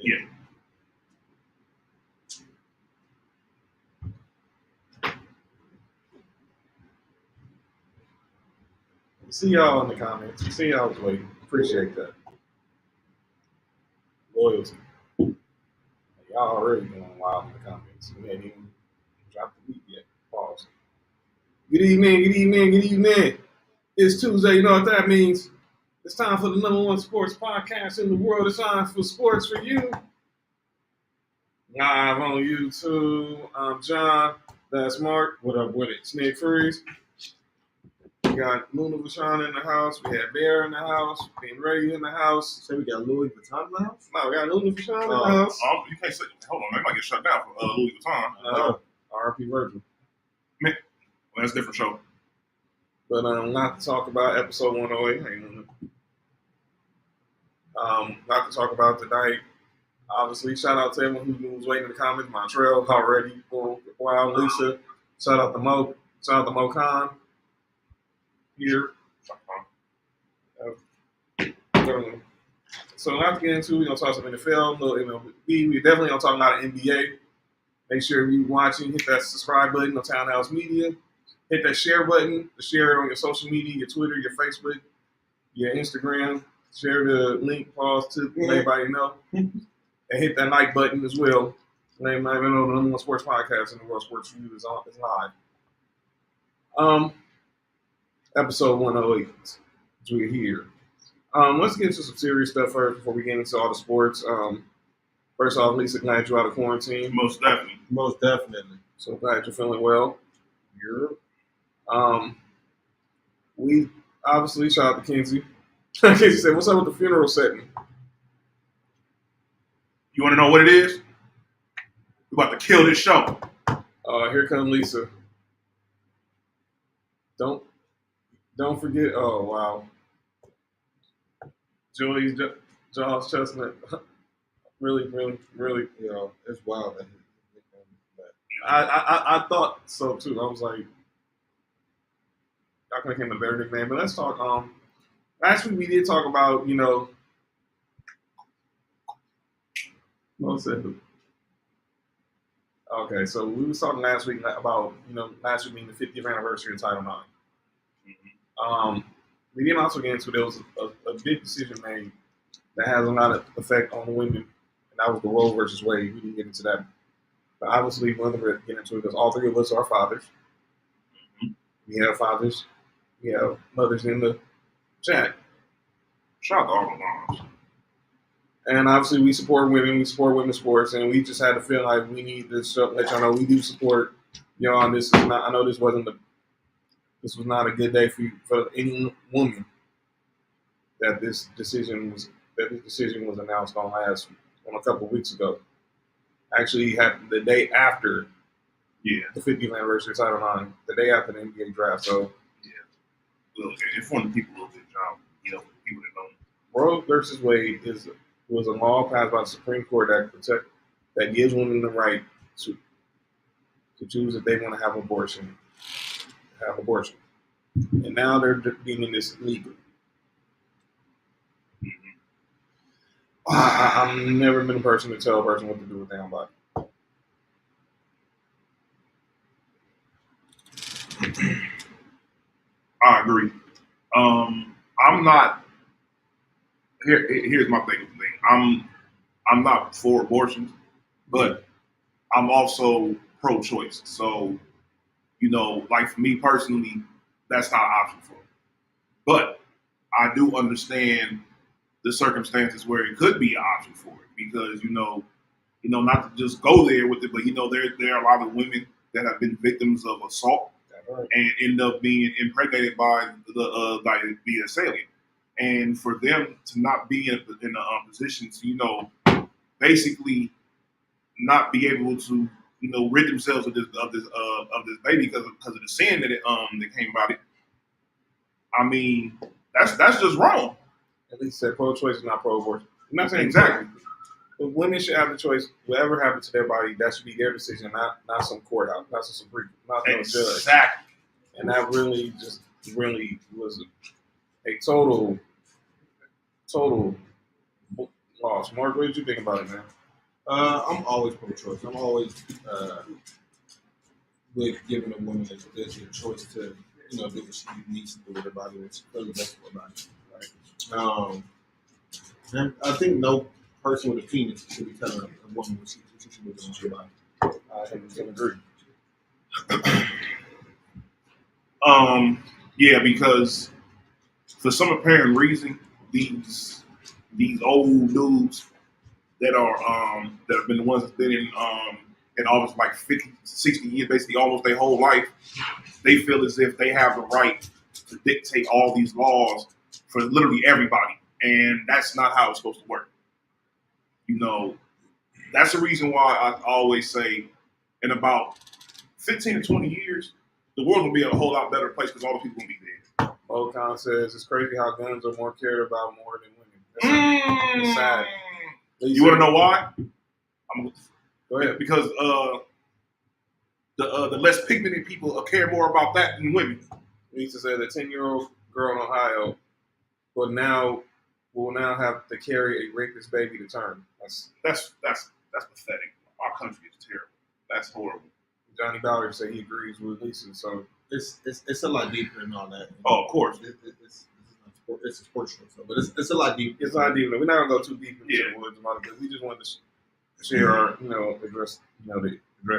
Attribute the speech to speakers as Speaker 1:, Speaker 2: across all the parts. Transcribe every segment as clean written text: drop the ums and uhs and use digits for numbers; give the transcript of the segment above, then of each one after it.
Speaker 1: Yeah.
Speaker 2: See y'all in the comments. See y'all was waiting. Appreciate that. Loyalty. Y'all already doing wild in the comments. We ain't even dropped the beat yet. Pause. Good evening, good evening, good evening. It's Tuesday. You know what that means? It's time for the #1 sports podcast in the world. It's time for Sports for You. Live on YouTube. I'm John. That's Mark. What up with it? Snake Freeze. We got Luna Vachon in the house. We had Bear in the house. Being ready in the house.
Speaker 3: So we got Louis Vuitton in the house?
Speaker 2: No, we got Luna Vachon in the house.
Speaker 1: You can't say, hold on, they might get shut down for Louis Vuitton.
Speaker 2: R.P. Virgil.
Speaker 1: Well, that's a different show.
Speaker 2: But not to talk about episode 108. Not to talk about tonight. Obviously, shout out to everyone who was waiting in the comments. Montreal already. Wow, Lisa. Shout out to Mo. Shout out to Mo Khan. Here. So not to get into, we're going to talk some NFL, we definitely going to talk about NBA. Make sure you're watching, hit that subscribe button on Townhouse Media. Hit that share button to share it on your social media, your Twitter, your Facebook, your Instagram. Share the link, pause to let everybody know. And hit that like button as well. Let everybody know the #1 sports podcast in the world, Sports Review, is live. Episode 108, as we're here. Let's get into some serious stuff first before we get into all the sports. First off, Lisa, glad you're out of quarantine.
Speaker 1: Most definitely.
Speaker 3: Most definitely.
Speaker 2: So glad you're feeling well. We obviously shout out to Kenzie. Kenzie said, "What's up with the funeral setting?"
Speaker 1: You want to know what it is? We're about to kill this show.
Speaker 2: Here comes Lisa. Don't forget. Oh wow, Julie's Jaws Chestnut. Really,
Speaker 3: You know, it's wild.
Speaker 2: I thought so too. I was like, I could have came a better nickname. But let's talk. Last week we did talk about, what was it? Okay, so we was talking last week about, last week being the 50th anniversary of Title IX.
Speaker 1: Mm-hmm.
Speaker 2: We didn't also get into, there was a big decision made that has a lot of effect on the women, and that was the Roe versus Wade. We didn't get into that. But obviously, we're going to get into it because all three of us are fathers.
Speaker 1: Mm-hmm.
Speaker 2: We have fathers. We have mothers in the chat.
Speaker 1: Shout out to all the moms.
Speaker 2: And obviously, we support women. We support women's sports, and we just had to feel like we need to let y'all know we do support y'all. And this is not. I know this was not a good day for any woman. That this decision was announced on a couple of weeks ago. Actually, happened the day after.
Speaker 1: Yeah.
Speaker 2: The 50th anniversary of Title IX, the day after the NBA draft. So.
Speaker 1: Yeah. Look, inform the people a little bit, John. People that don't.
Speaker 2: Roe versus Wade was a law passed by the Supreme Court that gives women the right to choose if they want to have abortion. And now they're deeming this legal.
Speaker 1: Mm-hmm.
Speaker 2: I've never been a person to tell a person what to do with their own body.
Speaker 1: I agree. I'm not. Here's my thing. I'm not for abortions, but I'm also pro-choice. So, like for me personally, that's not an option for me. But I do understand the circumstances where it could be an option for it because not to just go there with it, but there are a lot of women that have been victims of assault and end up being impregnated by the assailant. And for them to not be in a position to, basically not be able to, rid themselves of this baby because of the sin that came about it. I mean, that's just wrong.
Speaker 2: At least said pro-choice is not pro-abortion. I'm not saying
Speaker 1: exactly.
Speaker 2: But women should have the choice. Whatever happens to their body, that should be their decision, not some courthouse, not some Supreme, not some judge.
Speaker 1: Exactly.
Speaker 2: And that really was a total Pause. Mark, what did you think about it, man?
Speaker 3: I'm always pro-choice. I'm always with giving a woman a choice to, do what she needs to do with her body, what she feels best for her body. Right? And I think no person with a penis should be telling a woman what she should be doing with her body.
Speaker 2: I think we agree.
Speaker 1: Yeah, because for some apparent reason, these old dudes that have been the ones that's been in office like 50, 60 years, basically almost their whole life, they feel as if they have the right to dictate all these laws for literally everybody, and that's not how it's supposed to work. That's the reason why I always say, in about 15 to 20 years, the world will be a whole lot better place because all the people will be dead.
Speaker 2: Okan says it's crazy how guns are more cared about more than women. It's sad.
Speaker 1: You want to know why?
Speaker 2: Go ahead.
Speaker 1: Because the less pigmented people care more about that than women.
Speaker 2: We used to say the 10-year-old girl in Ohio will now have to carry a rapist baby to term.
Speaker 1: That's pathetic. Our country is terrible. That's horrible.
Speaker 2: Johnny Ballard said he agrees with Lisa, so
Speaker 3: it's a lot deeper than all that.
Speaker 1: Oh, of course.
Speaker 3: It's a sports show, so, but it's a lot deeper.
Speaker 2: It's a lot deeper. We're not gonna go too deep into the woods about it, but we just wanted to share our, address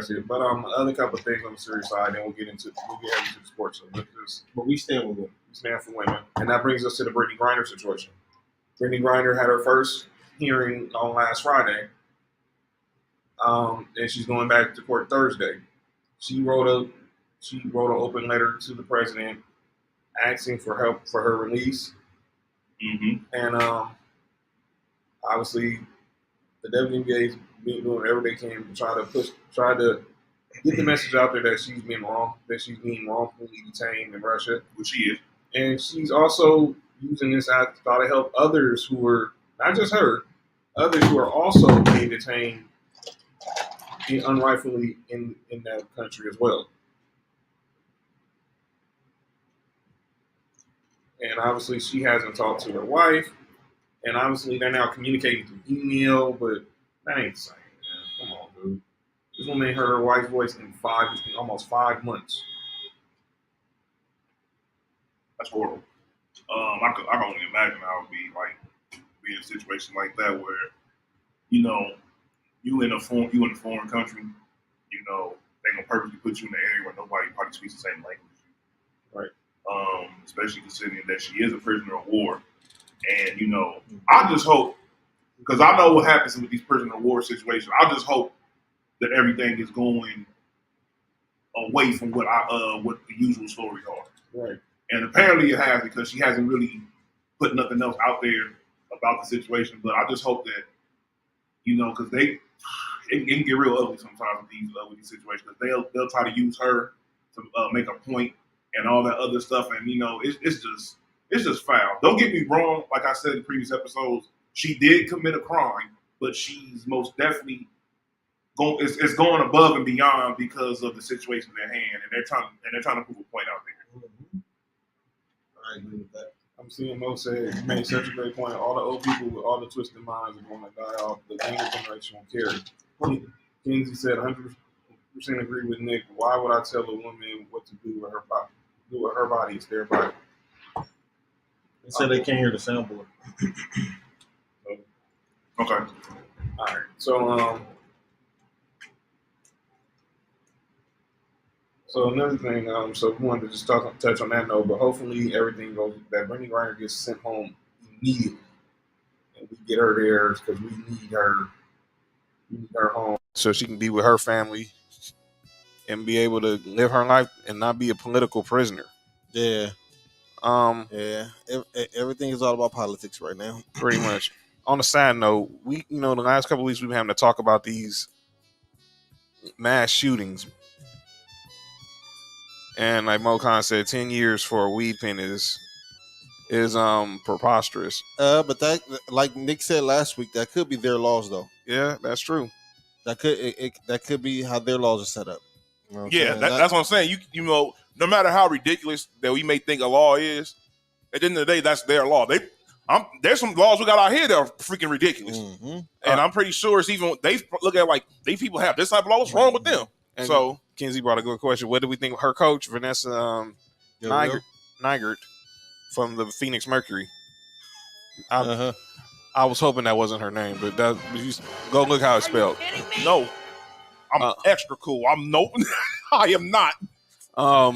Speaker 2: it. But other couple of things on the serious side, and we'll get into the sports. So
Speaker 3: but we stand with women.
Speaker 2: We stand for women, and that brings us to the Brittany Griner situation. Brittany Griner had her first hearing on last Friday, and she's going back to court Thursday. She wrote an open letter to the president asking for help for her release.
Speaker 1: Mm-hmm.
Speaker 2: And obviously the WNBA is doing whatever they can to try to get the message out there that she's being wrongfully detained in Russia.
Speaker 1: Which she is.
Speaker 2: And she's also using this to try to help others who are, not just her, others who are also being detained unrightfully in that country as well. And obviously she hasn't talked to her wife. And obviously they're now communicating through email, but that ain't the same, man. Come on, dude. This woman heard her wife's voice in almost 5 months.
Speaker 1: That's horrible. I can only imagine how it would be like be in a situation like that where, you in a foreign country, they gonna purposely put you in an area where nobody probably speaks the same language as you.
Speaker 2: Right.
Speaker 1: Especially considering that she is a prisoner of war. And, I just hope, because I know what happens with these prisoner of war situations, I just hope that everything is going away from what the usual stories are.
Speaker 2: Right.
Speaker 1: And apparently it has, because she hasn't really put nothing else out there about the situation. But I just hope that, because it can get real ugly sometimes with these situations. They'll try to use her to make a point and all that other stuff, and it's just foul. Don't get me wrong. Like I said in previous episodes, she did commit a crime, but she's most definitely it's going above and beyond because of the situation at hand, and they're trying to prove a point out there.
Speaker 3: Mm-hmm. I agree with that.
Speaker 2: I'm seeing Mo say you made such a great point. All the old people with all the twisted minds are going to die off. The younger generation won't care. Kinsey said 100% agree with Nick. Why would I tell a woman what to do with her body? Do with her body, it's their body.
Speaker 3: They said they can't hear the soundboard.
Speaker 1: Okay.
Speaker 2: All right. So another thing, so we wanted to just touch on that note, but hopefully everything goes, that Brittany Griner gets sent home immediately, and we get her there because we need her home so she can be with her family and be able to live her life and not be a political prisoner.
Speaker 4: Yeah. Everything is all about politics right now.
Speaker 2: Pretty much. On a side note, the last couple of weeks we've been having to talk about these mass shootings. And like Mo Khan said, 10 years for a weed pen is preposterous.
Speaker 4: But that, like Nick said last week, that could be their laws though.
Speaker 2: Yeah, that's true.
Speaker 4: That could be how their laws are set up. You know what I'm saying?
Speaker 5: That's what I'm saying. No matter how ridiculous that we may think a law is, at the end of the day, that's their law. There's some laws we got out here that are freaking ridiculous,
Speaker 4: Mm-hmm.
Speaker 5: and I'm pretty sure it's even they look at like these people have this type of law. What's wrong with them?
Speaker 2: And
Speaker 5: So
Speaker 2: Kenzie brought a good question. What do we think of her coach, Vanessa Nygert from the Phoenix Mercury? I was hoping that wasn't her name, but go look how it's spelled.
Speaker 5: no, I'm extra cool. I'm no, I am not.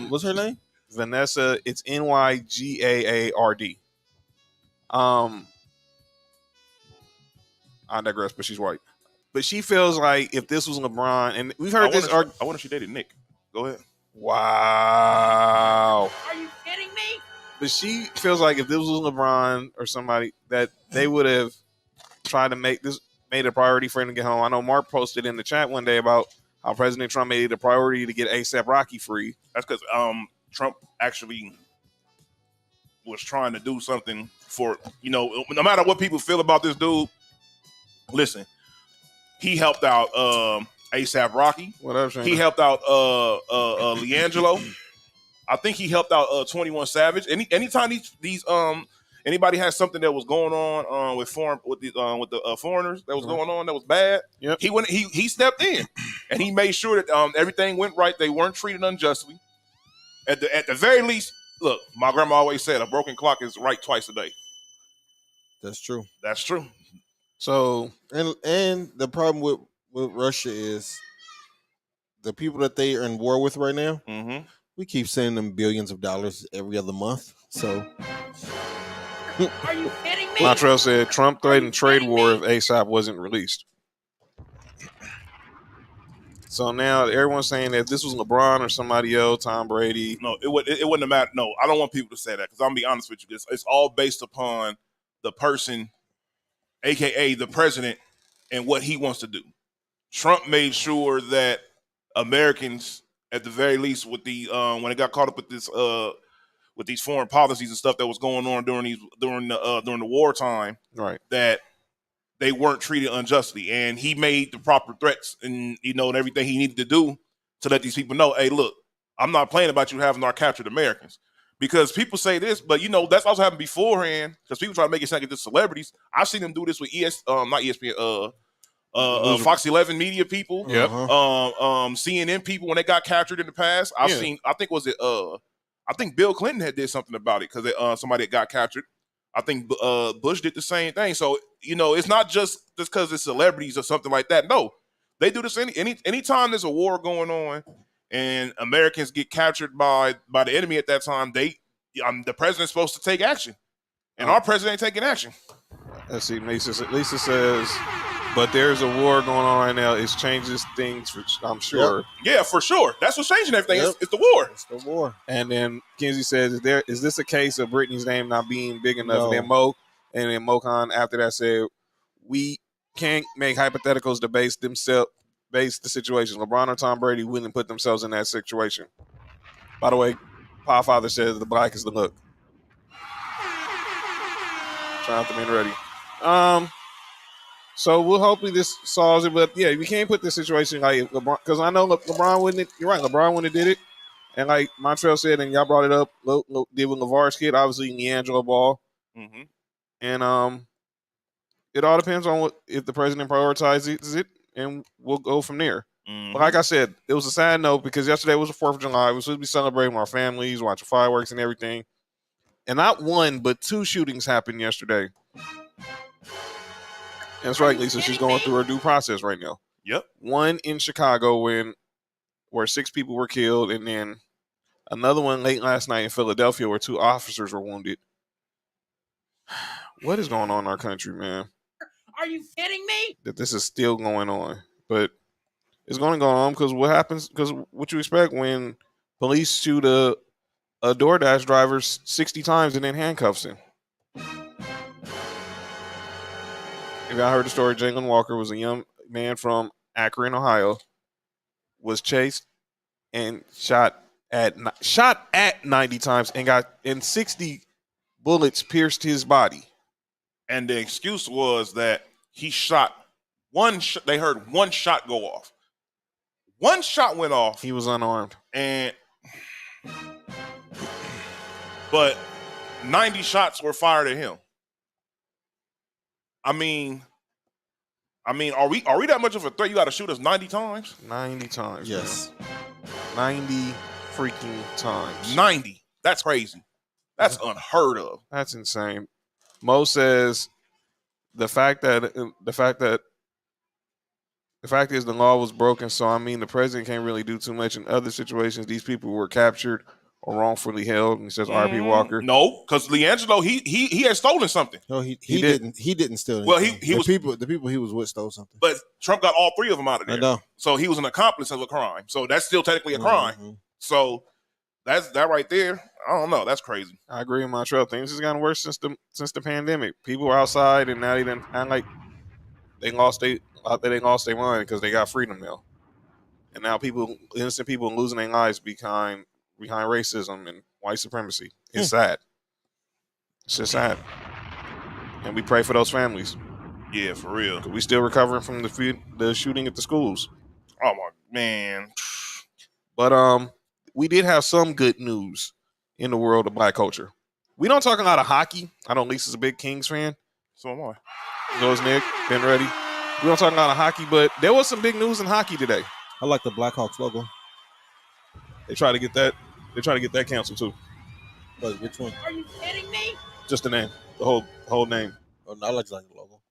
Speaker 4: What's her name?
Speaker 2: Vanessa. It's Nygaard. I digress, but she's white. But she feels like if this was LeBron, and we've heard this.
Speaker 5: I wonder if she dated Nick. Go ahead.
Speaker 2: Wow.
Speaker 6: Are you kidding me?
Speaker 2: But she feels like if this was LeBron or somebody, that they would have tried to made a priority for him to get home. I know Mark posted in the chat one day about how President Trump made it a priority to get ASAP Rocky free.
Speaker 5: That's because Trump actually was trying to do something for, no matter what people feel about this dude, listen, he helped out ASAP Rocky.
Speaker 2: What else?
Speaker 5: He helped out LiAngelo. I think he helped out 21 Savage. Anytime these anybody has something that was going on with the foreigners that was going on that was bad,
Speaker 2: yep.
Speaker 5: He stepped in and he made sure that everything went right. They weren't treated unjustly. At the very least, look, my grandma always said a broken clock is right twice a day.
Speaker 4: That's true.
Speaker 5: That's true.
Speaker 2: So
Speaker 4: and the problem with Russia is the people that they are in war with right now.
Speaker 5: Mm-hmm.
Speaker 4: We keep sending them billions of dollars every other month. So,
Speaker 6: Are you kidding me?
Speaker 2: Montreal said Trump threatened trade war if ASAP wasn't released. So now everyone's saying that this was LeBron or somebody else, Tom Brady.
Speaker 5: No, it wouldn't have mattered. No, I don't want people to say that because I'm gonna be honest with you. It's all based upon the person, aka the president, and what he wants to do. Trump made sure that Americans, at the very least, with the when it got caught up with this with these foreign policies and stuff that was going on during the wartime,
Speaker 2: right,
Speaker 5: that they weren't treated unjustly, and he made the proper threats and and everything he needed to do to let these people know, hey, look, I'm not playing about you having our captured Americans. Because people say this, but that's also happened beforehand. Because people try to make it sound like it's celebrities. I've seen them do this with not ESPN, Fox 11 media people,
Speaker 2: yep,
Speaker 5: CNN people when they got captured in the past. I've seen. I think Bill Clinton had did something about it because somebody had got captured. I think Bush did the same thing. So it's not just because it's celebrities or something like that. No, they do this anytime there's a war going on and Americans get captured by the enemy at that time. The president's supposed to take action, and our president ain't taking action.
Speaker 2: Let's see. Lisa says, but there's a war going on right now. It changes things, I'm sure.
Speaker 5: Yep. Yeah, for sure. That's what's changing everything.
Speaker 4: Yep.
Speaker 5: It's the war.
Speaker 4: It's the war.
Speaker 2: And then Kenzie says, is this a case of Britney's name not being big enough?
Speaker 4: No.
Speaker 2: And then Mokan after that said, we can't make hypotheticals to base the situation. LeBron or Tom Brady wouldn't put themselves in that situation. By the way, Father says the black is the look. Jonathan been ready. So we'll hopefully this solves it, but yeah, we can't put this situation like LeBron, because I know LeBron wouldn't. You're right, LeBron wouldn't have did it, and like Montreal said, and y'all brought it up, did with LeVar's kid, obviously LiAngelo Ball, and it all depends on if the president prioritizes it, and we'll go from there. But like I said, it was a sad note because yesterday was the 4th of July. We were supposed to be celebrating with our families, watching fireworks and everything, and not one but 2 shootings happened yesterday. That's right, Lisa. She's going through her due process right now.
Speaker 5: Yep.
Speaker 2: One in Chicago where 6 people were killed, and then another one late last night in Philadelphia where 2 officers were wounded. What is going on in our country, man?
Speaker 6: Are you kidding me?
Speaker 2: That this is still going on. But it's going to go on because what happens, because what you expect when police shoot a DoorDash driver 60 times and then handcuffs him. If y'all heard the story, Jalen Walker was a young man from Akron, Ohio, was chased and shot at 90 times and 60 bullets pierced his body.
Speaker 5: And the excuse was that he shot they heard one shot go off. One shot went off.
Speaker 2: He was unarmed.
Speaker 5: But 90 shots were fired at him. I mean, are we that much of a threat? You got to shoot us 90 times.
Speaker 2: 90 times.
Speaker 4: Yes.
Speaker 2: Man. 90 freaking times.
Speaker 5: 90. That's crazy. That's unheard of.
Speaker 2: That's insane. Mo says the fact is the law was broken, so I mean the president can't really do too much. In other situations, these people were captured or wrongfully held. And he says R.P. Walker.
Speaker 5: No, because LiAngelo, he had stolen something.
Speaker 4: No, he didn't. He didn't steal anything.
Speaker 5: Well, he was
Speaker 4: the people he was with stole something.
Speaker 5: But Trump got all 3 of them out of there.
Speaker 4: I know.
Speaker 5: So he was an accomplice of a crime. So that's still technically a crime.
Speaker 4: Mm-hmm.
Speaker 5: So that's that right there. I don't know. That's crazy.
Speaker 2: I agree with Montreal. Things has gotten worse since the pandemic. People were outside, and now they didn't act like they lost their mind because they got freedom now. And now innocent people losing their lives behind racism and white supremacy. It's sad. It's just sad. And we pray for those families.
Speaker 5: Yeah, for real.
Speaker 2: We still recovering from the shooting at the schools.
Speaker 5: Oh my man.
Speaker 2: But we did have some good news in the world of Black culture. We don't talk a lot of hockey. I know Lisa's a big Kings fan.
Speaker 5: So am I.
Speaker 2: So is Nick. Been ready. We don't talk a lot of hockey, but there was some big news in hockey today.
Speaker 4: I like the Blackhawks logo.
Speaker 2: They try to get that. They try to get that canceled too.
Speaker 4: But which one?
Speaker 6: Are you kidding me?
Speaker 2: Just the name. The whole name.
Speaker 4: Oh, no, I like the logo.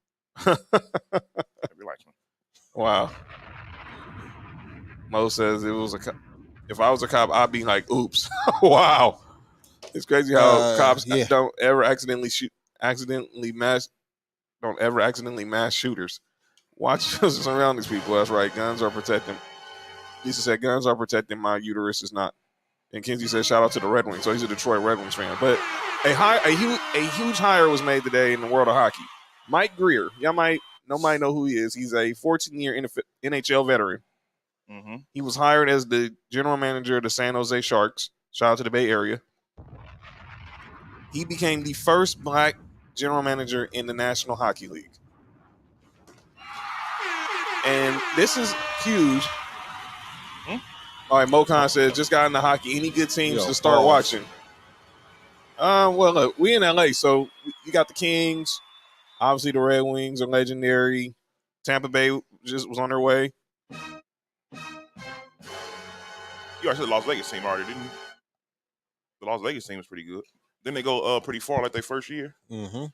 Speaker 2: Wow. Mo says if I was a cop, I'd be like, oops. Wow. It's crazy how cops don't ever accidentally mass shooters. Watch us around these people. That's right. Guns are protecting. Lisa said, guns are protecting. My uterus is not. And Kinsey said, shout out to the Red Wings. So he's a Detroit Red Wings fan. But a huge hire was made today in the world of hockey. Mike Greer. Nobody know who he is. He's a 14-year NHL veteran.
Speaker 5: Mm-hmm.
Speaker 2: He was hired as the general manager of the San Jose Sharks. Shout out to the Bay Area. He became the first Black general manager in the National Hockey League. And this is huge. All right, Mokan says, just got into hockey. Any good teams to start watching? Well, look, we in LA, so you got the Kings. Obviously, the Red Wings are legendary. Tampa Bay just was on their way.
Speaker 5: You already said the Las Vegas team already, didn't you? The Las Vegas team is pretty good. Didn't they go pretty far like their first year?
Speaker 4: Mm-hmm.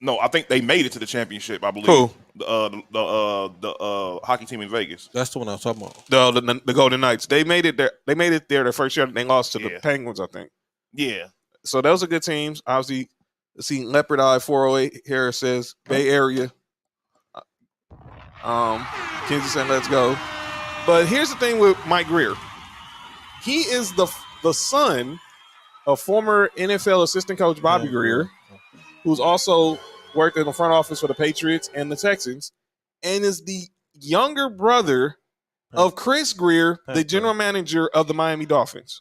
Speaker 5: No, I think they made it to the championship, I believe.
Speaker 2: Who?
Speaker 5: The hockey team in Vegas.
Speaker 4: That's the one I was talking about.
Speaker 2: The Golden Knights. They made it there. They made it there the first year. They lost to the Penguins, I think.
Speaker 5: Yeah.
Speaker 2: So those are good teams. Obviously, see Leopard Eye 408 here says Bay Area. Kinsey said, let's go. But here's the thing with Mike Greer. He is the son of former NFL assistant coach Bobby Greer, who's also worked in the front office for the Patriots and the Texans, and is the younger brother of Chris Greer, the general manager of the Miami Dolphins.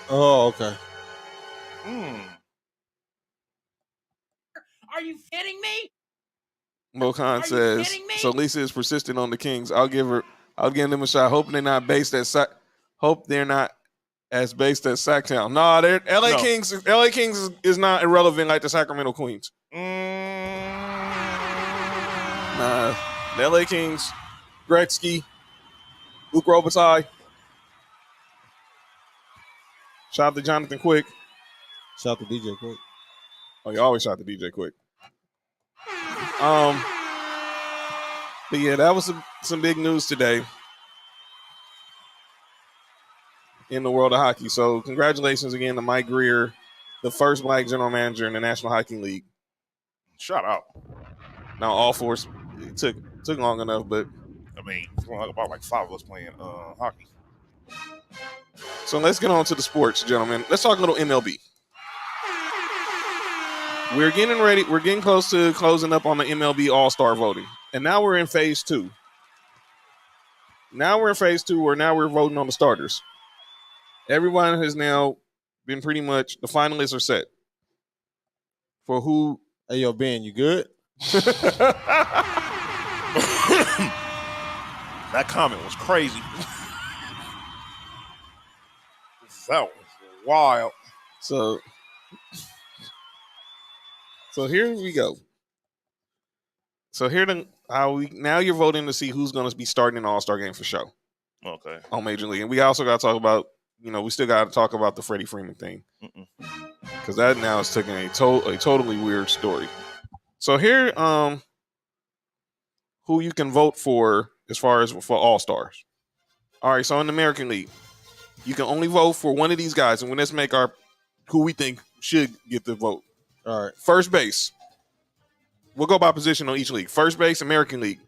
Speaker 4: Oh, okay.
Speaker 6: Are you kidding me?
Speaker 2: Mokan says, so Lisa is persistent on the Kings. I'll give them a shot. Hope they're not as based at Sacktown. Nah, LA Kings is not irrelevant like the Sacramento Queens. Nah, the LA Kings, Gretzky, Luke Robitaille. Shout out to Jonathan Quick.
Speaker 4: Shout out to DJ Quick.
Speaker 2: Oh, you always shout out to DJ Quick. But yeah, that was some big news today in the world of hockey. So congratulations again to Mike Greer, the first Black general manager in the National Hockey League.
Speaker 5: Shout out.
Speaker 2: Now all four it took long enough, but
Speaker 5: I mean, it's about like 5 of us playing hockey.
Speaker 2: So let's get on to the sports, gentlemen. Let's talk a little MLB. We're getting ready. We're getting close to closing up on the MLB All-Star voting. And now we're in phase 2. Now we're in phase 2 where now we're voting on the starters. Everyone has now been pretty much, the finalists are set. For who?
Speaker 4: Hey, yo, Ben, you good?
Speaker 5: That comment was crazy. That was wild.
Speaker 2: So So here we go. So now you're voting to see who's going to be starting an All-Star game for show
Speaker 5: Okay.
Speaker 2: on Major League, and we also got to talk about we still got to talk about the Freddie Freeman thing because that now is taking a totally weird story. So here, who you can vote for as far as for All-Stars. All right, so in the American League, you can only vote for one of these guys, and let's make our who we think should get the vote.
Speaker 4: All right.
Speaker 2: First base. We'll go by position on each league. First base, American League.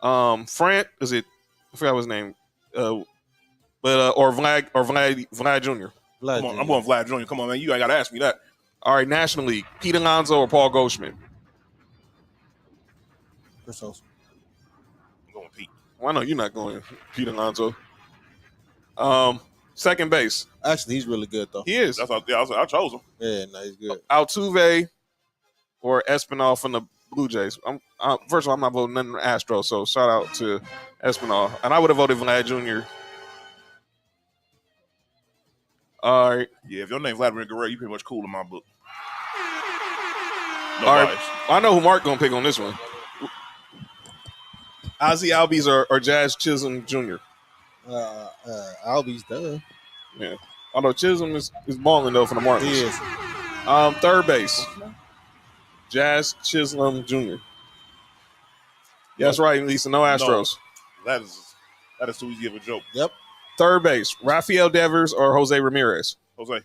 Speaker 2: Frant, is it? I forgot his name. Or Vlad Jr.
Speaker 5: Come on, I'm going Vlad Jr. Come on, man. You ain't got to ask me that.
Speaker 2: All right, National League. Pete Alonso or Paul Goldschmidt?
Speaker 4: Chris Olsen.
Speaker 5: I'm going Pete.
Speaker 2: Well, I know you're not going Pete Alonso. Second base.
Speaker 4: Actually, he's really good though.
Speaker 2: He is.
Speaker 5: I chose him.
Speaker 4: Yeah, no, he's good.
Speaker 2: Altuve or Espinal from the Blue Jays. First of all, I'm not voting none of the Astros, so shout out to Espinal. And I would have voted Vlad Jr. All right.
Speaker 5: Yeah, if your name Vladimir Guerrero, you pretty much cool in my book. No
Speaker 2: All
Speaker 5: bias.
Speaker 2: right. I know who Mark gonna pick on this one. Ozzy Albies or Jazz Chisholm Jr.
Speaker 4: Albies, duh.
Speaker 2: Yeah. Although Chisholm is balling though for the Marlins.
Speaker 4: He is.
Speaker 2: Third base. Jazz Chisholm Jr. Yeah, that's right, Lisa. No Astros.
Speaker 5: No, that is too easy of a joke.
Speaker 4: Yep.
Speaker 2: Third base. Rafael Devers or Jose Ramirez.
Speaker 5: Jose.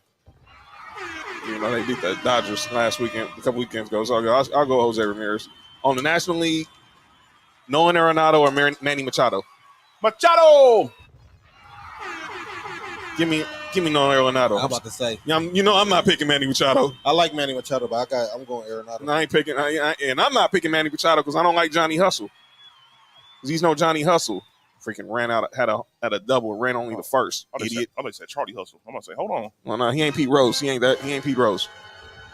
Speaker 2: You know, they beat the Dodgers last weekend, a couple weekends ago. So I'll go Jose Ramirez. On the National League, Nolan Arenado or Manny Machado.
Speaker 5: Machado!
Speaker 2: Give me Nolan Arenado.
Speaker 4: I'm about to say.
Speaker 2: Yeah, I'm not picking Manny Machado.
Speaker 4: I like Manny Machado, but I'm going Arenado.
Speaker 2: I ain't picking, and I'm not picking Manny Machado because I don't like Johnny Hustle. Because he's no Johnny Hustle. Freaking ran out, had a double, ran only the first. Idiot.
Speaker 5: I said Charlie Hustle. I'm gonna say, hold on.
Speaker 2: Well, no, he ain't Pete Rose. He ain't Pete Rose.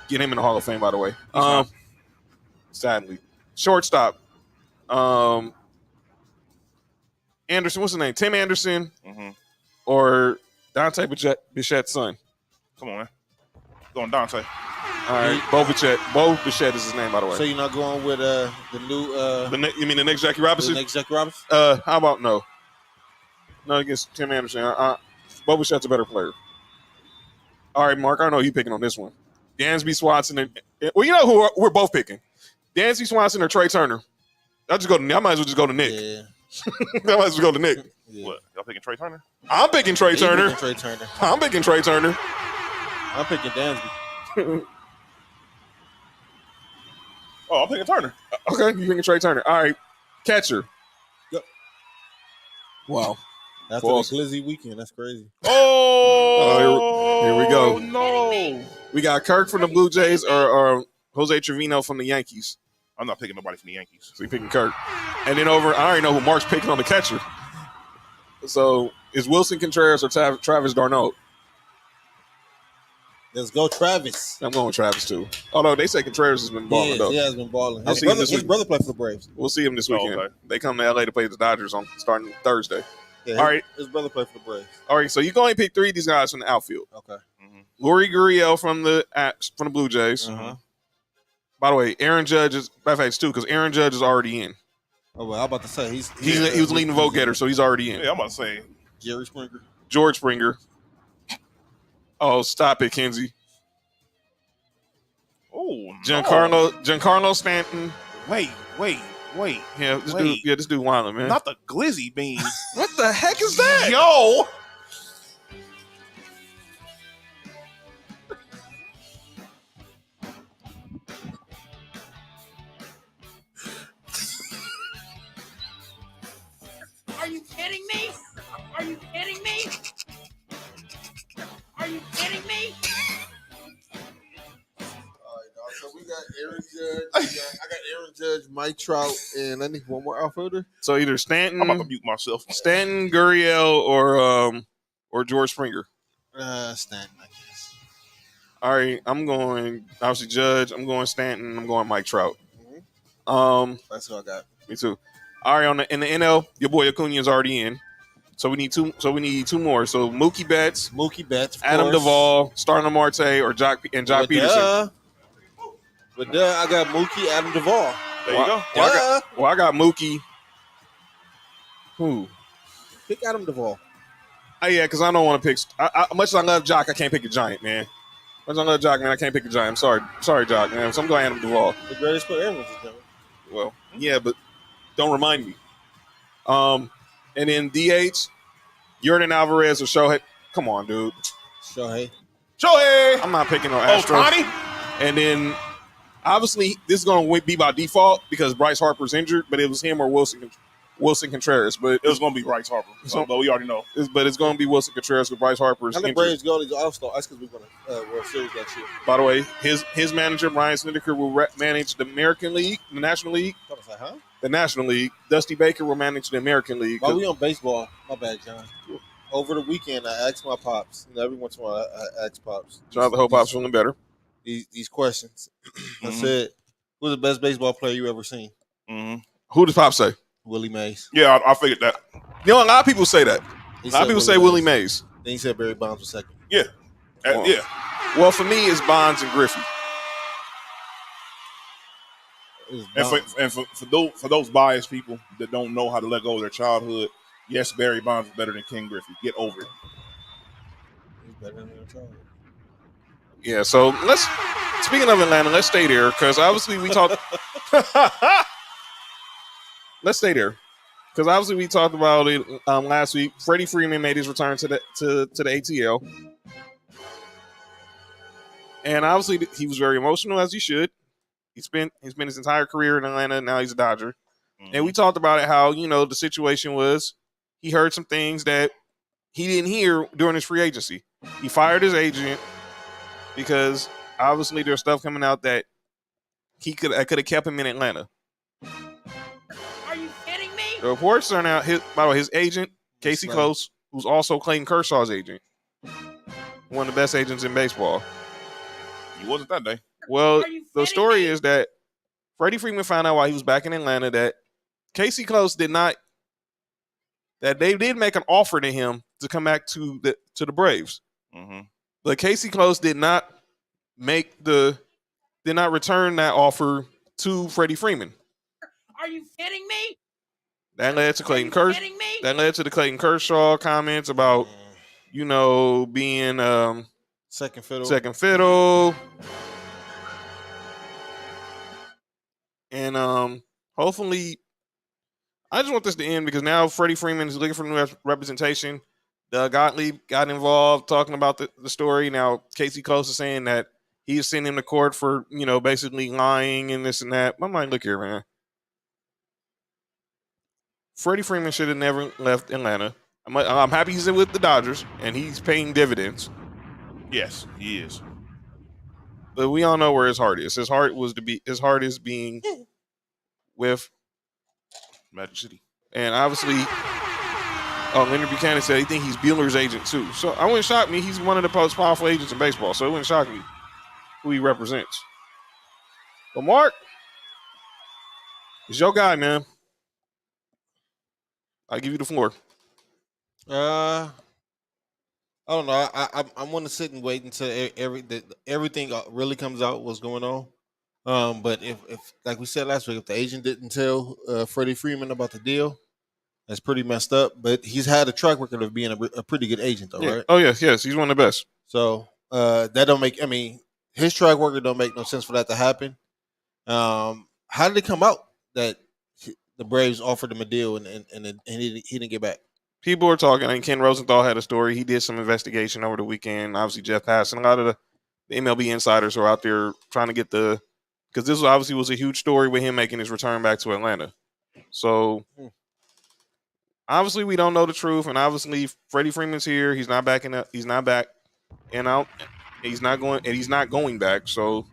Speaker 2: Get him in the Hall of Fame, by the way. Sadly, shortstop. Anderson, what's his name? Tim Anderson or Dante Bichette's son?
Speaker 5: Come on, man. Going Dante.
Speaker 2: All right, Bo Bichette. Bo Bichette is his name, by the way.
Speaker 4: So you're not going with the new
Speaker 2: you mean the next Jackie Robinson?
Speaker 4: the next Jackie Robinson?
Speaker 2: How about no? No, against Tim Anderson. Bo Bichette's a better player. All right, Mark, I know you picking on this one. Dansby Swanson. Well, you know who we're both picking. Dansby Swanson or Trey Turner. I might as well just go to Nick.
Speaker 4: Yeah.
Speaker 2: I might as well go to Nick.
Speaker 4: Yeah.
Speaker 5: What? Y'all picking Trey Turner?
Speaker 2: I'm picking Trey Turner.
Speaker 4: Trey Turner.
Speaker 2: I'm picking Trey Turner.
Speaker 4: I'm picking Dansby.
Speaker 5: Oh, I'm picking Turner.
Speaker 2: Okay, you picking Trey Turner. All right, catcher.
Speaker 4: Yep.
Speaker 2: Wow.
Speaker 4: After
Speaker 2: False.
Speaker 4: the Glizzy weekend, that's crazy.
Speaker 5: Oh,
Speaker 2: here we go.
Speaker 5: No.
Speaker 2: We got Kirk from the Blue Jays or Jose Trevino from the Yankees.
Speaker 5: I'm not picking nobody from the Yankees.
Speaker 2: So we picking Kirk. And then I already know who Mark's picking on the catcher. So is Wilson Contreras or Travis Darnold?
Speaker 4: Let's go, Travis.
Speaker 2: I'm going with Travis too. Although they say Contreras has been balling though.
Speaker 4: He has been balling.
Speaker 2: I'll see him this
Speaker 4: His
Speaker 2: week.
Speaker 4: brother played for the Braves.
Speaker 2: We'll see him this weekend.
Speaker 5: okay.
Speaker 2: They come to LA to play the Dodgers on starting Thursday.
Speaker 4: Yeah,
Speaker 2: All right.
Speaker 4: His brother played for the Braves.
Speaker 2: All right, so you can only pick three of these guys from the outfield.
Speaker 4: Okay.
Speaker 2: Lori Gurriel from the Blue Jays.
Speaker 4: Uh-huh.
Speaker 2: By the way, Aaron Judge is by fact too because Aaron Judge is already in.
Speaker 4: Oh, well, I'm about to say he
Speaker 2: was leading the vote getter, so he's already in.
Speaker 5: Yeah, I'm about to say.
Speaker 4: Jerry Springer.
Speaker 2: George Springer. Oh, stop it, Kenzie.
Speaker 5: Oh,
Speaker 2: Giancarlo Stanton.
Speaker 5: Wait.
Speaker 2: Yeah, this dude wilding, man.
Speaker 5: Not the glizzy bean.
Speaker 2: What the heck is that?
Speaker 5: Yo.
Speaker 6: Are you kidding me? Are you kidding me? Are you kidding me?
Speaker 4: All right, dog. So we got Aaron Judge. I got Aaron Judge, Mike Trout, and I think one more outfielder.
Speaker 2: So either Stanton,
Speaker 5: I'm about to mute myself.
Speaker 2: Stanton, Gurriel, or George Springer.
Speaker 4: Stanton, I guess.
Speaker 2: All right, I'm going obviously Judge. I'm going Stanton. I'm going Mike Trout.
Speaker 4: That's what I got.
Speaker 2: Me too. All right, in the NL, your boy Acuna is already in. So we need two. So we need two more. So Mookie Betts,
Speaker 4: Mookie Betts, of
Speaker 2: Adam
Speaker 4: course.
Speaker 2: Duvall, Starling Marte, or Jock Peterson.
Speaker 4: But then I got Mookie, Adam Duvall.
Speaker 5: There you go.
Speaker 2: Well, I got Mookie. Who?
Speaker 4: Pick Adam Duvall.
Speaker 2: Oh, yeah, because I don't want to pick. Much as I love Jock, I can't pick a Giant, man. Much as I love Jock, man, I can't pick a Giant. I'm sorry, Jock, man. So I'm going Adam Duvall.
Speaker 4: The greatest player ever was his name.
Speaker 2: Well, yeah, but don't remind me. And then DH, Yordan Alvarez or Shohei. Come on, dude.
Speaker 4: Shohei.
Speaker 2: I'm not picking no Astros.
Speaker 5: Ohtani?
Speaker 2: And then, obviously, this is going to be by default because Bryce Harper's injured, but it was him or Wilson Contreras. But
Speaker 5: It was going to be Bryce Harper, but we already know.
Speaker 2: But it's going to be Wilson Contreras with Bryce Harper's
Speaker 4: How the
Speaker 2: injured.
Speaker 4: Braves go to the All-Star? That's because we're going to World Series next year.
Speaker 2: By the way, his manager, Brian Snedeker, will manage the American League, the National League.
Speaker 4: I was like, huh?
Speaker 2: The National League. Dusty Baker will manage the American League.
Speaker 4: While we on baseball, my bad, John. Over the weekend, I asked my pops. Every once in a while, I ask pops.
Speaker 2: Shout out to Hope Pop's feeling better.
Speaker 4: These questions. I said, who's the best baseball player you ever seen?
Speaker 5: Mm-hmm.
Speaker 2: Who does Pop say?
Speaker 4: Willie Mays.
Speaker 5: Yeah, I figured that.
Speaker 2: You know, a lot of people say that.
Speaker 4: He
Speaker 2: A lot
Speaker 4: said
Speaker 2: of people say Willie Mays.
Speaker 4: Then he said Barry Bonds was second.
Speaker 5: Yeah.
Speaker 2: Well,
Speaker 5: Yeah.
Speaker 2: Well, for me, it's Bonds and Griffey.
Speaker 4: It was
Speaker 5: And
Speaker 4: Bonds.
Speaker 5: for those biased people that don't know how to let go of their childhood, yes, Barry Bonds is better than King Griffey. Get over it.
Speaker 4: He's better than their child.
Speaker 2: Yeah, so speaking of Atlanta, let's stay there because obviously we talked. Let's stay there because obviously we talked about it last week. Freddie Freeman made his return to the ATL, and obviously he was very emotional as he should. He's spent his entire career in Atlanta. Now he's a Dodger, and we talked about it. How the situation was. He heard some things that he didn't hear during his free agency. He fired his agent because obviously there's stuff coming out that could have kept him in Atlanta.
Speaker 6: Are you kidding me?
Speaker 2: The reports turn out by the way, his agent, Casey
Speaker 4: Right.
Speaker 2: Close, who's also Clayton Kershaw's agent, one of the best agents in baseball.
Speaker 5: He wasn't that day.
Speaker 2: Well,
Speaker 6: Are you
Speaker 2: the
Speaker 6: kidding
Speaker 2: story
Speaker 6: me?
Speaker 2: is that Freddie Freeman found out while he was back in Atlanta that Casey Close that they did make an offer to him to come back to the Braves.
Speaker 5: Mm-hmm.
Speaker 2: But Casey Close did not return that offer to Freddie Freeman.
Speaker 6: Are you kidding me?
Speaker 2: That led to
Speaker 6: Are
Speaker 2: Clayton
Speaker 6: you
Speaker 2: Kershaw.
Speaker 6: kidding me?
Speaker 2: That led to the Clayton Kershaw comments about being
Speaker 4: Second fiddle.
Speaker 2: second fiddle, and hopefully, I just want this to end because now Freddie Freeman is looking for new representation. Doug Gottlieb got involved talking about the story. Now Casey Close is saying that he's sending him to court for basically lying and this and that. I'm like, look here, man. Freddie Freeman should have never left Atlanta. I'm happy he's with the Dodgers and he's paying dividends.
Speaker 5: Yes, he is.
Speaker 2: But we all know where his heart is. His heart is being with
Speaker 5: Magic City.
Speaker 2: and obviously Leonard Buchanan said he thinks he's Bueller's agent too. So I wouldn't shock me. He's one of the most powerful agents in baseball. So it wouldn't shock me who he represents. But Mark, it's your guy, man. I give you the floor.
Speaker 4: I don't know. I want to sit and wait until everything really comes out what's going on. But if like we said last week, if the agent didn't tell Freddie Freeman about the deal, that's pretty messed up. But he's had a track record of being a pretty good agent, though,
Speaker 2: Yeah.
Speaker 4: right?
Speaker 2: Oh yes, he's one of the best.
Speaker 4: So that don't make. I mean, his track record don't make no sense for that to happen. How did it come out that the Braves offered him a deal and he didn't get back?
Speaker 2: People are talking. And Ken Rosenthal had a story. He did some investigation over the weekend. Obviously, Jeff Pass and a lot of the MLB insiders are out there trying to get because this obviously was a huge story with him making his return back to Atlanta. So obviously, we don't know the truth, and obviously, Freddie Freeman's here. He's not back he's not back and out. He's not going back. So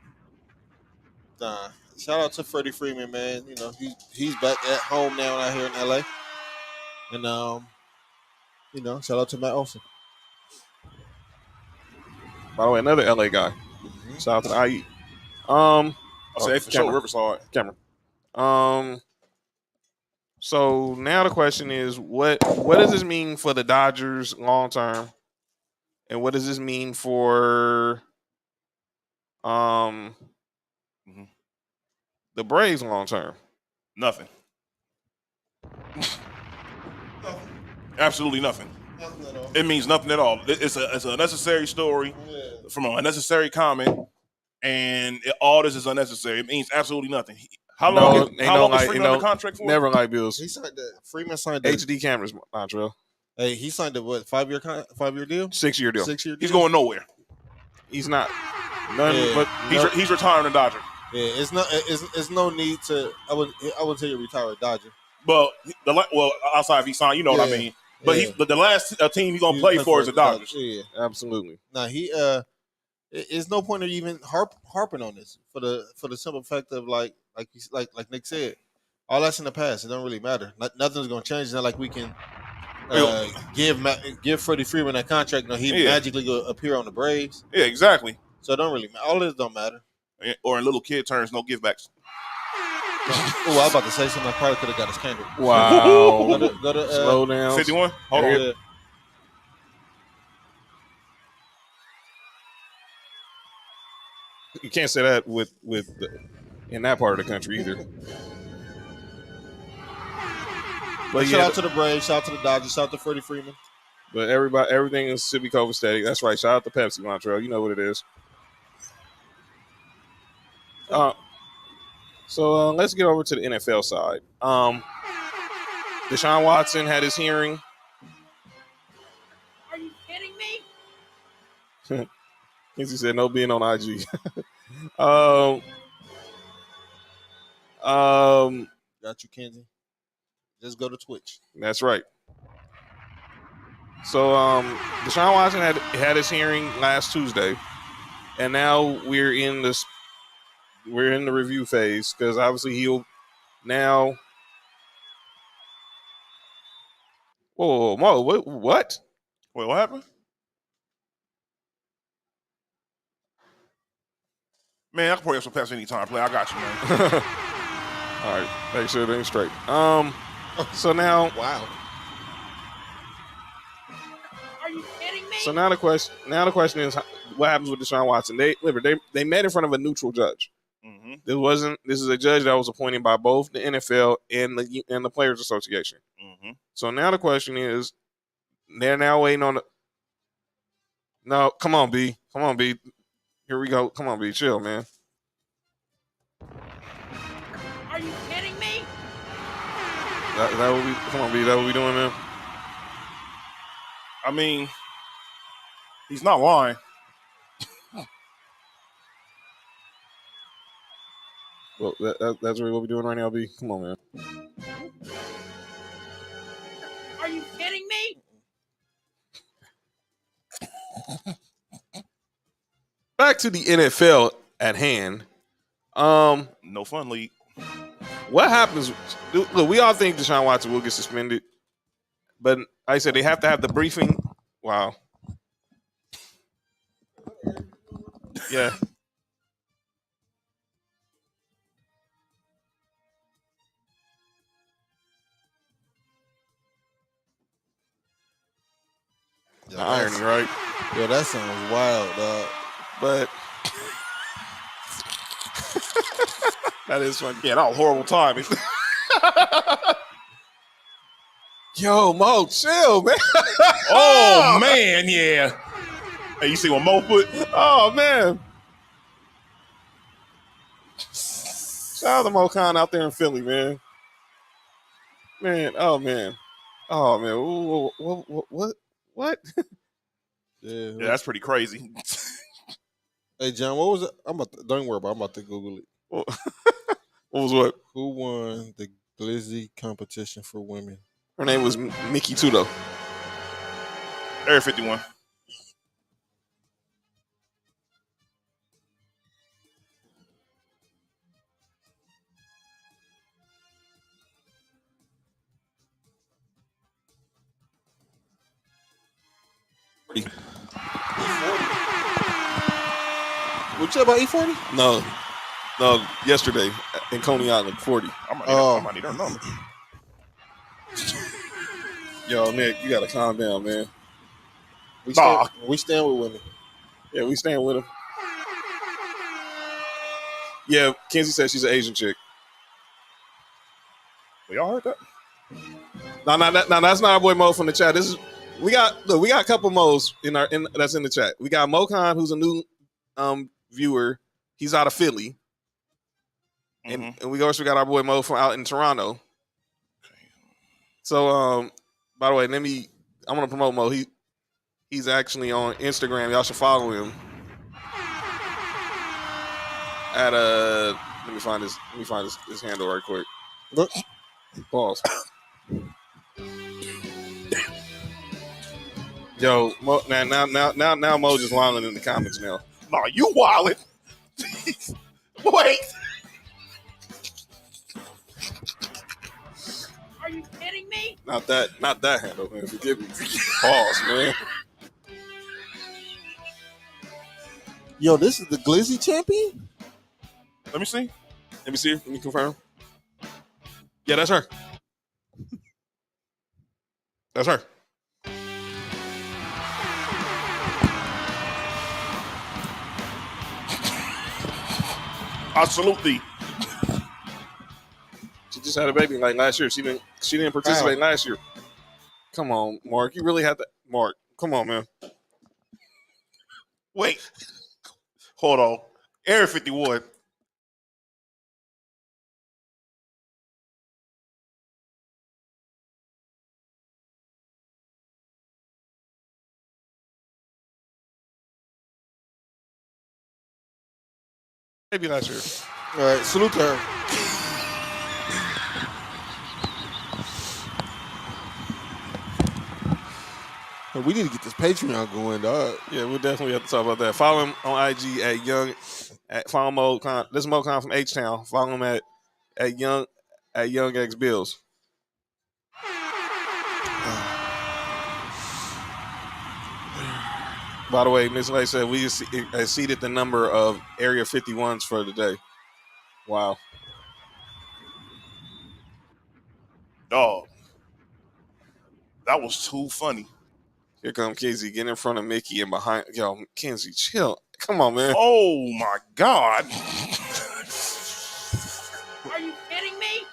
Speaker 4: Shout out to Freddie Freeman, man. He's back at home now out here in LA. And shout out to Matt Olson.
Speaker 2: by the way, another LA guy. Shout out to the IE.
Speaker 5: I say for
Speaker 2: Cameron.
Speaker 5: sure, Riverside.
Speaker 2: Cameron. So now the question is, what does this mean for the Dodgers long term, and what does this mean for
Speaker 7: the Braves long term?
Speaker 5: Nothing. Absolutely nothing.
Speaker 4: Nothing at all.
Speaker 5: It means nothing at all. It's a unnecessary story from an unnecessary comment, and all this is unnecessary. It means absolutely nothing. How long is Freeman under contract for?
Speaker 7: Never like Bills.
Speaker 4: He signed that. Freeman signed that.
Speaker 7: HD cameras, Montreal.
Speaker 4: Hey, he signed a what? 5 year deal?
Speaker 7: 6-year deal.
Speaker 4: 6-year deal.
Speaker 5: He's going nowhere.
Speaker 7: He's not. None,
Speaker 4: Yeah.
Speaker 7: but
Speaker 5: He's retiring a Dodger.
Speaker 4: Yeah, it's no need to. I wouldn't tell you retire a Dodger.
Speaker 5: Well, outside if he signed, you know what I mean. But the last team he's gonna play for is the Dodgers.
Speaker 7: Yeah, absolutely.
Speaker 4: Now it's no point of even harping on this for the simple fact of like Nick said, all that's in the past. It don't really matter. Nothing's gonna change. It's not like we can give Freddie Freeman that contract. No, he magically go appear on the Braves.
Speaker 5: Yeah, exactly.
Speaker 4: So it don't really matter. All this don't matter.
Speaker 5: Or in little kid turns, no givebacks.
Speaker 4: Oh, I was about to say something. I probably could have got his candle.
Speaker 7: Wow.
Speaker 4: go to
Speaker 7: Slow down.
Speaker 5: 51. Hold on.
Speaker 7: You can't say that with in that part of the country either.
Speaker 4: But shout out to the Braves, shout out to the Dodgers, shout out to Freddie Freeman.
Speaker 7: But everything is should be copacetic. That's right. Shout out to Pepsi, Montreal. You know what it is. So let's get over to the NFL side. Deshaun Watson had his hearing.
Speaker 6: Are you kidding me?
Speaker 7: Kinsey said no being on IG. Got
Speaker 4: you, Kenzie. Just go to Twitch.
Speaker 7: That's right. So Deshaun Watson had his hearing last Tuesday, and now we're in the review phase because obviously he'll now. Whoa, Mo, what?
Speaker 5: Wait, what happened? Man, I can play up some Pepsi anytime. Play, I got you, man.
Speaker 7: All right, make sure they're straight. So now,
Speaker 4: wow.
Speaker 6: Are you kidding me?
Speaker 7: So now the question is, what happens with Deshaun Watson? They met in front of a neutral judge.
Speaker 5: Mm-hmm.
Speaker 7: This is a judge that was appointed by both the NFL and the Players Association.
Speaker 5: Mm-hmm.
Speaker 7: So now the question is, they're now waiting on No, come on, B. Here we go. Come on, B. Chill, man.
Speaker 6: Are you kidding me?
Speaker 7: That what we come on, B. That what we doing, man?
Speaker 5: I mean, he's not lying.
Speaker 7: Well, that's really what we're doing right now, B. Come on, man.
Speaker 6: Are you kidding me?
Speaker 7: Back to the NFL at hand.
Speaker 5: No fun league.
Speaker 7: What happens? Look, we all think Deshaun Watson will get suspended, but like I said, they have to have the briefing. Wow. Yeah. The irony, right?
Speaker 4: Yo, that sounds wild, dog.
Speaker 7: But that is funny.
Speaker 5: Yeah, that was horrible timing.
Speaker 7: Yo, Mo, chill, man.
Speaker 5: Oh man, yeah. Hey, you see what Mo put?
Speaker 7: Oh man. Shout out to Mo Khan out there in Philly, man. Man, oh man. What?
Speaker 4: Yeah,
Speaker 5: that's pretty crazy.
Speaker 4: Hey, John, what was it? Don't worry about it. I'm about to Google it.
Speaker 7: What was what?
Speaker 4: Who won the Glizzy competition for women?
Speaker 7: Her name was Mickey Tudo.
Speaker 5: Area 51.
Speaker 4: What you say about E40?
Speaker 7: No, yesterday in Coney Island, 40.
Speaker 5: I might need her number.
Speaker 7: Yo, Nick, you gotta calm down, man.
Speaker 4: We stand with women.
Speaker 7: Yeah, we stand with him. Yeah, Kenzie said she's an Asian chick.
Speaker 5: Y'all heard that?
Speaker 7: No, that's not our boy Mo from the chat. We got a couple Mo's that's in the chat. We got Mo Khan, who's a new viewer. He's out of Philly. And we also got our boy Mo from out in Toronto. So by the way, I'm gonna promote Mo. He's actually on Instagram. Y'all should follow him. At let me find his handle right quick. Look. Pause. Yo, Mo, now Mo just wilding in the comments now.
Speaker 5: No, you wilding. Wait.
Speaker 6: Are you kidding me?
Speaker 7: Not that handle, man. Forgive me. Pause, man.
Speaker 4: Yo, this is the Glizzy champion?
Speaker 5: Let me see.
Speaker 7: Let me confirm. Yeah, that's her. That's her.
Speaker 5: I salute thee.
Speaker 7: She just had a baby like last year. She didn't participate last year. Come on, Mark. You really had to. Mark, come on, man.
Speaker 5: Wait. Hold on. Area 51.
Speaker 7: Maybe last year.
Speaker 4: All right, salute to her. We need to get this Patreon going, dog.
Speaker 7: Yeah, we'll definitely have to talk about that. Follow him on IG follow Mo Khan. This is Mo Khan from H-Town. Follow him at Young X Bills. By the way, Miss Lay said we exceeded the number of Area 51s for the day. Wow.
Speaker 5: Dog. That was too funny.
Speaker 7: Here comes Kenzie. Get in front of Mickey and behind. Yo, Kenzie, chill. Come on, man.
Speaker 5: Oh, my God.
Speaker 6: Are you kidding me?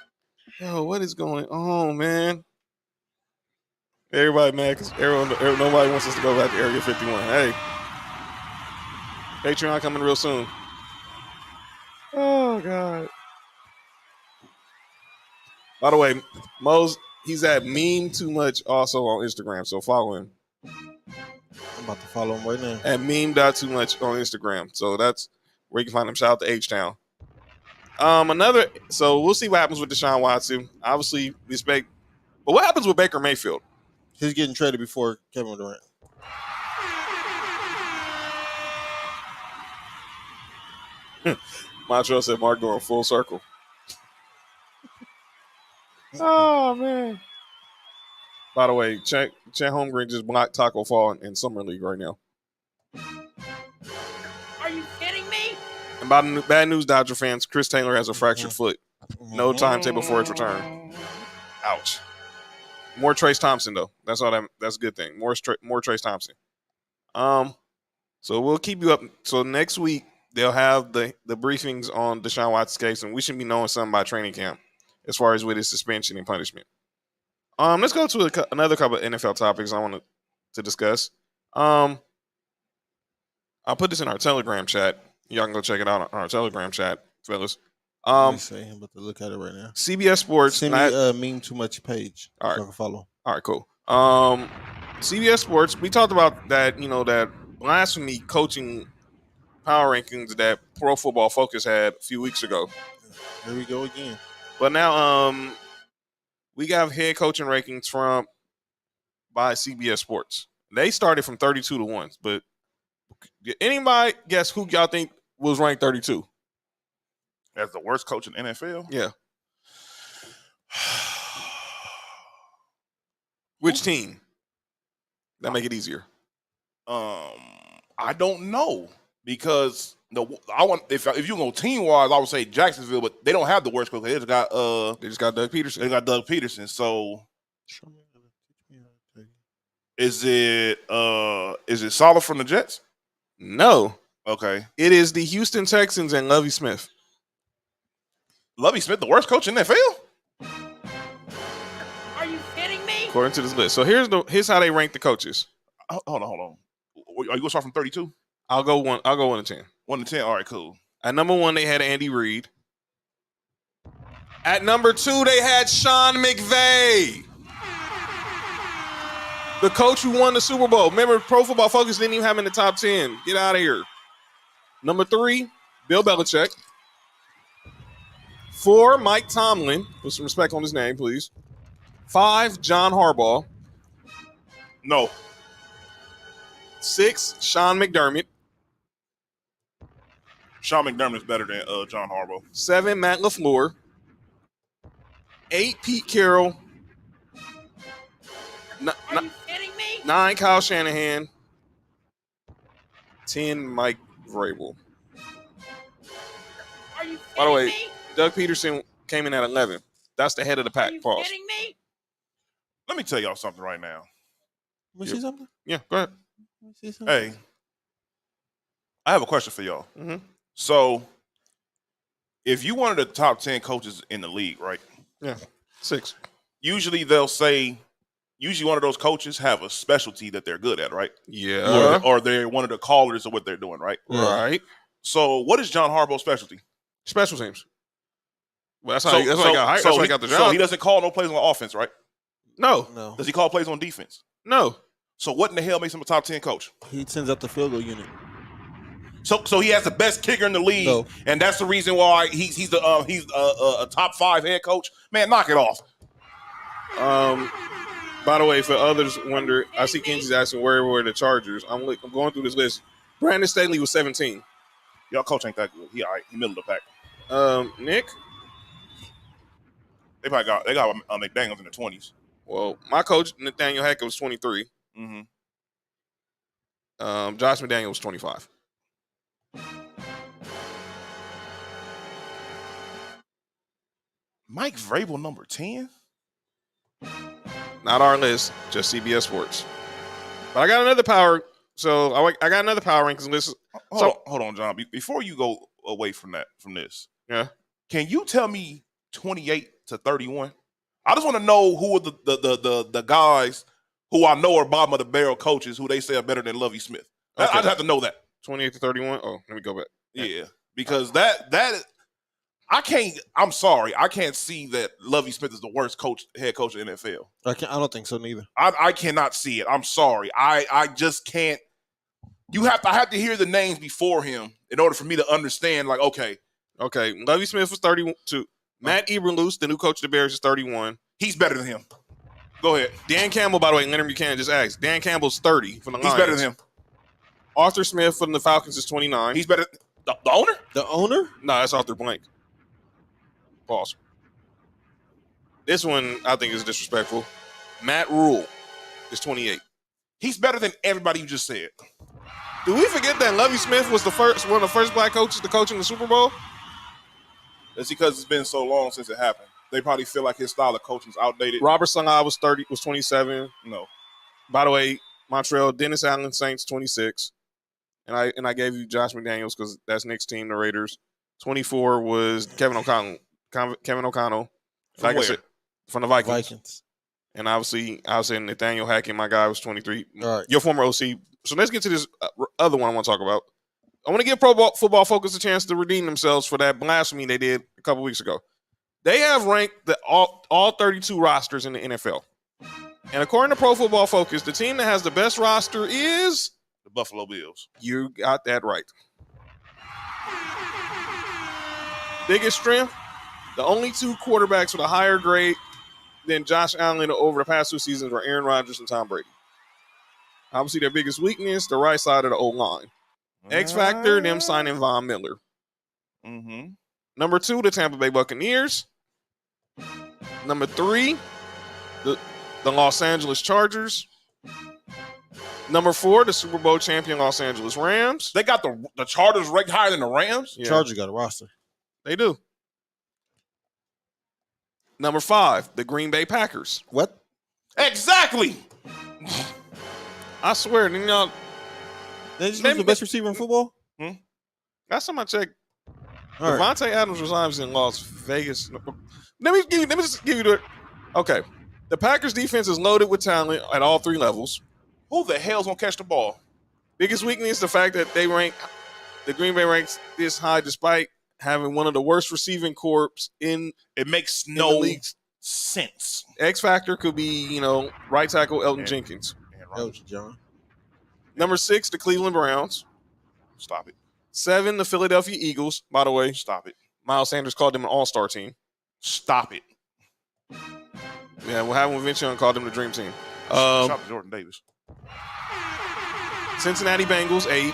Speaker 7: Yo, what is going on, man? Everybody mad because nobody wants us to go back to Area 51. Hey, Patreon coming real soon. Oh, God. By the way, he's at Meme Too Much also on Instagram, so follow him.
Speaker 4: I'm about to follow him right now.
Speaker 7: At meme.toomuch on Instagram. So that's where you can find him. Shout out to H-Town. So we'll see what happens with Deshaun Watson. Obviously, we expect. But what happens with Baker Mayfield?
Speaker 4: He's getting traded before Kevin Durant.
Speaker 7: Montreal said Mark going full circle. Oh, man. By the way, Chet Holmgren just blocked Taco Fall in Summer League right now.
Speaker 6: Are you kidding me?
Speaker 7: And bad news, Dodger fans, Chris Taylor has a fractured foot. No timetable for its return. Ouch. More Trace Thompson, though. That's a good thing. More Trace Thompson. So we'll keep you up. So next week, they'll have the briefings on Deshaun Watson's case, and we should be knowing something by training camp as far as with his suspension and punishment. Let's go to another couple of NFL topics I want to discuss. I'll put this in our Telegram chat. Y'all can go check it out on our Telegram chat, fellas.
Speaker 4: I'm about to look at it right now.
Speaker 7: CBS Sports.
Speaker 4: Send me Meme Too Much page.
Speaker 7: All right.
Speaker 4: So I can follow.
Speaker 7: All right, cool. CBS Sports, we talked about that, that blasphemy coaching power rankings that Pro Football Focus had a few weeks ago.
Speaker 4: Here we go again.
Speaker 7: But now we got head coaching rankings by CBS Sports. They started from 32 to 1. But anybody guess who y'all think was ranked 32?
Speaker 5: As the worst coach in NFL?
Speaker 7: Yeah. Which team? That make it easier.
Speaker 5: I don't know because if you go team wise, I would say Jacksonville, but they don't have the worst coach. They just got
Speaker 7: Doug Peterson.
Speaker 5: They got Doug Peterson. So is it Saleh from the Jets?
Speaker 7: No.
Speaker 5: Okay.
Speaker 7: It is the Houston Texans and Lovie Smith.
Speaker 5: Lovie Smith, the worst coach in the NFL?
Speaker 6: you kidding me?
Speaker 7: according to this list. So here's how they rank the coaches.
Speaker 5: Hold on. Are you gonna start from 32?
Speaker 7: I'll go 1 to 10.
Speaker 5: 1 to 10. All right, cool.
Speaker 7: At number 1, they had Andy Reid. At number 2, they had Sean McVay, the coach who won the Super Bowl. Remember, Pro Football Focus didn't even have him in the top 10. Get out of here. Number 3, Bill Belichick. 4, Mike Tomlin. Put some respect on his name, please. 5, John Harbaugh.
Speaker 5: No.
Speaker 7: 6, Sean McDermott.
Speaker 5: Sean McDermott is better than John Harbaugh.
Speaker 7: 7, Matt LaFleur. 8, Pete Carroll.
Speaker 6: Are you kidding me?
Speaker 7: 9, Kyle Shanahan. 10, Mike Vrabel.
Speaker 6: Are you
Speaker 7: By the way,
Speaker 6: kidding me?
Speaker 7: Doug Peterson came in at 11. That's the head of the
Speaker 6: Are
Speaker 7: pack.
Speaker 6: you
Speaker 7: Pause.
Speaker 6: kidding me?
Speaker 5: Let me tell y'all something right now.
Speaker 4: Let me see something.
Speaker 7: Yeah, go ahead.
Speaker 4: Let me see something.
Speaker 5: Hey, I have a question for y'all.
Speaker 7: Mm-hmm.
Speaker 5: So, if you one of the top 10 coaches in the league, right?
Speaker 7: Yeah, 6.
Speaker 5: Usually they'll say, one of those coaches have a specialty that they're good at, right?
Speaker 7: Yeah.
Speaker 5: Or they're one of the callers of what they're doing, right?
Speaker 7: Right.
Speaker 5: So, what is John Harbaugh's specialty?
Speaker 7: Special teams. Well, that's how he got hired. That's why he got the job.
Speaker 5: So he doesn't call no plays on offense, right?
Speaker 7: No.
Speaker 4: No,
Speaker 5: Does he call plays on defense?
Speaker 7: No.
Speaker 5: So what in the hell makes him a top 10 coach?
Speaker 4: he sends out the field goal unit.
Speaker 5: So he has the best kicker in the league,
Speaker 4: No.
Speaker 5: and that's the reason why he's a top 5 head coach. Man, knock it off.
Speaker 7: By the way, for others wonder, I see Kenzie's asking where were the Chargers. I'm going through this list. Brandon Staley was 17.
Speaker 5: Y'all coach ain't that good. He all right. He middle of the pack.
Speaker 7: Nick?
Speaker 5: They got McDaniels in the 20s.
Speaker 7: Well, my coach, Nathaniel Hackett, was 23.
Speaker 5: Mm-hmm.
Speaker 7: Josh McDaniel was 25.
Speaker 5: Mike Vrabel, number 10?
Speaker 7: Not our list, just CBS Sports. But I got another power. So I got another power rankings list.
Speaker 5: Hold on, John. Before you go away from this,
Speaker 7: Yeah.
Speaker 5: can you tell me 28 to 31? I just want to know who are the guys who I know are bottom of the barrel coaches who they say are better than Lovie Smith. I
Speaker 7: Okay.
Speaker 5: just have to know that.
Speaker 7: 28 to 31. Oh, let me go back.
Speaker 5: Yeah, because that I can't. I'm sorry, I can't see that Lovie Smith is the worst head coach in the NFL.
Speaker 4: I don't think so neither.
Speaker 5: I cannot see it. I'm sorry. I just can't. I have to hear the names before him in order for me to understand. Like, okay,
Speaker 7: Lovie Smith was 32. Matt Eberflus, the new coach of the Bears, is 31.
Speaker 5: he's better than him. Go ahead.
Speaker 7: Dan Campbell, by the way, Leonard Buchanan just asked. Dan Campbell's 30 from the Lions.
Speaker 5: He's better than him.
Speaker 7: Arthur Smith from the Falcons is 29.
Speaker 5: He's better. The owner?
Speaker 4: The owner?
Speaker 7: No, that's Arthur Blank. Pause. This one I think is disrespectful. Matt Rule is 28.
Speaker 5: He's better than everybody you just said.
Speaker 7: Do we forget that Lovie Smith was one of the first black coaches to coach in the Super Bowl?
Speaker 5: That's because it's been so long since it happened. They probably feel like his style of coaching is outdated.
Speaker 7: Robert Saleh was 27.
Speaker 5: No.
Speaker 7: By the way, Montreal, Dennis Allen, Saints, 26. And I gave you Josh McDaniels because that's Nick's team, the Raiders. 24 was Kevin O'Connell.
Speaker 5: From where?
Speaker 7: From the Vikings. And obviously, I was saying Nathaniel Hackett, my guy, was 23.
Speaker 4: All right.
Speaker 7: Your former OC. So let's get to this other one I want to talk about. I want to give Pro Football Focus a chance to redeem themselves for that blasphemy they did a couple weeks ago. They have ranked all 32 rosters in the NFL. And according to Pro Football Focus, the team that has the best roster is
Speaker 5: The Buffalo Bills.
Speaker 7: You got that right. Biggest strength, the only 2 quarterbacks with a higher grade than Josh Allen over the past 2 seasons were Aaron Rodgers and Tom Brady. Obviously, their biggest weakness, the right side of the O-line. X factor, them signing Von Miller.
Speaker 5: Mm-hmm.
Speaker 7: Number 2, the Tampa Bay Buccaneers. Number 3, the Los Angeles Chargers. Number 4, the Super Bowl champion Los Angeles Rams.
Speaker 5: They got the Chargers ranked higher than the Rams?
Speaker 7: Yeah,
Speaker 4: Chargers got a roster.
Speaker 7: they do. Number 5, the Green Bay Packers.
Speaker 4: What?
Speaker 5: Exactly.
Speaker 7: I swear, you know,
Speaker 4: They just
Speaker 7: Maybe-
Speaker 4: lose the best receiver in football?
Speaker 7: last time I checked,
Speaker 4: All right.
Speaker 7: Devontae Adams resides in Las Vegas. Let me just give you the. Okay. The Packers defense is loaded with talent at all three levels.
Speaker 5: Who the hell's gonna catch the ball?
Speaker 7: Biggest weakness, the fact that the Green Bay ranks this high despite having one of the worst receiving corps in
Speaker 5: It makes
Speaker 7: the
Speaker 5: no
Speaker 7: league.
Speaker 5: sense.
Speaker 7: X factor could be, right tackle Elton Jenkins.
Speaker 4: Elton John.
Speaker 7: Number 6, the Cleveland Browns.
Speaker 5: Stop it.
Speaker 7: 7, the Philadelphia Eagles. By the way,
Speaker 5: Stop it.
Speaker 7: Miles Sanders called them an all-star team.
Speaker 5: Stop it.
Speaker 7: Yeah, we'll have him eventually called them the dream team.
Speaker 5: Shout out to Jordan Davis.
Speaker 7: Cincinnati Bengals, 8.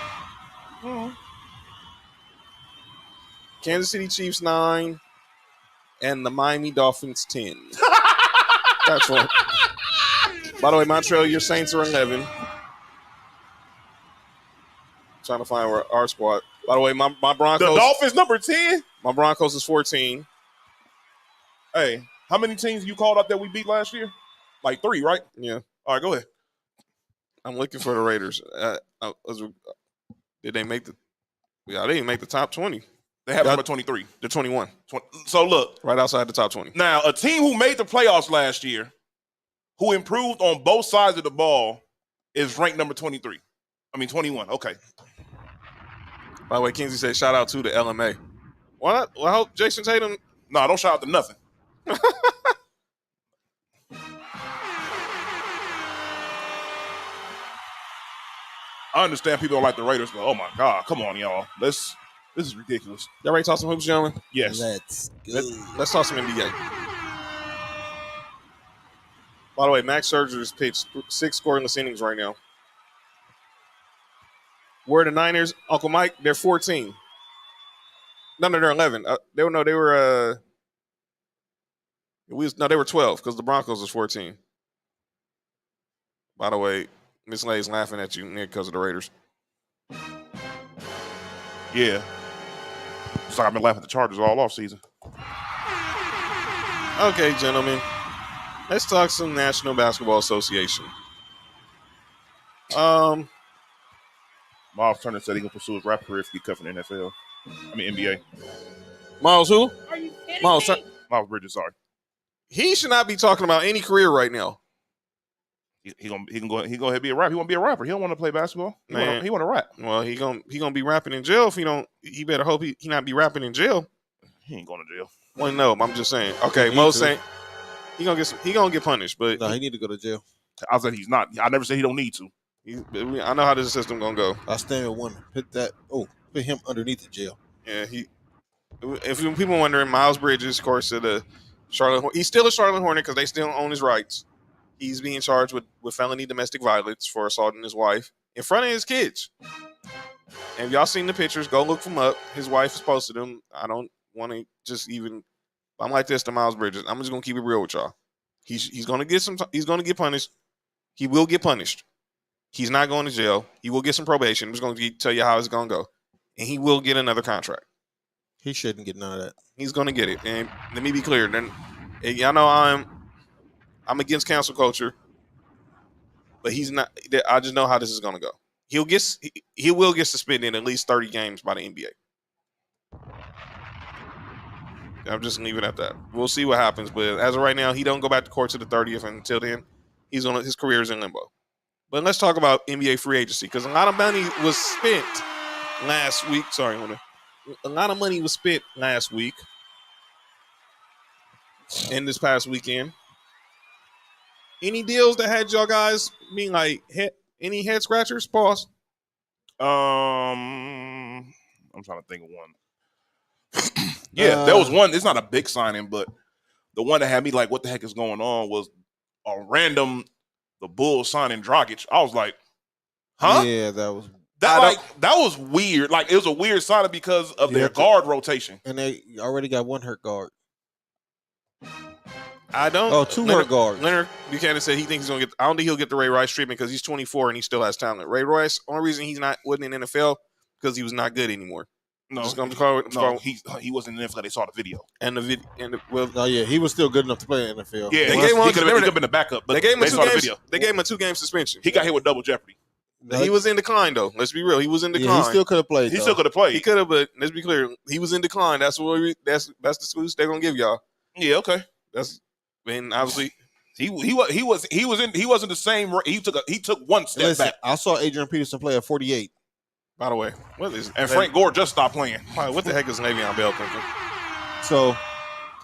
Speaker 7: Kansas City Chiefs, 9. And the Miami Dolphins, 10. That's right. By the way, Montreal, your Saints are 11. Trying to find where our squad. By the way, my Broncos.
Speaker 5: The Dolphins number 10?
Speaker 7: My Broncos is 14.
Speaker 5: Hey, how many teams you called up that we beat last year? Like 3, right?
Speaker 7: Yeah.
Speaker 5: All right, go ahead.
Speaker 7: I'm looking for the Raiders. Did they make the? Yeah, they didn't make the top 20.
Speaker 5: They have number 23.
Speaker 7: They're 21.
Speaker 5: So look,
Speaker 7: Right outside the top 20.
Speaker 5: now a team who made the playoffs last year, who improved on both sides of the ball, is ranked number 23. 21. Okay.
Speaker 7: By the way, Kinsey said shout out to the LMA. Well, I hope Jason Tatum.
Speaker 5: No, don't shout out to nothing. I understand people don't like the Raiders, but oh my God, come on, y'all. This is ridiculous.
Speaker 7: Y'all ready to talk some hoops, gentlemen?
Speaker 5: Yes.
Speaker 7: Let's talk some NBA. By the way, Max Scherzer has pitched 6 scoreless innings right now. Where the Niners, Uncle Mike, they're 14. No, they're 11. They were 12 because the Broncos was 14. By the way, Miss Lay's laughing at you, Nick, because of the Raiders.
Speaker 5: Yeah. It's like I've been laughing at the Chargers all off season.
Speaker 7: Okay, gentlemen. Let's talk some National Basketball Association.
Speaker 5: Miles Turner said he can pursue his rap career if he cut from the NFL. NBA.
Speaker 7: Miles who?
Speaker 6: Are you kidding
Speaker 7: Miles,
Speaker 6: me?
Speaker 5: Miles Bridges, sorry.
Speaker 7: he should not be talking about any career right now.
Speaker 5: He can go ahead and be a rapper. He want to be a rapper. He don't want to play basketball. He want to rap.
Speaker 7: Well, he gonna be rapping in jail if he don't. He better hope he not be rapping in jail.
Speaker 5: He ain't going to jail.
Speaker 7: Well, no, I'm just saying. Okay, Mo's saying he gonna get punished, but
Speaker 4: No, he need to go to jail.
Speaker 5: I said he's not. I never said he don't need to.
Speaker 7: I know how this system gonna go.
Speaker 4: I stand with one. Put him underneath the jail.
Speaker 7: Yeah, if people wondering, Miles Bridges, of course, he's still a Charlotte Hornet because they still own his rights. He's being charged with felony domestic violence for assaulting his wife in front of his kids. And if y'all seen the pictures, go look them up. His wife has posted them. I don't want to I'm like this to Miles Bridges. I'm just gonna keep it real with y'all. He's gonna get punished. He will get punished. He's not going to jail. He will get some probation. I'm just going to tell you how it's going to go. And he will get another contract.
Speaker 4: He shouldn't get none of that.
Speaker 7: He's going to get it. And let me be clear. Then y'all know I'm against cancel culture. But he's not. I just know how this is going to go. He will get suspended at least 30 games by the NBA. I'm just going to leave it at that. We'll see what happens. But as of right now, he don't go back to court to the 30th. And until then, his career is in limbo. But let's talk about NBA free agency because a lot of money was spent last week. Sorry, a lot of money was spent last week and this past weekend. Any deals that had y'all guys being like any head scratchers? Pause.
Speaker 5: I'm trying to think of one. There was one. It's not a big signing, but the one that had me like, what the heck is going on was a random. The Bulls signing Dragic. I was like, huh?
Speaker 4: Yeah, that was
Speaker 5: that was weird. Like, it was a weird signing because of their guard rotation.
Speaker 4: And they already got one hurt guard.
Speaker 7: Two hurt guards. Leonard Buchanan said he thinks he's gonna get. I don't think he'll get the Ray Rice treatment because he's 24 and he still has talent. Ray Rice, only reason he's not wasn't in the NFL because he was not good anymore.
Speaker 5: No, he wasn't in the NFL. They saw the video
Speaker 7: and
Speaker 4: he was still good enough to play in the NFL.
Speaker 5: Yeah, he could have been the backup, but
Speaker 7: they gave him a 2-game suspension.
Speaker 5: He got hit with double jeopardy.
Speaker 7: He was in decline though. Let's be real. He was in decline.
Speaker 4: Yeah, he still could have played.
Speaker 5: He still could have played.
Speaker 7: He could have, but let's be clear. He was in decline. That's the excuse they're gonna give y'all.
Speaker 5: Yeah, okay.
Speaker 7: And obviously
Speaker 5: He wasn't the same. He took one step
Speaker 4: Listen,
Speaker 5: back.
Speaker 4: I saw Adrian Peterson play at 48.
Speaker 7: By the way, what is
Speaker 5: And Frank Gore just stopped playing.
Speaker 7: What the heck is Le'Veon Bell thinking?
Speaker 4: So,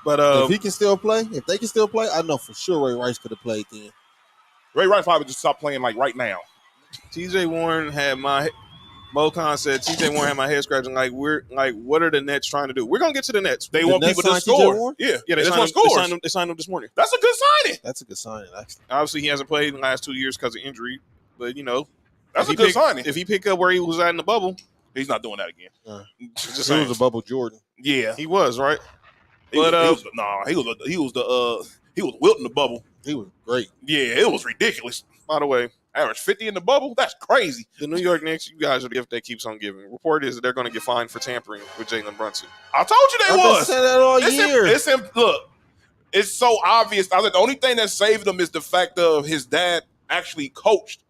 Speaker 7: But
Speaker 4: if he can still play, if they can still play, I know for sure Ray Rice could have played then.
Speaker 5: Ray Rice probably just stopped playing like right now.
Speaker 7: TJ Warren had Mocon said TJ Warren had my head scratching. Like what are the Nets trying to do? We're gonna get to the Nets.
Speaker 5: They want
Speaker 4: Nets
Speaker 5: people to
Speaker 4: sign TJ
Speaker 5: score.
Speaker 4: Warren?
Speaker 5: Yeah,
Speaker 7: Yeah,
Speaker 5: they want scores.
Speaker 7: They signed him this morning.
Speaker 5: That's a good signing.
Speaker 4: That's a good sign, actually.
Speaker 7: Obviously, he hasn't played in the last 2 years because of injury. But
Speaker 5: That's a good signing.
Speaker 7: If he pick up where he was at in the bubble,
Speaker 5: He's not doing that again.
Speaker 7: just
Speaker 4: He was a bubble Jordan.
Speaker 5: Yeah,
Speaker 7: he was right.
Speaker 5: he was wilting the bubble.
Speaker 4: He was great.
Speaker 5: Yeah, it was ridiculous.
Speaker 7: By the way,
Speaker 5: Average 50 in the bubble. That's crazy.
Speaker 7: the New York Knicks, you guys are the gift that keeps on giving. Report is that they're going to get fined for tampering with Jalen Brunson.
Speaker 5: I told you they
Speaker 4: I've been
Speaker 5: was.
Speaker 4: saying that all year.
Speaker 5: Look, it's so obvious. I think the only thing that saved him is the fact of his dad actually coached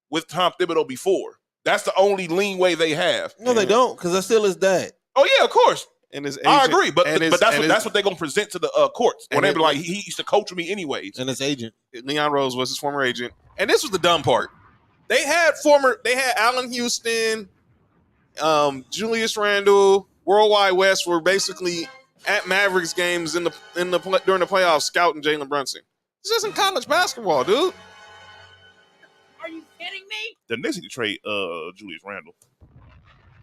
Speaker 5: with Tom Thibodeau before. That's the only lean way they have.
Speaker 4: No, they don't, because that's still his dad.
Speaker 5: Oh yeah, of course.
Speaker 7: And his
Speaker 5: I
Speaker 7: agent-
Speaker 5: agree, but
Speaker 7: and his-
Speaker 5: that's what they're gonna present to the courts. When
Speaker 7: and
Speaker 5: they be
Speaker 7: it-
Speaker 5: like, he used to coach with me anyways.
Speaker 4: And his agent.
Speaker 7: Leon Rose was his former agent. And this was the dumb part. They had Allen Houston, Julius Randle, Worldwide West were basically at Mavericks games during the playoffs scouting Jalen Brunson. This isn't college basketball, dude.
Speaker 6: Are you kidding me?
Speaker 5: The Knicks need to trade Julius Randle.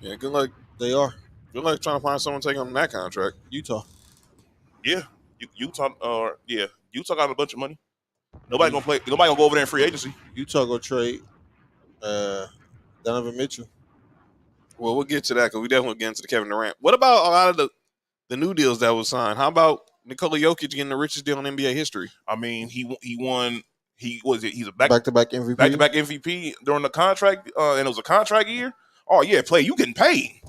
Speaker 7: Yeah, good luck.
Speaker 4: They are.
Speaker 7: Good luck trying to find someone to take on that contract.
Speaker 4: Utah.
Speaker 5: Yeah, Utah got a bunch of money. Nobody gonna play. Nobody gonna go over there in free agency.
Speaker 4: Utah go trade Donovan Mitchell.
Speaker 7: Well, we'll get to that because we definitely get into the Kevin Durant. What about a lot of the new deals that was signed? How about Nikola Jokic getting the richest deal in NBA history?
Speaker 5: I mean, he won. He's a
Speaker 4: Back-to-back MVP.
Speaker 5: back-to-back MVP during the contract, and it was a contract year. Oh yeah, you getting paid.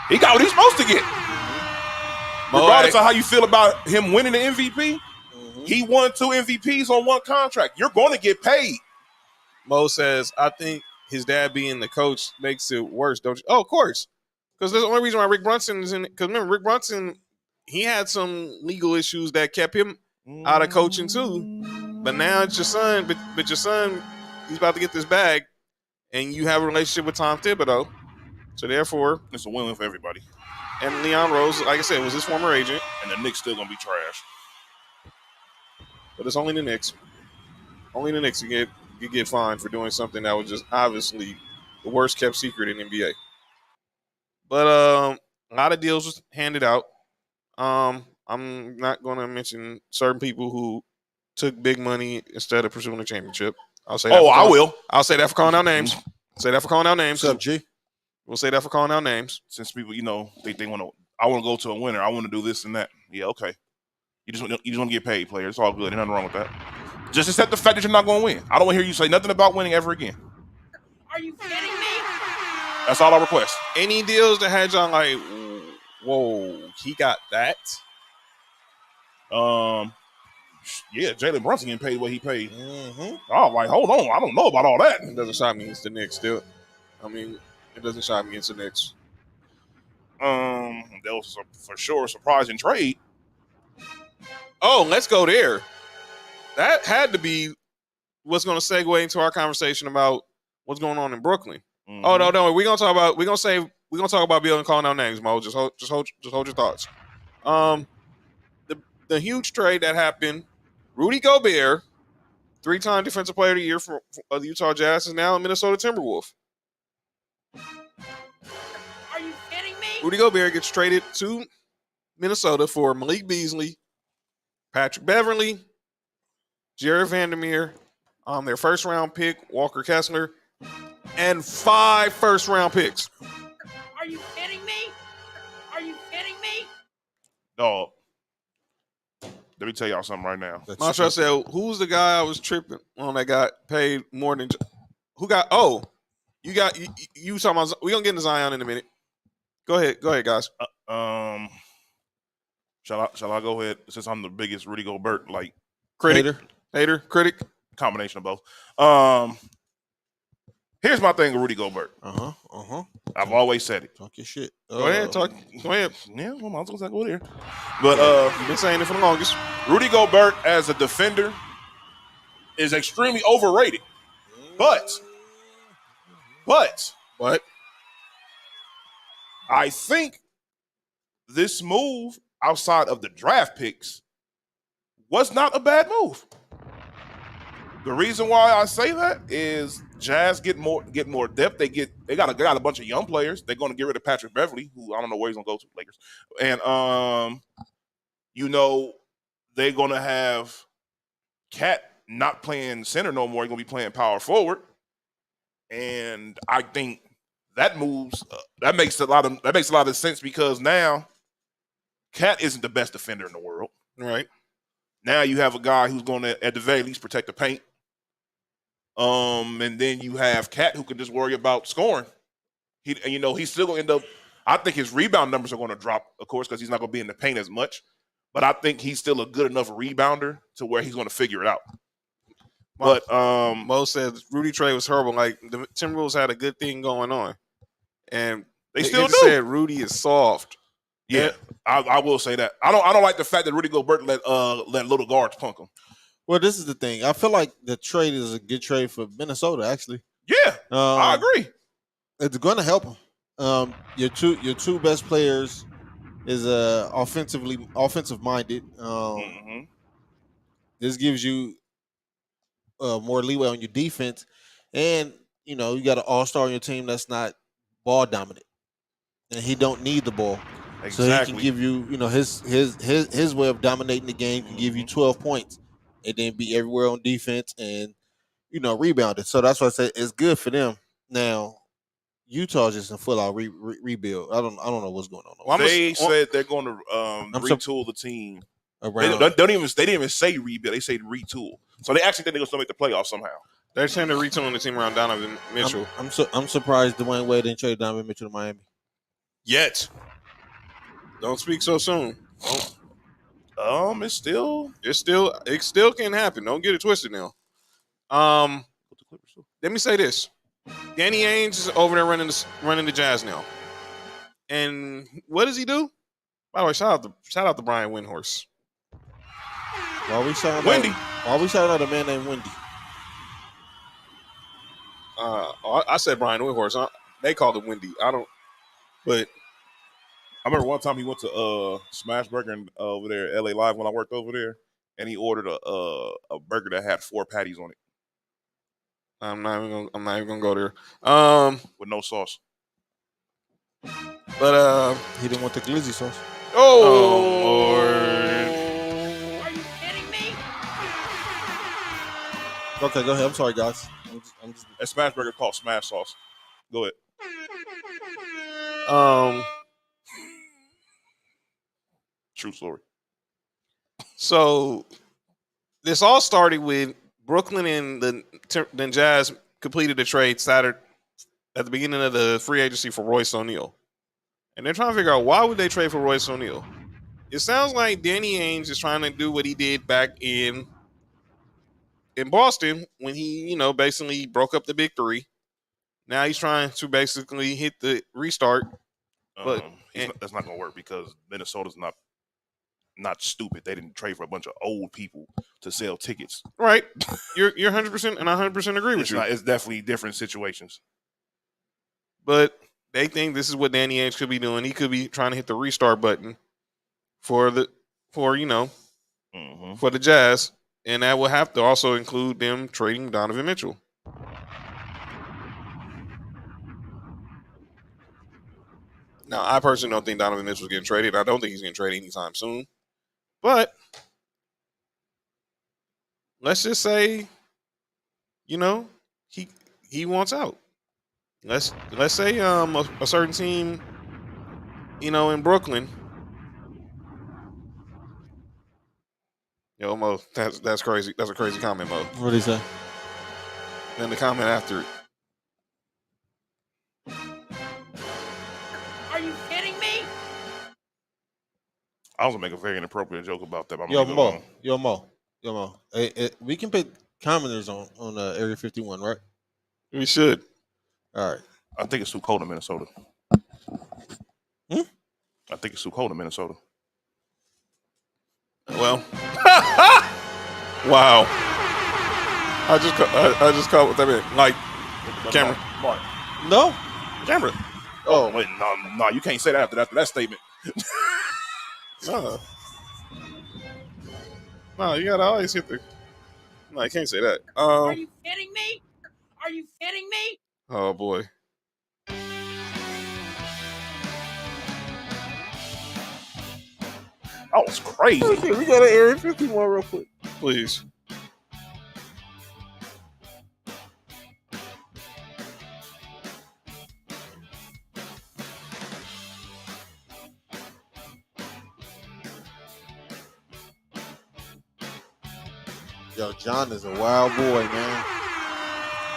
Speaker 5: He got what he's supposed to get. Regardless of how you feel about him winning the MVP, he won 2 MVPs on one contract. You're going to get paid.
Speaker 7: Mo says, I think his dad being the coach makes it worse, don't you? Oh, of course. Because there's the only reason why Rick Brunson is in it. Because remember, Rick Brunson, he had some legal issues that kept him out of coaching too. But now it's your son, but your son, he's about to get this bag, and you have a relationship with Tom Thibodeau. So therefore,
Speaker 5: It's a win-win for everybody.
Speaker 7: and Leon Rose, like I said, was his former agent.
Speaker 5: And the Knicks still going to be trash.
Speaker 7: But it's only the Knicks. Only the Knicks you get fined for doing something that was just obviously the worst kept secret in NBA. But a lot of deals was handed out. I'm not going to mention certain people who took big money instead of pursuing a championship. I'll say.
Speaker 5: I will.
Speaker 7: I'll say that for calling out names. Say that for calling out names.
Speaker 4: What's up, G?
Speaker 7: We'll say that for calling out names.
Speaker 5: Since people, they want to. I want to go to a winner. I want to do this and that. Yeah, okay. You just want to get paid, player. It's all good. There's nothing wrong with that. Just accept the fact that you're not going to win. I don't want to hear you say nothing about winning ever again.
Speaker 6: Are you kidding me?
Speaker 5: That's all I request.
Speaker 7: Any deals that had y'all like, whoa, he got that?
Speaker 5: Yeah, Jalen Brunson getting paid what he paid.
Speaker 4: Mm-hmm.
Speaker 5: Oh, like, hold on. I don't know about all that.
Speaker 7: It doesn't shock me it's the Knicks still. I mean, it doesn't shock me it's the Knicks.
Speaker 5: That was for sure a surprising trade.
Speaker 7: Oh, let's go there. That had to be what's going to segue into our conversation about what's going on in Brooklyn.
Speaker 5: Mm-hmm.
Speaker 7: Oh no, we're gonna talk about Bill and calling out names, Mo. Just hold your thoughts. The huge trade that happened, Rudy Gobert, 3-time Defensive Player of the Year for the Utah Jazz, is now a Minnesota Timberwolf.
Speaker 6: Are you kidding me?
Speaker 7: Rudy Gobert gets traded to Minnesota for Malik Beasley, Patrick Beverly, Jared Vandermeer, their first-round pick, Walker Kessler, and 5 first-round picks.
Speaker 6: Are you kidding me? Are you kidding me?
Speaker 5: Dog. Let me tell y'all something right now.
Speaker 7: Montreal said, "Who's the guy I was tripping on that got paid more than who got? Oh, you got you talking about? We gonna get into Zion in a minute. Go ahead, guys.
Speaker 5: Shall I go ahead since I'm the biggest Rudy Gobert
Speaker 7: Hater, critic.
Speaker 5: combination of both. Here's my thing with Rudy Gobert. I've always said it.
Speaker 4: Talk your shit.
Speaker 7: Go ahead, talk. Go ahead.
Speaker 5: Yeah, well, I was gonna go there. But
Speaker 7: You've been saying it for the longest.
Speaker 5: Rudy Gobert as a defender is extremely overrated. But I think this move outside of the draft picks was not a bad move. The reason why I say that is Jazz get more depth. They got a bunch of young players. They're going to get rid of Patrick Beverly, who I don't know where he's going to go to, Lakers. And they're going to have Cat not playing center no more. He's going to be playing power forward. And I think that makes a lot of sense because now Cat isn't the best defender in the world.
Speaker 7: Right.
Speaker 5: Now you have a guy who's going to, at the very least, protect the paint. And then you have Cat who can just worry about scoring. He's still going to end up. I think his rebound numbers are going to drop, of course, because he's not going to be in the paint as much. But I think he's still a good enough rebounder to where he's going to figure it out. But
Speaker 7: Mo said Rudy trade was horrible. Like the Timberwolves had a good thing going on, and
Speaker 5: they still do.
Speaker 7: Said Rudy is soft.
Speaker 5: Yeah, I will say that. I don't like the fact that Rudy Gobert let little guards punk him.
Speaker 4: Well, this is the thing. I feel like the trade is a good trade for Minnesota. Actually,
Speaker 5: yeah, I agree.
Speaker 4: It's going to help them. Your two best players is offensive minded. This gives you more leeway on your defense, and you got an all-star on your team that's not ball dominant, and he don't need the ball.
Speaker 5: Exactly.
Speaker 4: So he can give you, his way of dominating the game can give you 12 points, and then be everywhere on defense and rebound it. So that's why I say it's good for them. Now, Utah's just in full out rebuild. I don't know what's going on.
Speaker 5: Well, they said they're going to retool the team. They didn't even say rebuild. They say retool. So they actually think they're going to make the playoffs somehow.
Speaker 7: They're trying to retool the team around Donovan Mitchell.
Speaker 4: I'm surprised Dwayne Wade didn't trade Donovan Mitchell to Miami.
Speaker 7: Yet. Don't speak so soon.
Speaker 5: It
Speaker 7: still can happen. Don't get it twisted now. Let me say this. Danny Ainge is over there running the Jazz now. And what does he do? By the way, shout out to Brian Windhorst.
Speaker 4: Why we shouting out a man named Wendy?
Speaker 7: I said Brian Windhorst. They called him Wendy. But
Speaker 5: I remember one time he went to Smash Burger over there, LA Live, when I worked over there, and he ordered a burger that had 4 patties on it.
Speaker 7: I'm not even gonna go there.
Speaker 5: With no sauce.
Speaker 7: But
Speaker 4: he didn't want the glizzy sauce.
Speaker 7: Oh Lord.
Speaker 6: Are you kidding me?
Speaker 4: Okay, go ahead. I'm sorry, guys. I'm just...
Speaker 5: That Smash Burger called Smash Sauce. Go ahead. True story.
Speaker 7: So this all started with Brooklyn and the Jazz completed a trade Saturday at the beginning of the free agency for Royce O'Neal. And they're trying to figure out why would they trade for Royce O'Neal. It sounds like Danny Ainge is trying to do what he did back in Boston when he, basically broke up the big three. Now he's trying to basically hit the restart. But
Speaker 5: that's not going to work because Minnesota's not stupid. They didn't trade for a bunch of old people to sell tickets.
Speaker 7: Right. You're 100%, and I 100% agree with you.
Speaker 5: It's definitely different situations.
Speaker 7: But they think this is what Danny Ainge could be doing. He could be trying to hit the restart button for the Jazz, and that will have to also include them trading Donovan Mitchell. Now, I personally don't think Donovan Mitchell's getting traded. I don't think he's getting traded anytime soon. But let's just say, he wants out. Let's say a certain team, in Brooklyn. Yo, Mo, that's crazy. That's a crazy comment, Mo.
Speaker 4: What did he say?
Speaker 7: Then the comment after it.
Speaker 6: Are you kidding me?
Speaker 5: I was gonna make a very inappropriate joke about that.
Speaker 4: Yo, Mo. Hey, we can put commenters on Area 51, right?
Speaker 7: We should.
Speaker 4: All right.
Speaker 5: I think it's too cold in Minnesota.
Speaker 4: I
Speaker 5: think it's too cold in Minnesota.
Speaker 7: Well, wow. I just caught what that meant. Like, Cameron.
Speaker 5: Mark.
Speaker 4: No.
Speaker 7: Cameron.
Speaker 5: Oh, wait, no, you can't say that after that statement.
Speaker 7: No. No, you gotta always hit the. No, you can't say that.
Speaker 6: Are you kidding me? Are you kidding me?
Speaker 7: Oh boy.
Speaker 5: That was crazy.
Speaker 4: Okay, we got an Area 50 more real quick.
Speaker 7: Please.
Speaker 4: Yo, John is a wild boy, man.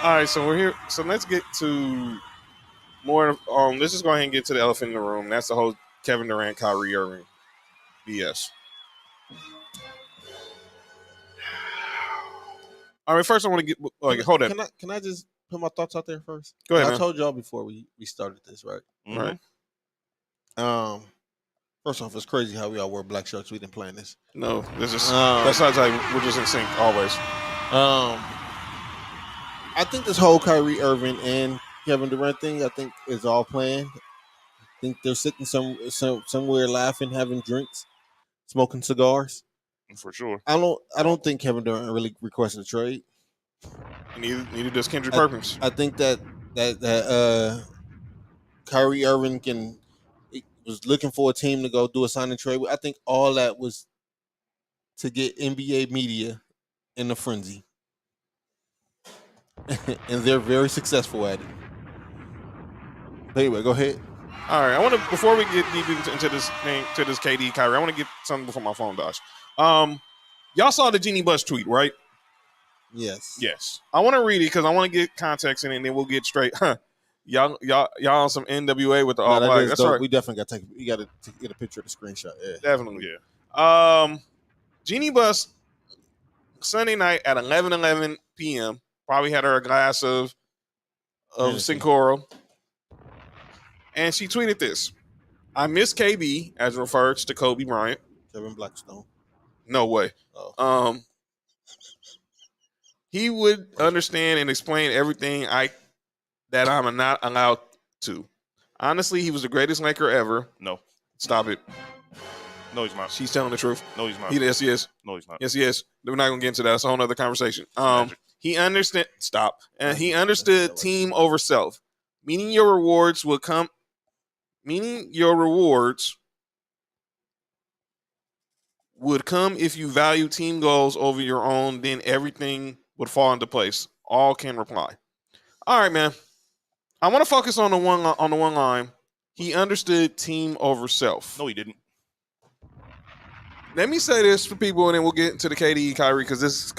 Speaker 7: All right, so we're here. So let's get to more. Let's just go ahead and get to the elephant in the room. That's the whole Kevin Durant, Kyrie Irving BS. All right, first I want to get. Hold on.
Speaker 4: Can I just put my thoughts out there first?
Speaker 7: Go ahead,
Speaker 4: I
Speaker 7: man.
Speaker 4: told y'all before we started this, right?
Speaker 7: Right.
Speaker 4: First off, it's crazy how we all wear black shirts. We didn't plan this.
Speaker 7: No, this is that's not like we're just in sync always.
Speaker 4: I think this whole Kyrie Irving and Kevin Durant thing, I think, is all planned. I think they're sitting somewhere laughing, having drinks, smoking cigars.
Speaker 5: For sure.
Speaker 4: I don't think Kevin Durant really requested a trade.
Speaker 7: Neither does Kendrick Perkins.
Speaker 4: I think that Kyrie Irving was looking for a team to go do a sign and trade with. I think all that was to get NBA media in a frenzy. And they're very successful at it. Anyway, go ahead.
Speaker 7: All right, I want to before we get deep into this thing, to this KD Kyrie, I want to get something before my phone dies. Y'all saw the Jeannie Buss tweet, right?
Speaker 4: Yes.
Speaker 5: Yes.
Speaker 7: I want to read it because I want to get context in it, and then we'll get straight. Y'all on some NWA with the all black. That's right.
Speaker 4: We definitely got to take. You got to get a picture of the screenshot. Yeah.
Speaker 7: Definitely. Yeah. Jeannie Buss Sunday night at 11:11 p.m. probably had her a glass of Sincoro, and she tweeted this: "I miss KB," as referred to Kobe Bryant.
Speaker 4: Kevin Blackstone.
Speaker 7: No way.
Speaker 4: Oh.
Speaker 7: He would understand and explain everything that I'm not allowed to. Honestly, he was the greatest Laker ever.
Speaker 5: No.
Speaker 7: Stop it.
Speaker 5: No, he's not.
Speaker 7: She's telling the truth.
Speaker 5: No, he's not.
Speaker 7: Yes, he is.
Speaker 5: No, he's not.
Speaker 7: Yes, he is. We're not gonna get into that. It's a whole other conversation. He understand. Stop. And he understood team over self. Meaning your rewards would come if you value team goals over your own. Then everything would fall into place. All can reply. All right, man. I want to focus on the one line. He understood team over self.
Speaker 5: No, he didn't.
Speaker 7: Let me say this for people, and then we'll get into the KD Kyrie, because this is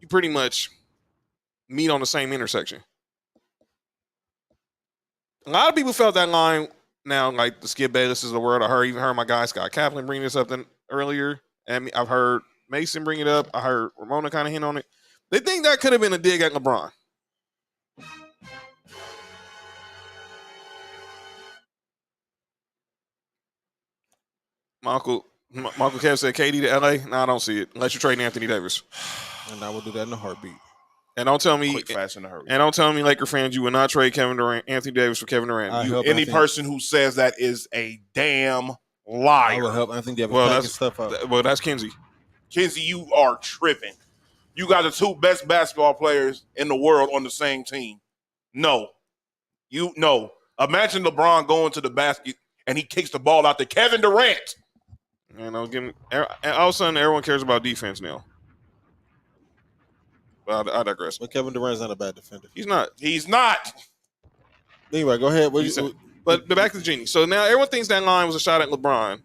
Speaker 7: you pretty much meet on the same intersection. A lot of people felt that line now, like the Skip Bayless is the word. I even heard my guy Scott Kaplan bring this up earlier, and I've heard Mason bring it up. I heard Ramona kind of hint on it. They think that could have been a dig at LeBron. Michael Kev said KD to LA. No, I don't see it. Unless you're trading Anthony Davis.
Speaker 4: And I will do that in a heartbeat.
Speaker 7: And don't tell me
Speaker 5: quick, fast, in a hurry.
Speaker 7: And don't tell me, Laker fans, you would not trade Anthony Davis for Kevin Durant.
Speaker 5: Any person who says that is a damn liar.
Speaker 4: I will help Anthony Davis package stuff up.
Speaker 7: Well, that's Kinsey.
Speaker 5: Kinsey, you are tripping. You got the two best basketball players in the world on the same team. No. Imagine LeBron going to the basket and he kicks the ball out to Kevin Durant.
Speaker 7: And all of a sudden, everyone cares about defense now. But I digress.
Speaker 4: But Kevin Durant's not a bad defender.
Speaker 7: He's not.
Speaker 4: Anyway, go ahead.
Speaker 7: But back to Jeannie. So now everyone thinks that line was a shot at LeBron.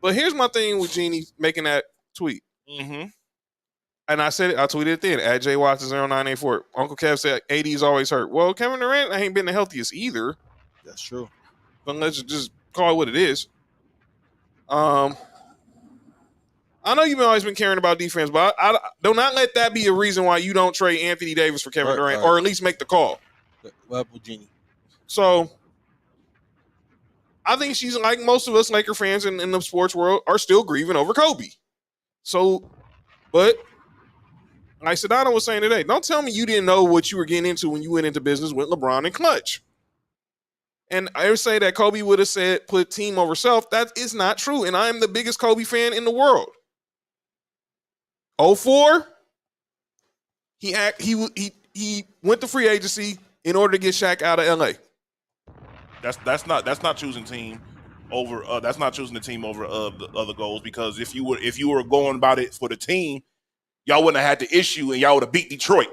Speaker 7: But here's my thing with Jeannie making that tweet.
Speaker 5: Mm-hmm.
Speaker 7: And I said it. I tweeted it then. At JWatson0984. Uncle Kev said AD is always hurt. Well, Kevin Durant ain't been the healthiest either.
Speaker 4: That's true.
Speaker 7: But let's just call it what it is. I know you've always been caring about defense, but I do not let that be a reason why you don't trade Anthony Davis for Kevin Durant, or at least make the call.
Speaker 4: What with Jeannie?
Speaker 7: So I think she's like most of us Laker fans in the sports world are still grieving over Kobe. So, but like Sedano was saying today, don't tell me you didn't know what you were getting into when you went into business with LeBron and Clutch. And I would say that Kobe would have said put team over self. That is not true. And I am the biggest Kobe fan in the world. 04, he went to free agency in order to get Shaq out of LA.
Speaker 5: That's not choosing team over. That's not choosing the team over the other goals, because if you were going about it for the team, y'all wouldn't have had the issue and y'all would have beat Detroit.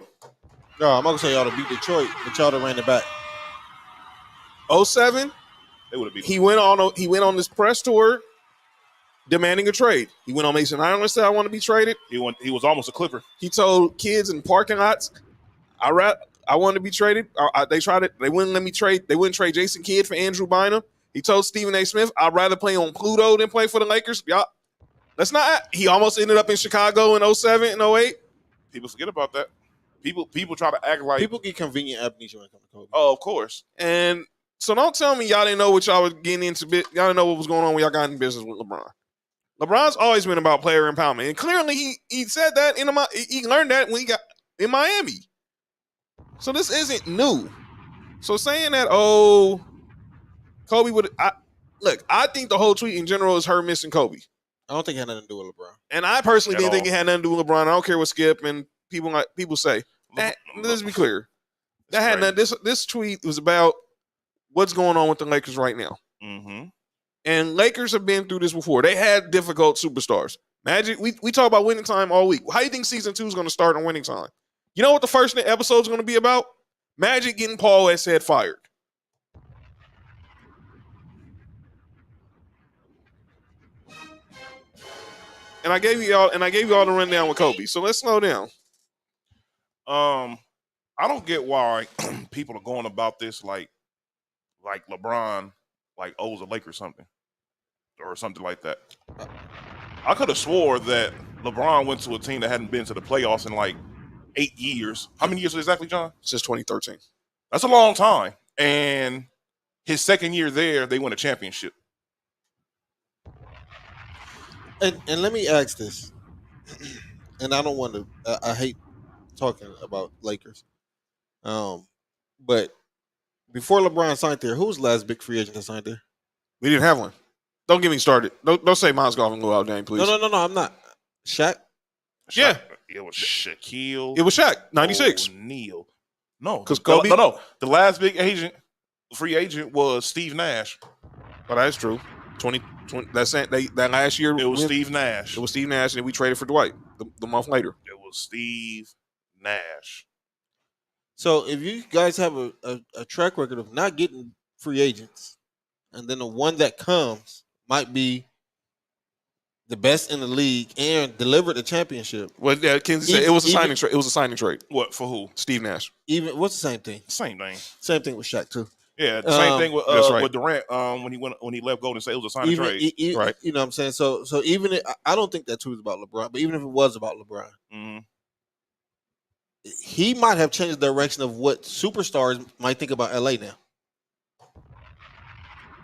Speaker 4: No, I'm not gonna say y'all to beat Detroit, but y'all to ran it back.
Speaker 7: 07,
Speaker 5: They would have beat.
Speaker 7: he went on this press tour demanding a trade. He went on Mason Island and said, "I want to be traded."
Speaker 5: He was almost a Clipper.
Speaker 7: He told kids in parking lots, I want to be traded. They tried it. They wouldn't let me trade. They wouldn't trade Jason Kidd for Andrew Bynum. He told Stephen A. Smith, "I'd rather play on Pluto than play for the Lakers." Y'all, let's not. He almost ended up in Chicago in 07 and 08.
Speaker 5: People forget about that. People try to act like
Speaker 4: People get convenient amnesia when it comes to Kobe.
Speaker 5: Oh, of course.
Speaker 7: And so don't tell me y'all didn't know what y'all was getting into. Y'all didn't know what was going on when y'all got in business with LeBron. LeBron's always been about player empowerment, and clearly he said that he learned that when he got in Miami. So this isn't new. So saying that, Kobe would I think the whole tweet in general is her missing Kobe.
Speaker 4: I don't think it had nothing to do with LeBron.
Speaker 7: And I personally
Speaker 5: At
Speaker 7: didn't
Speaker 5: all.
Speaker 7: think it had nothing to do with LeBron. I don't care what Skip and people say. Let's be clear. That had nothing. This tweet was about what's going on with the Lakers right now.
Speaker 5: Mm-hmm.
Speaker 7: And Lakers have been through this before. They had difficult superstars. Magic, we talk about winning time all week. How do you think season 2 is going to start on winning time? You know what the first episode is going to be about? Magic getting Paul Westhead fired. And I gave you all the rundown with Kobe. So let's slow down.
Speaker 5: I don't get why people are going about this like LeBron owes the Lakers something or something like that. I could have swore that LeBron went to a team that hadn't been to the playoffs in like 8 years. How many years exactly, John?
Speaker 7: Since 2013.
Speaker 5: That's a long time. And his second year there, they won a championship.
Speaker 4: And let me ask this, and I don't want to. I hate talking about Lakers, but before LeBron signed there, who was the last big free agent that signed there?
Speaker 7: We didn't have one. Don't get me started. Don't say Miles Golf and Lou Dame, please.
Speaker 4: No. I'm not. Shaq.
Speaker 7: Yeah.
Speaker 5: It was Shaquille.
Speaker 7: It was Shaq, 96.
Speaker 5: O'Neal. No.
Speaker 7: Because Kobe.
Speaker 5: No. The last big free agent was Steve Nash.
Speaker 7: Oh, that's true. 20 that last year.
Speaker 5: It was Steve Nash.
Speaker 7: It was Steve Nash, and we traded for Dwight the month later.
Speaker 5: It was Steve Nash.
Speaker 4: So if you guys have a track record of not getting free agents, and then the one that comes might be the best in the league and deliver the championship.
Speaker 7: Well, yeah, Kenzie said it was a signing trade. It was a signing trade.
Speaker 5: What, for who?
Speaker 7: Steve Nash.
Speaker 4: Even what's the same thing?
Speaker 5: Same thing.
Speaker 4: Same thing with Shaq too.
Speaker 5: Yeah, the same thing with
Speaker 7: that's right.
Speaker 5: with Durant when he left Golden State. It was a signing trade.
Speaker 7: Right.
Speaker 4: You know what I'm saying? So even I don't think that tweet was about LeBron, but even if it was about LeBron,
Speaker 5: Mm-hmm.
Speaker 4: he might have changed the direction of what superstars might think about LA now.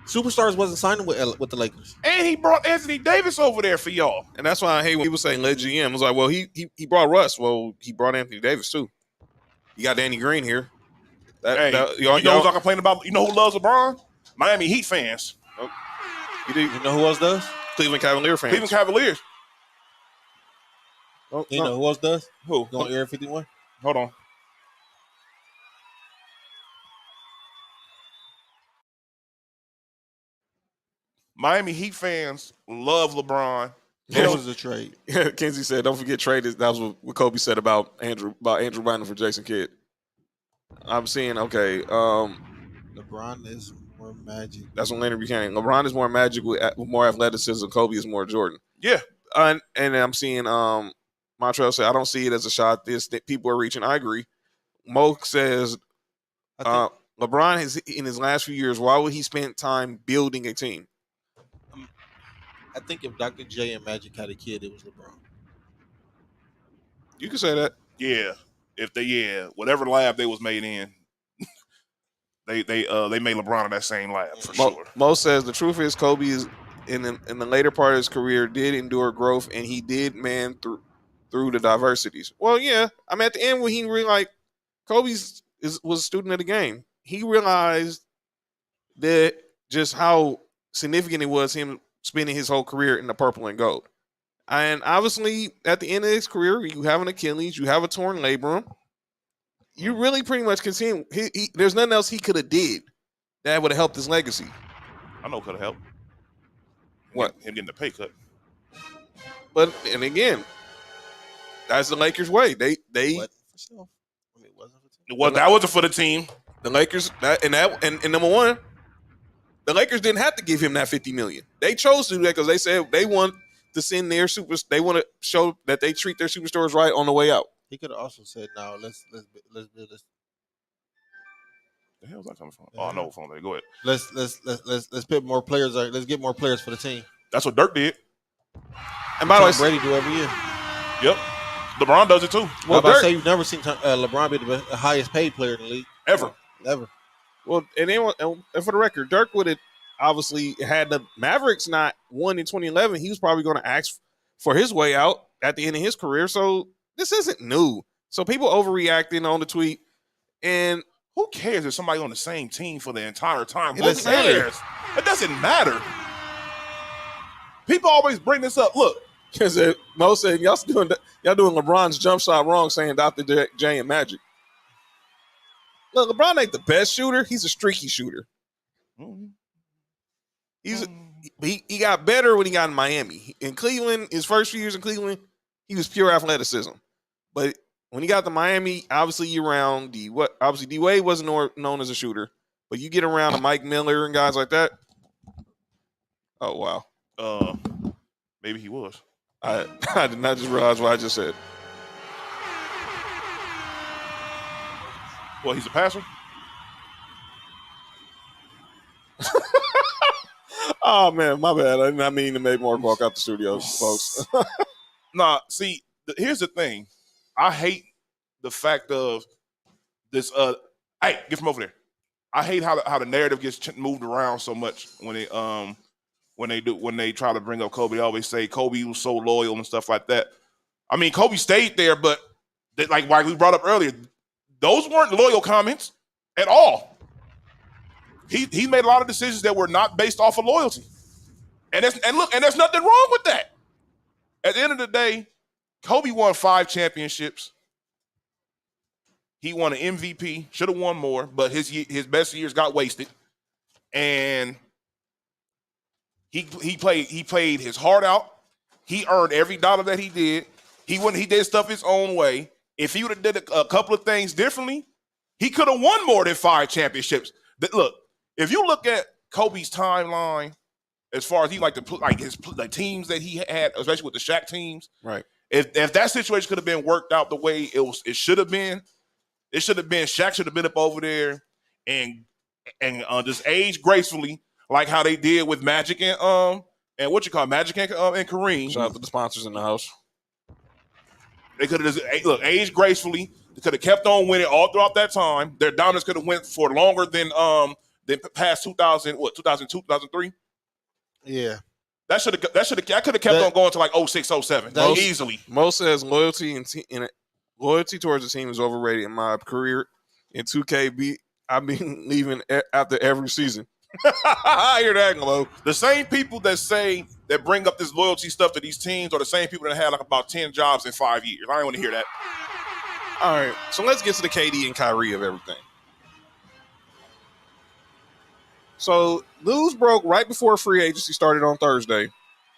Speaker 4: Superstars wasn't signing with the Lakers.
Speaker 5: And he brought Anthony Davis over there for y'all.
Speaker 7: And that's why I hate when people say let GM. I was like, well, he brought Russ. Well, he brought Anthony Davis too. You got Danny Green here.
Speaker 5: You know who's I complain about? You know who loves LeBron? Miami Heat fans.
Speaker 4: You know who else does?
Speaker 7: Cleveland Cavalier fans.
Speaker 5: Cleveland Cavaliers.
Speaker 4: You know who else does?
Speaker 5: Who?
Speaker 4: Go on Air 51.
Speaker 5: Hold on. Miami Heat fans love LeBron.
Speaker 4: What was the trade?
Speaker 7: Kenzie said, "Don't forget trade." That was what Kobe said about Andrew Bynum for Jason Kidd. I'm seeing
Speaker 4: LeBron is more magic.
Speaker 7: That's what Leonard Buchanan. LeBron is more magic with more athleticism. Kobe is more Jordan.
Speaker 5: Yeah,
Speaker 7: and I'm seeing Montreal say, "I don't see it as a shot. That people are reaching." I agree. Mo says, "LeBron has in his last few years. Why would he spend time building a team?"
Speaker 4: I think if Dr. J and Magic had a kid, it was LeBron.
Speaker 7: You can say that.
Speaker 5: Yeah. Whatever lab they was made in, they made LeBron in that same lab for sure.
Speaker 7: Mo says the truth is Kobe is in the later part of his career did endure growth and he did man through through the diversities. Well, yeah. I mean, at the end when he realized Kobe was a student of the game, he realized that just how significant it was him spending his whole career in the purple and gold. And obviously, at the end of his career, you have an Achilles, you have a torn labrum. You really pretty much can see him. There's nothing else he could have did that would have helped his legacy.
Speaker 5: I know could have helped.
Speaker 7: What?
Speaker 5: Him getting the pay cut.
Speaker 7: But and again, that's the Lakers' way. They
Speaker 4: What? I mean, it wasn't for
Speaker 5: Well, that wasn't for the team.
Speaker 7: the Lakers and number one, the Lakers didn't have to give him that $50 million. They chose to do that because they said they want to send their they want to show that they treat their superstars right on the way out.
Speaker 4: He could have also said, "No, let's build this.
Speaker 5: The hell's that coming from? Oh, I know what phone there. Go ahead.
Speaker 4: Let's put more players. Let's get more players for the team."
Speaker 5: That's what Dirk did.
Speaker 7: And by the way,
Speaker 4: Tom Brady do every year.
Speaker 5: Yep. LeBron does it too.
Speaker 7: well,
Speaker 4: I
Speaker 7: Dirk,
Speaker 4: say you've never seen LeBron be the highest paid player in the league
Speaker 5: Ever.
Speaker 4: ever.
Speaker 7: well, and for the record, Dirk would have obviously had the Mavericks not won in 2011. He was probably going to ask for his way out at the end of his career. So this isn't new. So people overreacting on the tweet, and
Speaker 5: Who cares if somebody on the same team for the entire time? Who
Speaker 4: doesn't matter.
Speaker 5: cares? It doesn't matter. People always bring this up. Look,
Speaker 7: because Mo said y'all doing LeBron's jump shot wrong, saying Dr. J and Magic. Look, LeBron ain't the best shooter. He's a streaky shooter. He got better when he got in Miami. In Cleveland, his first few years in Cleveland, he was pure athleticism. But when he got to Miami, obviously you around obviously D Wade wasn't known as a shooter, but you get around to Mike Miller and guys like that. Oh wow.
Speaker 5: Maybe he was.
Speaker 7: I did not just realize what I just said.
Speaker 5: Well, he's a passer.
Speaker 7: Oh man, my bad. I did not mean to make Mark walk out the studio, folks.
Speaker 5: Nah, see, here's the thing. I hate the fact of this. Hey, get from over there. I hate how the narrative gets moved around so much when they try to bring up Kobe. They always say Kobe was so loyal and stuff like that. I mean, Kobe stayed there, but like we brought up earlier, those weren't loyal comments at all. He made a lot of decisions that were not based off of loyalty, and there's nothing wrong with that. At the end of the day, Kobe won 5 championships. He won an MVP. Should have won more, but his best years got wasted. And he played his heart out. He earned every dollar that he did. He did stuff his own way. If he would have did a couple of things differently, he could have won more than 5 championships. Look, if you look at Kobe's timeline, as far as he liked to put the teams that he had, especially with the Shaq teams,
Speaker 7: Right.
Speaker 5: If that situation could have been worked out the way it should have been, Shaq should have been up over there and just age gracefully, like how they did with Magic and Magic and Kareem.
Speaker 7: Shout out to the sponsors in the house.
Speaker 5: They could have just aged gracefully. They could have kept on winning all throughout that time. Their dominance could have went for longer than past 2000, 2002, 2003.
Speaker 4: Yeah.
Speaker 5: That could have kept on going to like 06, 07 easily.
Speaker 7: Mo says loyalty loyalty towards the team is overrated. In my career in 2K, I've been leaving after every season. I hear that, Mo.
Speaker 5: The same people that bring up this loyalty stuff to these teams are the same people that had like about 10 jobs in 5 years. I don't want to hear that.
Speaker 7: All right, so let's get to the KD and Kyrie of everything. So news broke right before free agency started on Thursday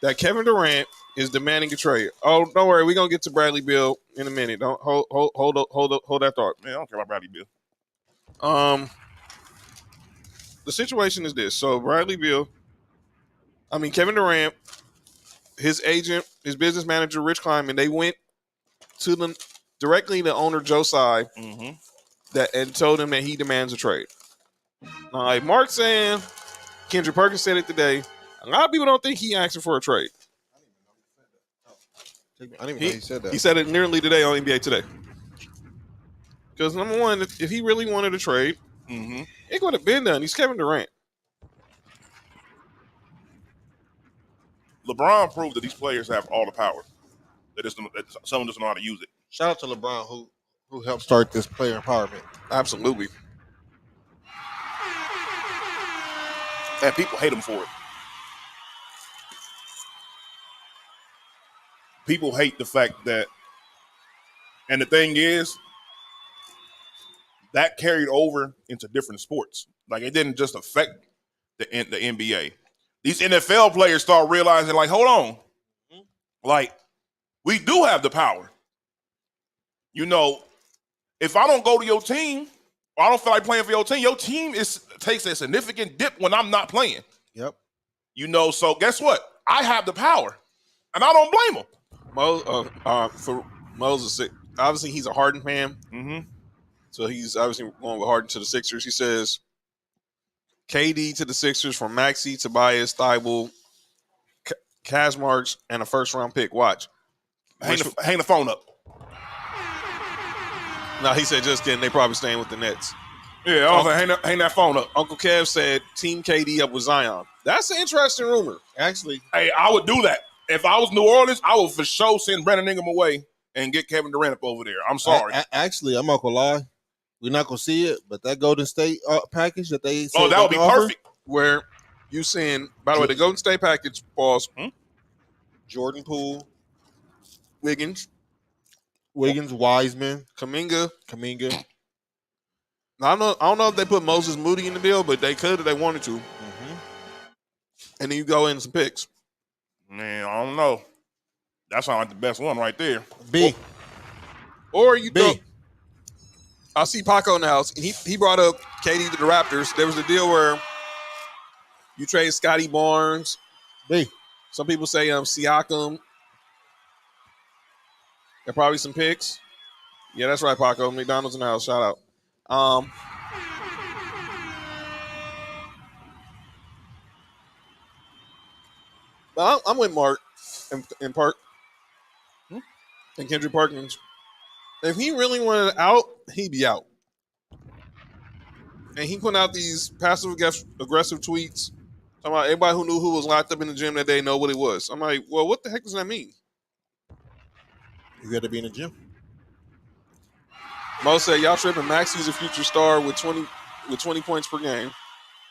Speaker 7: that Kevin Durant is demanding a trade. Oh, don't worry, we're gonna get to Bradley Beal in a minute. Don't hold that thought.
Speaker 5: Man, I don't care about Bradley Beal.
Speaker 7: The situation is this. So Kevin Durant, his agent, his business manager, Rich Kleiman, they went to directly to owner Joe Tsai and told him that he demands a trade. Now, like Mark saying, Kendrick Perkins said it today. A lot of people don't think he asking for a trade.
Speaker 4: I didn't even know he said that.
Speaker 7: He said it nearly today on NBA Today. Because number one, if he really wanted a trade, it would have been done. He's Kevin Durant.
Speaker 5: LeBron proved that these players have all the power. Someone doesn't know how to use it.
Speaker 4: Shout out to LeBron who helped start this player empowerment.
Speaker 7: Absolutely.
Speaker 5: And people hate him for it. People hate the fact that, and the thing is, that carried over into different sports. Like, it didn't just affect the NBA. These NFL players start realizing, like, hold on. Like, we do have the power. You know, if I don't go to your team, or I don't feel like playing for your team takes a significant dip when I'm not playing.
Speaker 4: Yep.
Speaker 5: You know, so guess what? I have the power, and I don't blame him.
Speaker 7: For Moses, obviously he's a Harden fan.
Speaker 5: Mm-hmm.
Speaker 7: So he's obviously going with Harden to the Sixers. He says KD to the Sixers from Maxey, Tobias, Thibault, Kazmarks, and a first-round pick. Watch.
Speaker 5: Hang the phone up.
Speaker 7: No, he said just kidding. They probably staying with the Nets.
Speaker 5: Yeah, I was like, hang that phone up.
Speaker 7: Uncle Kev said Team KD up with Zion. That's an interesting rumor.
Speaker 4: Actually,
Speaker 5: hey, I would do that. If I was New Orleans, I would for sure send Brandon Ingram away and get Kevin Durant up over there. I'm sorry.
Speaker 4: Actually, I'm not gonna lie. We're not gonna see it, but that Golden State package that they
Speaker 5: that would be perfect.
Speaker 7: Where you send, by the way, the Golden State package, pause.
Speaker 4: Jordan Poole,
Speaker 7: Wiggins,
Speaker 4: Wiseman,
Speaker 7: Kuminga.
Speaker 4: Now,
Speaker 7: I don't know if they put Moses Moody in the deal, but they could if they wanted to.
Speaker 4: Mm-hmm.
Speaker 7: And then you go in some picks.
Speaker 5: Man, I don't know. That sounds like the best one right there.
Speaker 4: B.
Speaker 7: Or you
Speaker 4: B.
Speaker 7: throw. I see Paco in the house, and he brought up KD to the Raptors. There was a deal where you trade Scotty Barnes.
Speaker 4: B.
Speaker 7: Some people say Siakam. There probably some picks. Yeah, that's right, Paco. McDonald's in the house. Shout out. But I'm with Mark and Park and Kendrick Perkins. If he really wanted out, he'd be out. And he put out these passive-aggressive tweets talking about everybody who knew who was locked up in the gym that day know what it was. I'm like, well, what the heck does that mean?
Speaker 4: You got to be in the gym.
Speaker 7: Mo said, y'all tripping. Maxey's a future star with 20 points per game.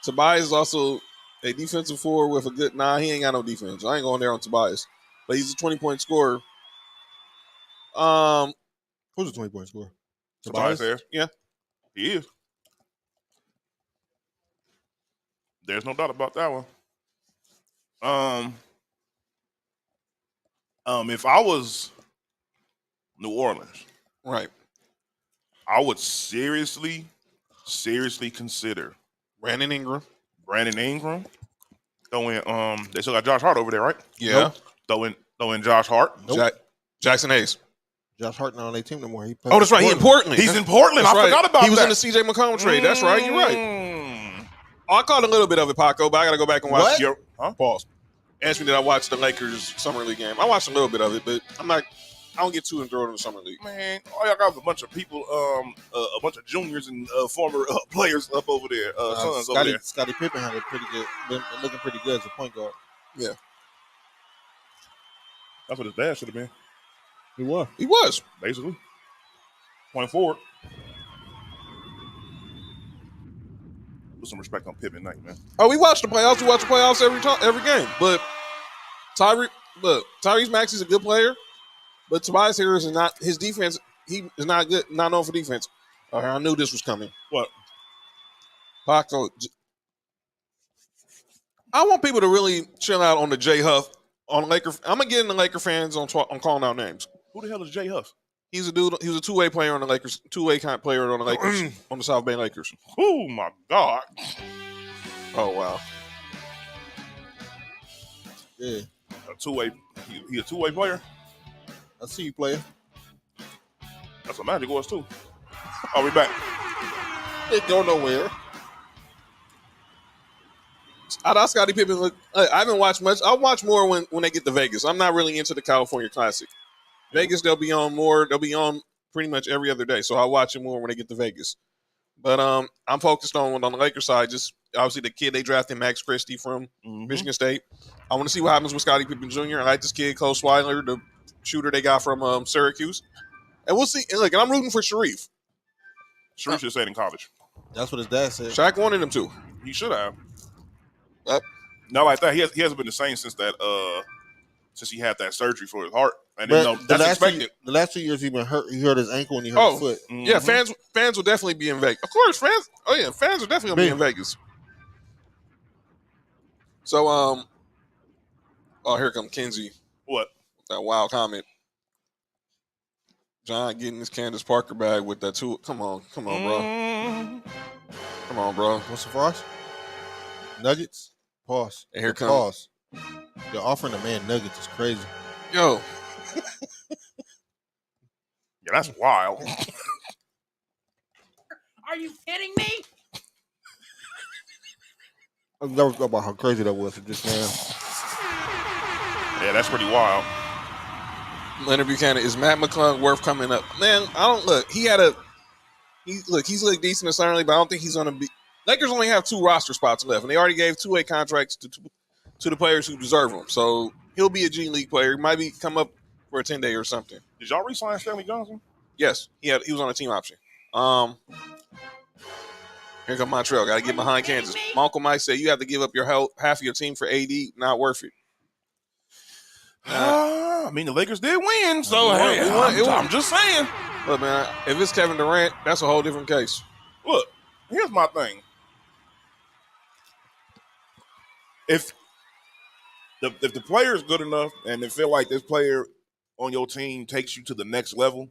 Speaker 7: Tobias is also a defensive forward with a good... Nah, he ain't got no defense. I ain't going there on Tobias. But he's a 20-point scorer.
Speaker 4: Who's a 20-point scorer?
Speaker 5: Tobias Harris?
Speaker 7: Yeah.
Speaker 5: He is. There's no doubt about that one. If I was New Orleans,
Speaker 7: Right.
Speaker 5: I would seriously consider
Speaker 7: Brandon Ingram.
Speaker 5: Throw in they still got Josh Hart over there, right?
Speaker 7: Yeah.
Speaker 5: Nope. Throw in Josh Hart.
Speaker 4: Nope.
Speaker 7: Jackson Hayes.
Speaker 4: Josh Hart not on their team no more.
Speaker 7: Oh, that's right. He in Portland.
Speaker 5: He's in Portland.
Speaker 7: That's
Speaker 5: I
Speaker 7: right.
Speaker 5: forgot about that.
Speaker 7: He was in the CJ McCollum trade. That's right. You're right. Oh, I caught a little bit of it, Paco, but I got to go back and watch
Speaker 4: What?
Speaker 7: Pause. Ask me, did I watch the Lakers Summer League game? I watched a little bit of it, but I don't get too enthralled in the Summer League.
Speaker 5: Man, all y'all got a bunch of people, a bunch of juniors and former players up over there, sons over there.
Speaker 4: Scottie Pippen had a pretty good, been looking pretty good as a point guard.
Speaker 7: Yeah.
Speaker 5: That's what his dad should have been,
Speaker 4: He was.
Speaker 7: He was.
Speaker 5: basically. Point forward. Put some respect on Pippen night, man.
Speaker 7: Oh, we watch the playoffs. We watch the playoffs every game. But Tyrese Maxey's a good player, but Tobias Harris is not. His defense, he is not good. Not known for defense. I knew this was coming.
Speaker 5: What?
Speaker 7: Paco. I want people to really chill out on the J Huff on Laker. I'm gonna get in the Laker fans on calling out names.
Speaker 5: Who the hell is Jay Huff?
Speaker 7: He's a dude. He was a two-way player on the Lakers. Two-way kind of player on the Lakers on the South Bay Lakers.
Speaker 5: Oh my God!
Speaker 7: Oh wow.
Speaker 4: Yeah.
Speaker 5: A two-way. He a two-way player.
Speaker 4: I see you, player.
Speaker 5: That's what Magic was too. Oh, we back.
Speaker 4: It go nowhere.
Speaker 7: I Scottie Pippen look. I haven't watched much. I'll watch more when they get to Vegas. I'm not really into the California Classic. Vegas, they'll be on more. They'll be on pretty much every other day. So I'll watch it more when they get to Vegas. But I'm focused on the Lakers side. Just obviously the kid they drafted, Max Christie from Michigan State. I want to see what happens with Scottie Pippen Jr. I like this kid, Cole Swiler, the shooter they got from Syracuse. And we'll see. And look, and I'm rooting for Sharif.
Speaker 5: Sharif should have stayed in college.
Speaker 4: That's what his dad said.
Speaker 7: Shaq wanted him to.
Speaker 5: He should have.
Speaker 7: Yep.
Speaker 5: Not like that. He hasn't been the same since that. Since he had that surgery for his heart. And
Speaker 4: But
Speaker 5: then, that's expected.
Speaker 4: The last 2 years he been hurt. He hurt his ankle and he hurt his foot.
Speaker 5: Mhm.
Speaker 7: Yeah, fans will definitely be in Vegas. Of course, fans. Oh yeah, fans are definitely gonna be in Vegas. So oh, here come Kenzie.
Speaker 5: What?
Speaker 7: That wild comment. John getting his Candace Parker bag with that too. Come on, bro. Come on, bro.
Speaker 4: What's the frost? Nuggets. Pause.
Speaker 7: And here comes.
Speaker 4: Pause. You're offering a man nuggets is crazy.
Speaker 7: Yo.
Speaker 5: Yeah, that's wild.
Speaker 6: Are you kidding me?
Speaker 4: I've never thought about how crazy that was just now.
Speaker 5: Yeah, that's pretty wild.
Speaker 7: Leonard Buchanan, is Matt McClung worth coming up? Man, I don't look. He's looked decent certainly, but I don't think he's gonna be. Lakers only have 2 roster spots left, and they already gave 2-way contracts to the players who deserve them. So he'll be a G League player. He might be come up for a 10-day or something.
Speaker 5: Did y'all re-sign Stanley Johnson?
Speaker 7: Yes, he was on a team option. Here come Montreal. Got to get behind Kansas. My Uncle Mike said you have to give up your half of your team for AD. Not worth it.
Speaker 5: I mean, the Lakers did win, so
Speaker 7: It
Speaker 5: hey,
Speaker 7: won.
Speaker 5: I'm just saying.
Speaker 7: Look, man, if it's Kevin Durant, that's a whole different case.
Speaker 5: Look, here's my thing. If the player is good enough and they feel like this player on your team takes you to the next level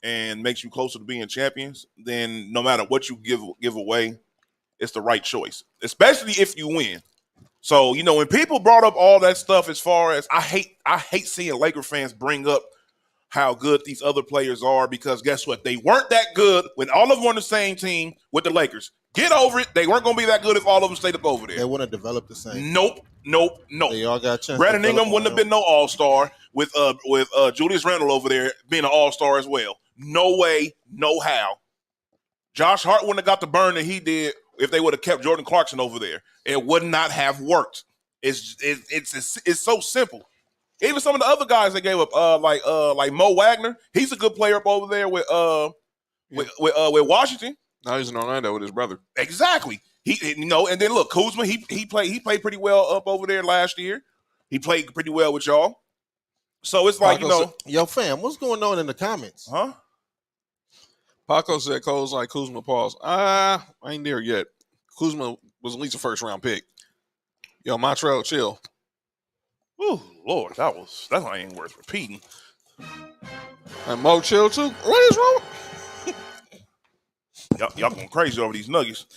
Speaker 5: and makes you closer to being champions, then no matter what you give away, it's the right choice, especially if you win. So, when people brought up all that stuff as far as I hate seeing Laker fans bring up how good these other players are, because guess what? They weren't that good when all of them were on the same team with the Lakers. Get over it. They weren't going to be that good if all of them stayed up over there.
Speaker 4: They wouldn't have developed the same.
Speaker 5: Nope.
Speaker 4: They all got a chance.
Speaker 5: Brandon Ingram wouldn't have been no all-star with Julius Randle over there being an all-star as well. No way, no how. Josh Hart wouldn't have got the burn that he did if they would have kept Jordan Clarkson over there. It would not have worked. It's so simple. Even some of the other guys they gave up, like Mo Wagner, he's a good player up over there with Washington.
Speaker 7: Now he's in Orlando with his brother.
Speaker 5: Exactly. And then look, Kuzma, he played pretty well up over there last year. He played pretty well with y'all. So it's like,
Speaker 4: yo, fam, what's going on in the comments?
Speaker 5: Huh?
Speaker 7: Paco said Cole's like Kuzma. Pause. I ain't there yet. Kuzma was at least a first round pick. Yo, Montreal, chill.
Speaker 5: Ooh, Lord, that ain't worth repeating.
Speaker 7: And Mo chill too. What is wrong?
Speaker 5: Y'all going crazy over these Nuggets.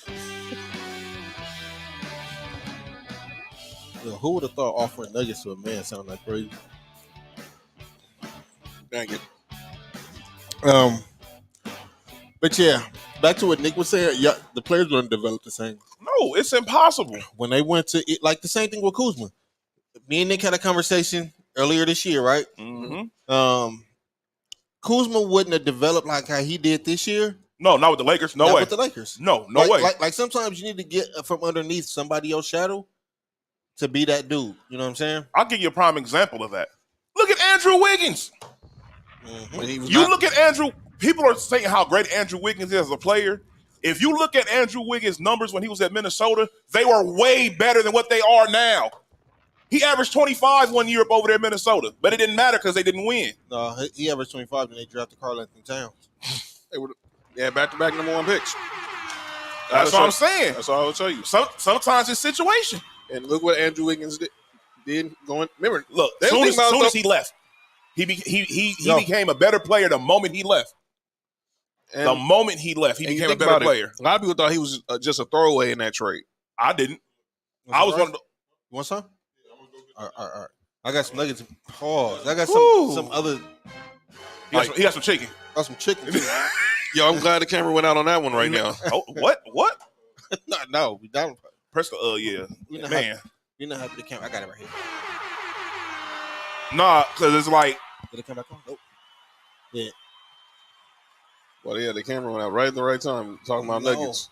Speaker 4: Yo, who would have thought offering nuggets to a man sounded like crazy?
Speaker 7: Dang it.
Speaker 4: But yeah, back to what Nick was saying. Yeah, the players don't develop the same.
Speaker 5: No, it's impossible.
Speaker 4: When they went to it, like the same thing with Kuzma. Me and Nick had a conversation earlier this year, right?
Speaker 5: Mm-hmm.
Speaker 4: Kuzma wouldn't have developed like how he did this year.
Speaker 5: No, not with the Lakers. No
Speaker 4: not
Speaker 5: way.
Speaker 4: With the Lakers.
Speaker 5: No way.
Speaker 4: Like sometimes you need to get from underneath somebody else's shadow to be that dude. You know what I'm saying?
Speaker 5: I'll give you a prime example of that. Look at Andrew Wiggins.
Speaker 7: Mm-hmm.
Speaker 5: Look at Andrew. People are saying how great Andrew Wiggins is as a player. If you look at Andrew Wiggins' numbers when he was at Minnesota, they were way better than what they are now. He averaged 25 one year up over there in Minnesota, but it didn't matter because they didn't win.
Speaker 4: No, he averaged 25 and they drafted Karl Anthony Towns.
Speaker 7: They were, back-to-back number 1 picks.
Speaker 5: That's what I'm saying.
Speaker 7: That's all I'll tell you.
Speaker 5: Sometimes it's situation.
Speaker 7: And look what Andrew Wiggins did going. Remember,
Speaker 5: look, as soon as he left, he became a better player the moment he left. And the moment he left, he became a better player.
Speaker 7: A lot of people thought he was just a throwaway in that trade.
Speaker 5: I didn't. I was one of the.
Speaker 4: You want some? All right. I got some nuggets. Pause. I got some other.
Speaker 5: He got some chicken.
Speaker 4: Got some chicken too.
Speaker 7: Yo, I'm glad the camera went out on that one right now.
Speaker 5: Oh, what?
Speaker 4: No, we don't.
Speaker 5: Press the yeah. Man.
Speaker 4: You know how the camera. I got it right here.
Speaker 5: Nah, because it's like.
Speaker 4: Did it come back on? Nope. Yeah.
Speaker 7: Well, yeah, the camera went out right at the right time talking about nuggets.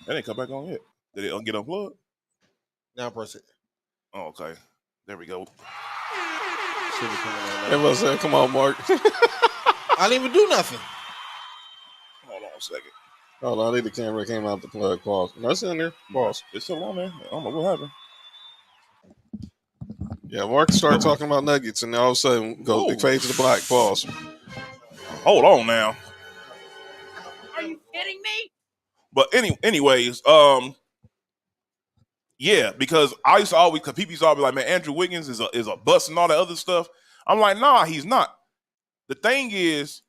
Speaker 5: That didn't come back on yet. Did it get unplugged?
Speaker 4: Now press it.
Speaker 5: Oh, okay. There we go.
Speaker 4: should be coming on.
Speaker 7: Everyone said, "Come on, Mark."
Speaker 4: I didn't even do nothing.
Speaker 5: Hold on a second.
Speaker 7: Hold on, I think the camera came out the plug. Pause. No, it's in there. Pause.
Speaker 5: It's still on there. I don't know what happened.
Speaker 7: Yeah, Mark started talking about Nuggets, and then all of a sudden, it fades to the black. Pause.
Speaker 5: Hold on now.
Speaker 6: Are you kidding me?
Speaker 5: But anyways, yeah, because I used to always, because people used to always be like, man, Andrew Wiggins is a bust and all that other stuff. I'm like, nah, he's not. The thing is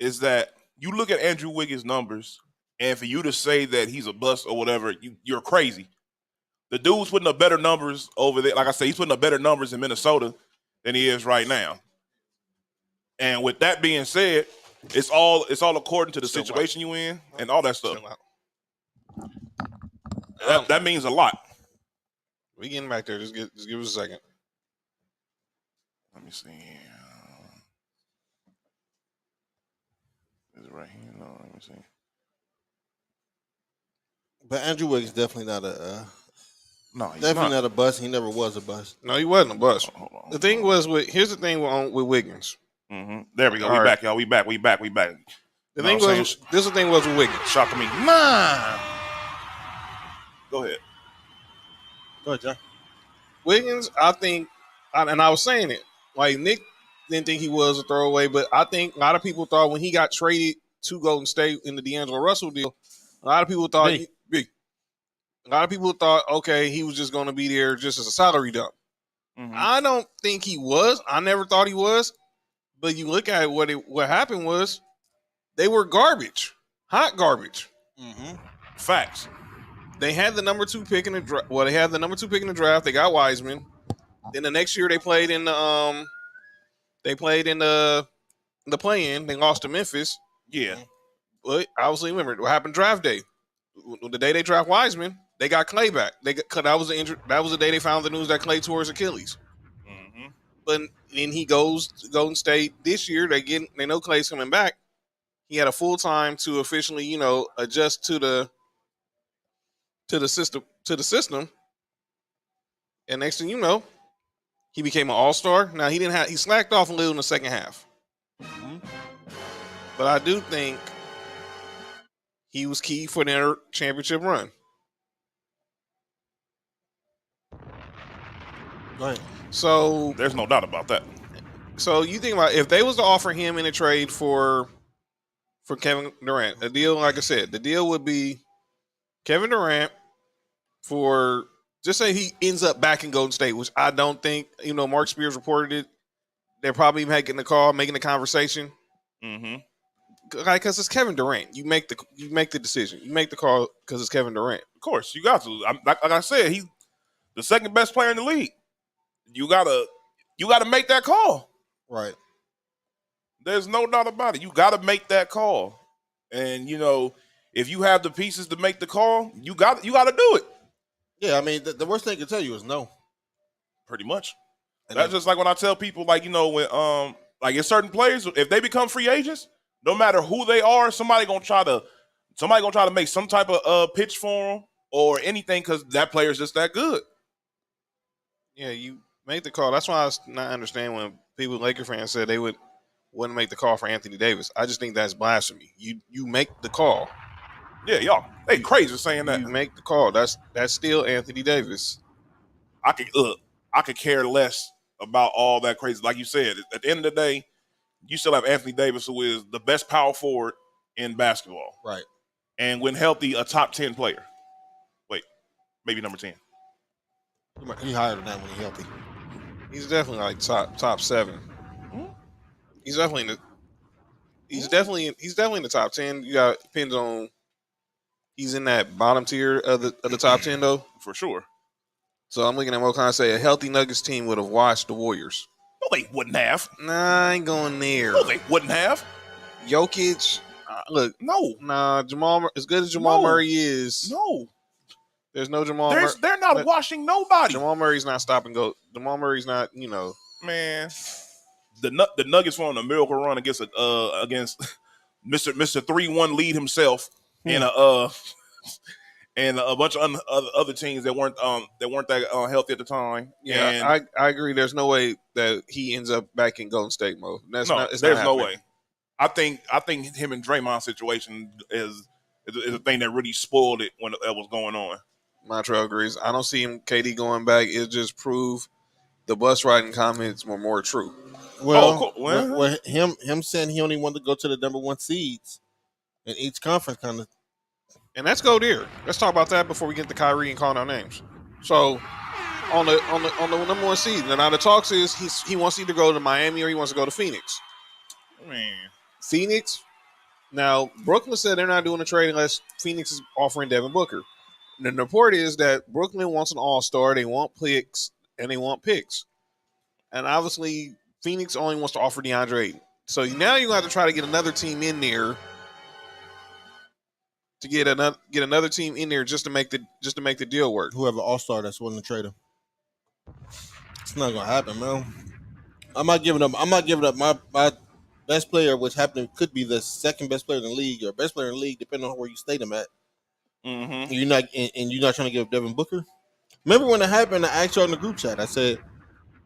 Speaker 5: that you look at Andrew Wiggins' numbers, and for you to say that he's a bust or whatever, you're crazy. The dude's putting up better numbers over there. Like I said, he's putting up better numbers in Minnesota than he is right now. And with that being said, it's all according to the situation you in and all that stuff. That means a lot.
Speaker 7: We getting back there. Just give us a second.
Speaker 5: Let me see. Is it right here? No, let me see.
Speaker 4: But Andrew Wiggins definitely not a
Speaker 5: No, he's
Speaker 4: definitely
Speaker 5: not.
Speaker 4: not a bust. He never was a bust.
Speaker 7: No, he wasn't a bust.
Speaker 5: Hold on.
Speaker 7: The thing was here's the thing with Wiggins.
Speaker 5: Mm-hmm. There we go.
Speaker 7: All
Speaker 5: We
Speaker 7: right.
Speaker 5: back, y'all. We back.
Speaker 7: The thing
Speaker 5: No, I'm
Speaker 7: was, this is the thing was with Wiggins.
Speaker 5: Shock to me. Nah. Go ahead.
Speaker 4: Go ahead, John.
Speaker 7: Wiggins, I think, and I was saying it, like Nick didn't think he was a throwaway, but I think a lot of people thought when he got traded to Golden State in the D'Angelo Russell deal, a lot of people thought, okay, he was just going to be there just as a salary dump.
Speaker 5: Mm-hmm.
Speaker 7: I don't think he was. I never thought he was. But you look at what happened was they were garbage, hot garbage.
Speaker 4: Mm-hmm.
Speaker 5: Facts.
Speaker 7: They had the number 2 pick in the draft. Well, they had the number 2 pick in the draft. They got Wiseman. Then the next year they played in the the play-in. They lost to Memphis.
Speaker 5: Yeah.
Speaker 7: But obviously, remember what happened draft day. The day they draft Wiseman, they got Clay back. That was the day they found the news that Clay tore his Achilles.
Speaker 5: Mm-hmm.
Speaker 7: But then he goes to Golden State this year. They know Clay's coming back. He had a full time to officially, adjust to the system. And next thing you know, he became an all-star. Now he slacked off a little in the second half.
Speaker 4: Mm-hmm.
Speaker 7: But I do think he was key for their championship run.
Speaker 4: Right.
Speaker 7: So
Speaker 5: There's no doubt about that.
Speaker 7: So you think about if they was to offer him in a trade for Kevin Durant, a deal, like I said, the deal would be Kevin Durant for, just say he ends up back in Golden State, which I don't think, Mark Spears reported it. They're probably making the call, making the conversation.
Speaker 5: Mm-hmm.
Speaker 7: Like, because it's Kevin Durant. You make the decision. You make the call because it's Kevin Durant.
Speaker 5: Of course, you got to. Like I said, he's the second best player in the league. You gotta make that call.
Speaker 4: Right.
Speaker 5: There's no doubt about it. You gotta make that call. And if you have the pieces to make the call, you gotta do it.
Speaker 4: Yeah, I mean, the worst they can tell you is no.
Speaker 5: Pretty much.
Speaker 4: And
Speaker 5: That's just like when I tell people, like, when like in certain players, if they become free agents, no matter who they are, somebody gonna try to make some type of pitch for them or anything because that player is just that good.
Speaker 7: Yeah, you make the call. That's why I was not understand when people, Laker fans, said they wouldn't make the call for Anthony Davis. I just think that's blasphemy. You make the call.
Speaker 5: Yeah, y'all, they crazy saying that.
Speaker 7: You make the call. That's still Anthony Davis.
Speaker 5: I could care less about all that crazy. Like you said, at the end of the day, you still have Anthony Davis, who is the best power forward in basketball.
Speaker 4: Right.
Speaker 5: And when healthy, a top 10 player. Wait, maybe number 10.
Speaker 4: He higher than that when he's healthy.
Speaker 7: He's definitely like top 7.
Speaker 5: Mm-hmm.
Speaker 7: He's definitely in the top 10. You got depends on. He's in that bottom tier of the top 10 though,
Speaker 5: For sure.
Speaker 7: So I'm looking at what kind of say a healthy Nuggets team would have watched the Warriors.
Speaker 5: No, they wouldn't have.
Speaker 7: Nah, I ain't going there.
Speaker 5: No, they wouldn't have.
Speaker 7: Jokic, look,
Speaker 5: No.
Speaker 7: nah, as good as Jamal
Speaker 5: No.
Speaker 7: Murray is,
Speaker 5: No.
Speaker 7: there's no Jamal Murray.
Speaker 5: They're not washing nobody.
Speaker 7: Jamal Murray's not stopping go. Jamal Murray's not,
Speaker 5: Man, the Nuggets won a miracle run against Mr. 3-1 lead himself in and a bunch of other teams that weren't that healthy at the time.
Speaker 7: Yeah,
Speaker 5: And
Speaker 7: I agree. There's no way that he ends up back in Golden State mode. It's
Speaker 5: there's
Speaker 7: not
Speaker 5: no
Speaker 7: happening.
Speaker 5: way. I think him and Draymond's situation is a thing that really spoiled it when that was going on.
Speaker 7: Montreal agrees. I don't see him KD going back. It just proved the bus riding comments were more true.
Speaker 4: Well,
Speaker 5: cool. Well,
Speaker 4: well, him saying he only wanted to go to the number one seeds in each conference kind of.
Speaker 7: And let's go there. Let's talk about that before we get to Kyrie and calling our names. So on the number one seed, now the talks is he wants to either go to Miami or he wants to go to Phoenix.
Speaker 5: Man,
Speaker 7: Phoenix. Now Brooklyn said they're not doing a trade unless Phoenix is offering Devin Booker. And the report is that Brooklyn wants an all-star. They want picks and they want picks. And obviously Phoenix only wants to offer DeAndre Ayton. So now you have to try to get another team in there. To get another team in there just to make the deal work.
Speaker 4: Whoever all-star that's willing to trade him. It's not gonna happen, man. I'm not giving up my best player, which could be the second best player in the league or best player in the league, depending on where you state him at.
Speaker 5: mm-hmm.
Speaker 4: You're not trying to give up Devin Booker. Remember when it happened? I asked you in the group chat. I said,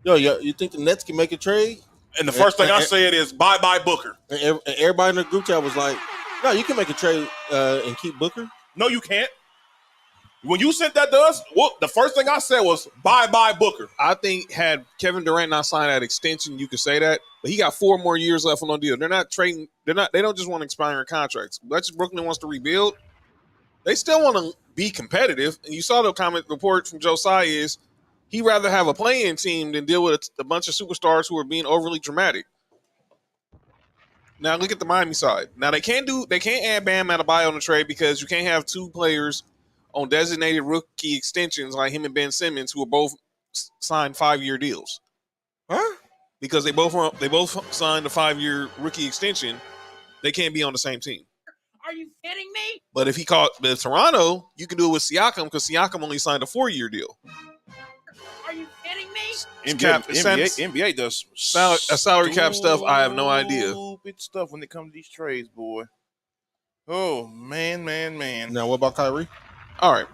Speaker 4: "Yo, you think the Nets can make a trade?"
Speaker 5: And the first thing I said is bye Booker.
Speaker 4: And everybody in the group chat was like, "No, you can make a trade and keep Booker."
Speaker 5: No, you can't. When you sent that to us, the first thing I said was bye Booker.
Speaker 7: I think had Kevin Durant not signed that extension, you could say that. But he got 4 more years left on the deal. They're not trading. They don't just want expiring contracts. Much as Brooklyn wants to rebuild, they still want to be competitive. And you saw the comment report from Josiah is he'd rather have a play-in team than deal with a bunch of superstars who are being overly dramatic. Now look at the Miami side. Now they can't add Bam Adebayo on the trade because you can't have 2 players on designated rookie extensions like him and Ben Simmons who are both signed 5-year deals.
Speaker 4: Huh?
Speaker 7: Because they both signed a 5-year rookie extension, they can't be on the same team.
Speaker 6: Are you kidding me?
Speaker 7: But if Toronto, you can do it with Siakam because Siakam only signed a 4-year deal.
Speaker 6: Are you kidding me?
Speaker 5: NBA does
Speaker 7: a salary cap stuff. I have no idea.
Speaker 5: Stupid stuff when it comes to these trades, boy. Oh man.
Speaker 4: Now what about Kyrie?
Speaker 7: All right.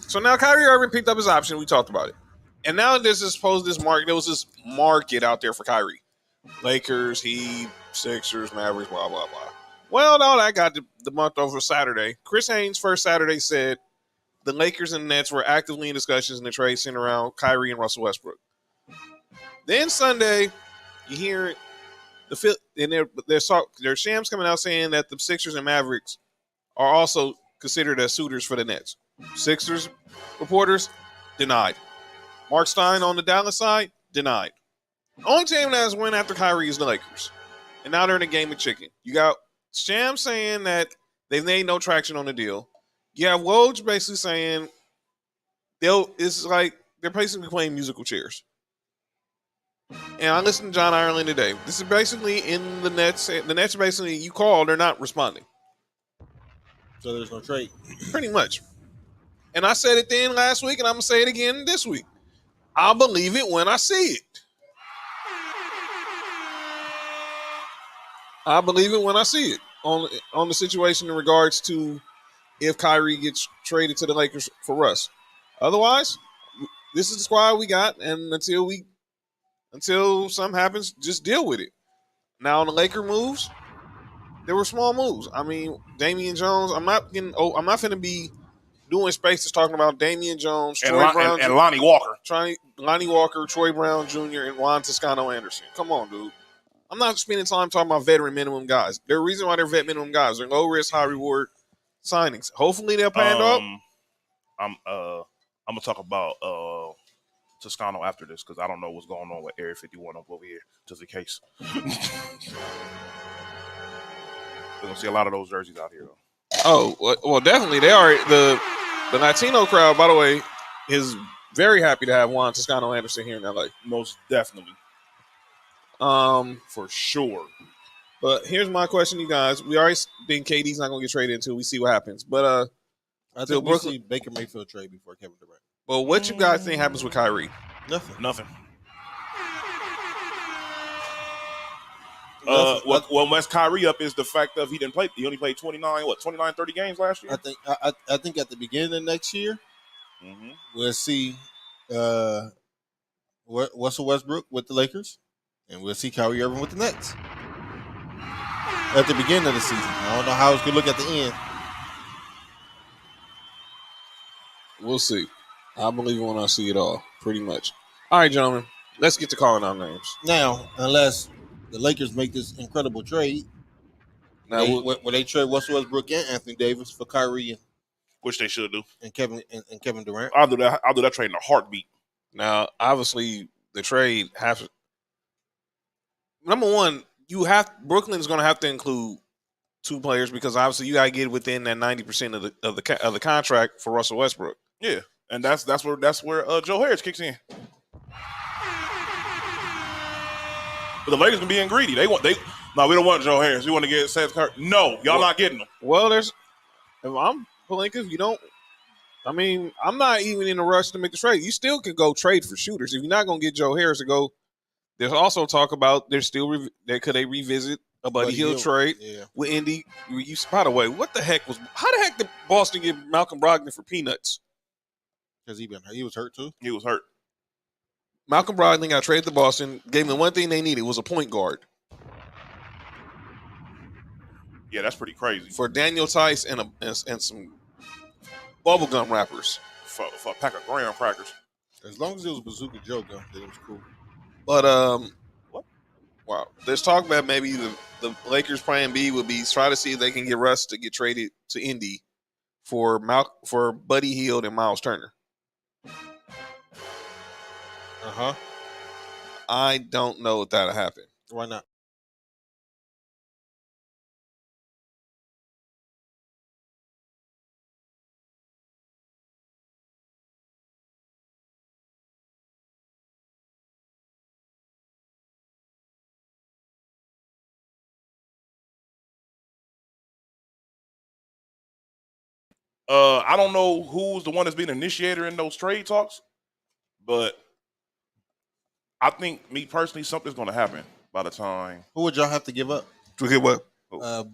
Speaker 7: So now Kyrie Irving picked up his option. We talked about it. And now there was this market out there for Kyrie. Lakers, Heat, Sixers, Mavericks, blah, blah, blah. Well, no, that got the month over Saturday. Chris Haynes first Saturday said the Lakers and Nets were actively in discussions in the trade centered around Kyrie and Russell Westbrook. Then Sunday, you hear there's shams coming out saying that the Sixers and Mavericks are also considered as suitors for the Nets. Sixers reporters denied. Mark Stein on the Dallas side denied. The only team that has went after Kyrie is the Lakers, and now they're in a game of chicken. You got Sham saying that they've made no traction on the deal. You have Woj basically saying it's like they're basically playing musical chairs. And I listened to John Ireland today. This is basically in the Nets. The Nets basically, you call, they're not responding.
Speaker 4: So there's no trade.
Speaker 7: Pretty much. And I said it then last week, and I'm going to say it again this week. I'll believe it when I see it. I believe it when I see it on the situation in regards to if Kyrie gets traded to the Lakers for Russ. Otherwise, this is the squad we got, and until something happens, just deal with it. Now on the Laker moves, there were small moves. I mean, Damian Jones. I'm not finna be doing spaces talking about Damian Jones, Troy Brown,
Speaker 5: and Lonnie Walker.
Speaker 7: Lonnie Walker, Troy Brown Jr., and Juan Toscano Anderson. Come on, dude. I'm not spending time talking about veteran minimum guys. There's a reason why they're vet minimum guys. They're low risk, high reward signings. Hopefully they'll pan up.
Speaker 5: I'm gonna talk about Toscano after this because I don't know what's going on with Area 51 up over here, just in case. We're gonna see a lot of those jerseys out here, though.
Speaker 7: Oh, well, definitely. They are the Latino crowd, by the way, is very happy to have Juan Toscano Anderson here in LA.
Speaker 5: Most definitely.
Speaker 7: For sure. But here's my question to you guys. We already think KD's not gonna get traded until we see what happens. But
Speaker 4: I think we'll see Baker Mayfield trade before Kevin Durant.
Speaker 7: Well, what you guys think happens with Kyrie?
Speaker 4: Nothing.
Speaker 5: What messed Kyrie up is the fact of he didn't play. He only played 29, 30 games last year.
Speaker 4: I think at the beginning of next year, we'll see Russell Westbrook with the Lakers, and we'll see Kyrie Irving with the Nets. At the beginning of the season, I don't know how it's gonna look at the end.
Speaker 7: We'll see. I believe when I see it all, pretty much. All right, gentlemen, let's get to calling out names.
Speaker 4: Now, unless the Lakers make this incredible trade,
Speaker 7: Now,
Speaker 4: where they trade Russell Westbrook and Anthony Davis for Kyrie
Speaker 5: Which they should do.
Speaker 4: and Kevin Durant.
Speaker 5: I'll do that. I'll do that trade in a heartbeat.
Speaker 7: now, obviously, the trade has. Number one, Brooklyn's going to have to include 2 players because obviously you got to get within that 90% of the contract for Russell Westbrook.
Speaker 5: Yeah, and that's where Joe Harris kicks in. But the Lakers can be greedy. No, we don't want Joe Harris. We want to get Seth Curry. No, y'all not getting him.
Speaker 7: Well, if I'm Pelinka, you don't. I mean, I'm not even in a rush to make the trade. You still could go trade for shooters if you're not going to get Joe Harris to go. There's also talk about could they revisit a Buddy Hield trade with Indy. By the way, how the heck did Boston get Malcolm Brogdon for peanuts?
Speaker 4: Because he was hurt too.
Speaker 5: He was hurt.
Speaker 7: Malcolm Brogdon got traded to Boston, gave them one thing they needed was a point guard.
Speaker 5: Yeah, that's pretty crazy.
Speaker 7: For Daniel Tice and some bubblegum wrappers.
Speaker 5: For a pack of graham crackers.
Speaker 4: As long as it was Bazooka Joe gun, then it was cool.
Speaker 7: But what? Wow. There's talk that maybe the Lakers' plan B would be try to see if they can get Russ to get traded to Indy for Buddy Hield and Miles Turner. I don't know if that'll happen.
Speaker 4: Why not?
Speaker 5: I don't know who's the one that's being initiator in those trade talks, but I think, me personally, something's going to happen by the time.
Speaker 4: Who would y'all have to give up?
Speaker 7: To get what?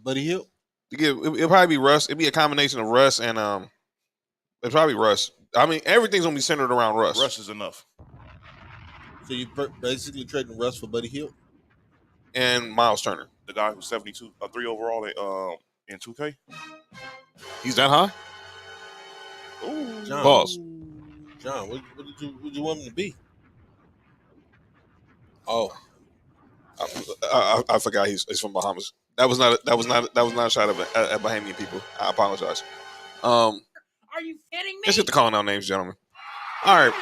Speaker 4: Buddy Hield?
Speaker 7: It'll probably be Russ. It'll be a combination of Russ and it'll probably Russ. I mean, everything's going to be centered around Russ.
Speaker 5: Russ is enough.
Speaker 4: So you basically trading Russ for Buddy Hield?
Speaker 7: And Miles Turner.
Speaker 5: The guy who's 72, 3 overall in 2K.
Speaker 7: He's that high?
Speaker 4: Ooh, John.
Speaker 7: Pause.
Speaker 4: John, what did you want him to be? Oh,
Speaker 7: I forgot he's from Bahamas. That was not a shot at Bahamian people. I apologize.
Speaker 6: Are you kidding me?
Speaker 7: Let's get the calling out names, gentlemen. All right.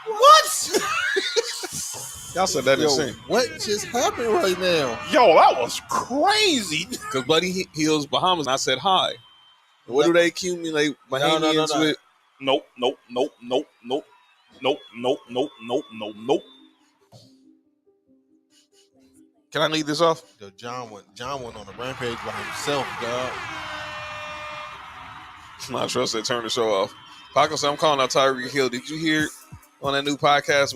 Speaker 4: what?
Speaker 7: Y'all said that insane.
Speaker 4: What just happened right now?
Speaker 5: Yo, that was crazy.
Speaker 7: Because Buddy Hield's Bahamas, and I said hi. What do they accumulate Bahamians with?
Speaker 5: Nope.
Speaker 7: Can I leave this off?
Speaker 4: Yo, John went on a rampage by himself, dog.
Speaker 7: I trust that. Turn the show off. Paco said, I'm calling out Tyreek Hill. Did you hear on that new podcast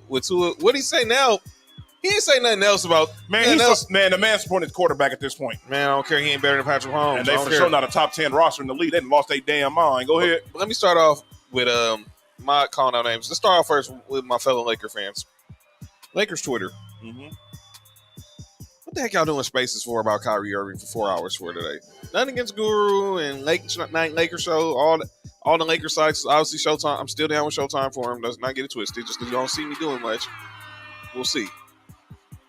Speaker 7: with Tua? What did he say now? He ain't say nothing else about
Speaker 5: the man's supporting his quarterback at this point.
Speaker 7: Man, I don't care. He ain't better than Patrick Mahomes.
Speaker 5: And they for sure not a top 10 roster in the league. They done lost their damn mind. Go ahead.
Speaker 7: But let me start off with my calling out names. Let's start off first with my fellow Laker fans. Lakers Twitter.
Speaker 5: Mm-hmm.
Speaker 7: What the heck y'all doing spaces for about Kyrie Irving for 4 hours for today? Nothing against Guru and Laker Show. All the Laker sites, obviously Showtime. I'm still down with Showtime for him. Let's not get it twisted. Just because you don't see me doing much, we'll see.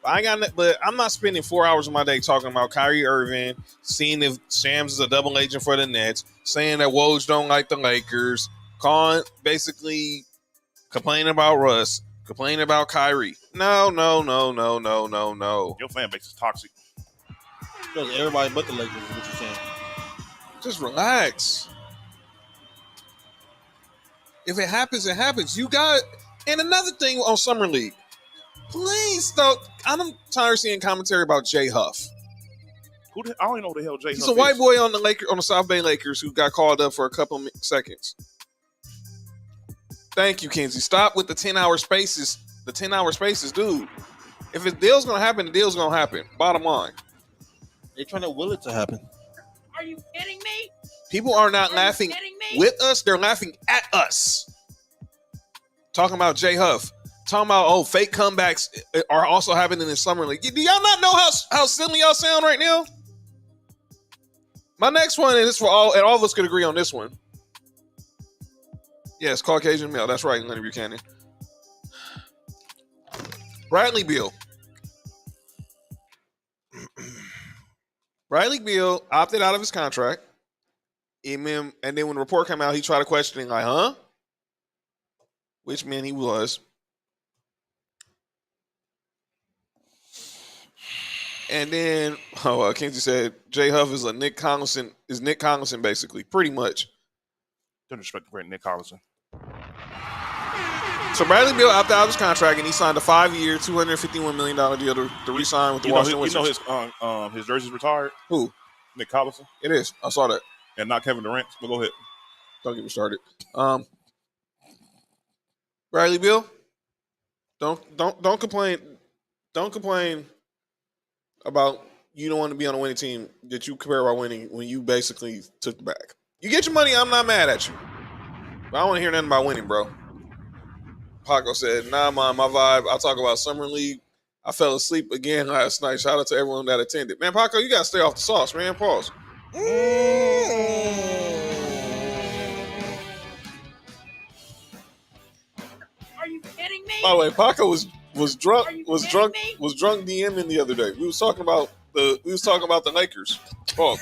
Speaker 7: But I'm not spending 4 hours of my day talking about Kyrie Irving, seeing if Shams is a double agent for the Nets, saying that Woj don't like the Lakers, basically complaining about Russ, complaining about Kyrie. No.
Speaker 5: Your fan base is toxic.
Speaker 4: Because everybody but the Lakers is what you're saying.
Speaker 7: Just relax. If it happens, it happens. And another thing on Summer League. Please don't. I'm tired of seeing commentary about Jay Huff.
Speaker 5: I don't even know who the hell Jay Huff is.
Speaker 7: He's a white boy on the South Bay Lakers who got called up for a couple seconds. Thank you, Kenzie. Stop with the 10-hour spaces. The 10-hour spaces, dude. If the deal's gonna happen, the deal's gonna happen. Bottom line.
Speaker 4: They're trying to will it to happen.
Speaker 6: Are you kidding me?
Speaker 7: People are not
Speaker 6: Are
Speaker 7: laughing
Speaker 6: you kidding me?
Speaker 7: with us, they're laughing at us. Talking about Jay Huff. Talking about, fake comebacks are also happening in summer league. Do y'all not know how silly y'all sound right now? My next one, and this for all, and all of us could agree on this one. Yes, Caucasian male. That's right, Leonard Buchanan. Bradley Beal. Bradley Beal opted out of his contract. And then when the report came out, he tried to question it like, huh? Which man he was. And then, Kenzie said Jay Huff is Nick Collison, basically, pretty much.
Speaker 5: Don't respect the great Nick Collison.
Speaker 7: So Bradley Beal opted out of his contract, and he signed a 5-year, $251 million deal to re-sign with the Washington Wizards.
Speaker 5: You know his jersey's retired?
Speaker 7: Who?
Speaker 5: Nick Collison.
Speaker 7: It is. I saw that.
Speaker 5: And not Kevin Durant. But go ahead.
Speaker 7: Don't get me started. Bradley Beal, don't complain. Don't complain about you don't want to be on a winning team that you care about winning when you basically took the bag. You get your money, I'm not mad at you. But I don't want to hear nothing about winning, bro. Paco said, nah, man, my vibe, I'll talk about Summer League. I fell asleep again last night. Shout out to everyone that attended. Man, Paco, you got to stay off the sauce, man. Pause.
Speaker 6: Are you kidding me?
Speaker 7: By the way, Paco was drunk
Speaker 6: Are you
Speaker 7: was
Speaker 6: kidding
Speaker 7: drunk
Speaker 6: me?
Speaker 7: was drunk DMing the other day. We was talking about the Lakers. Pause.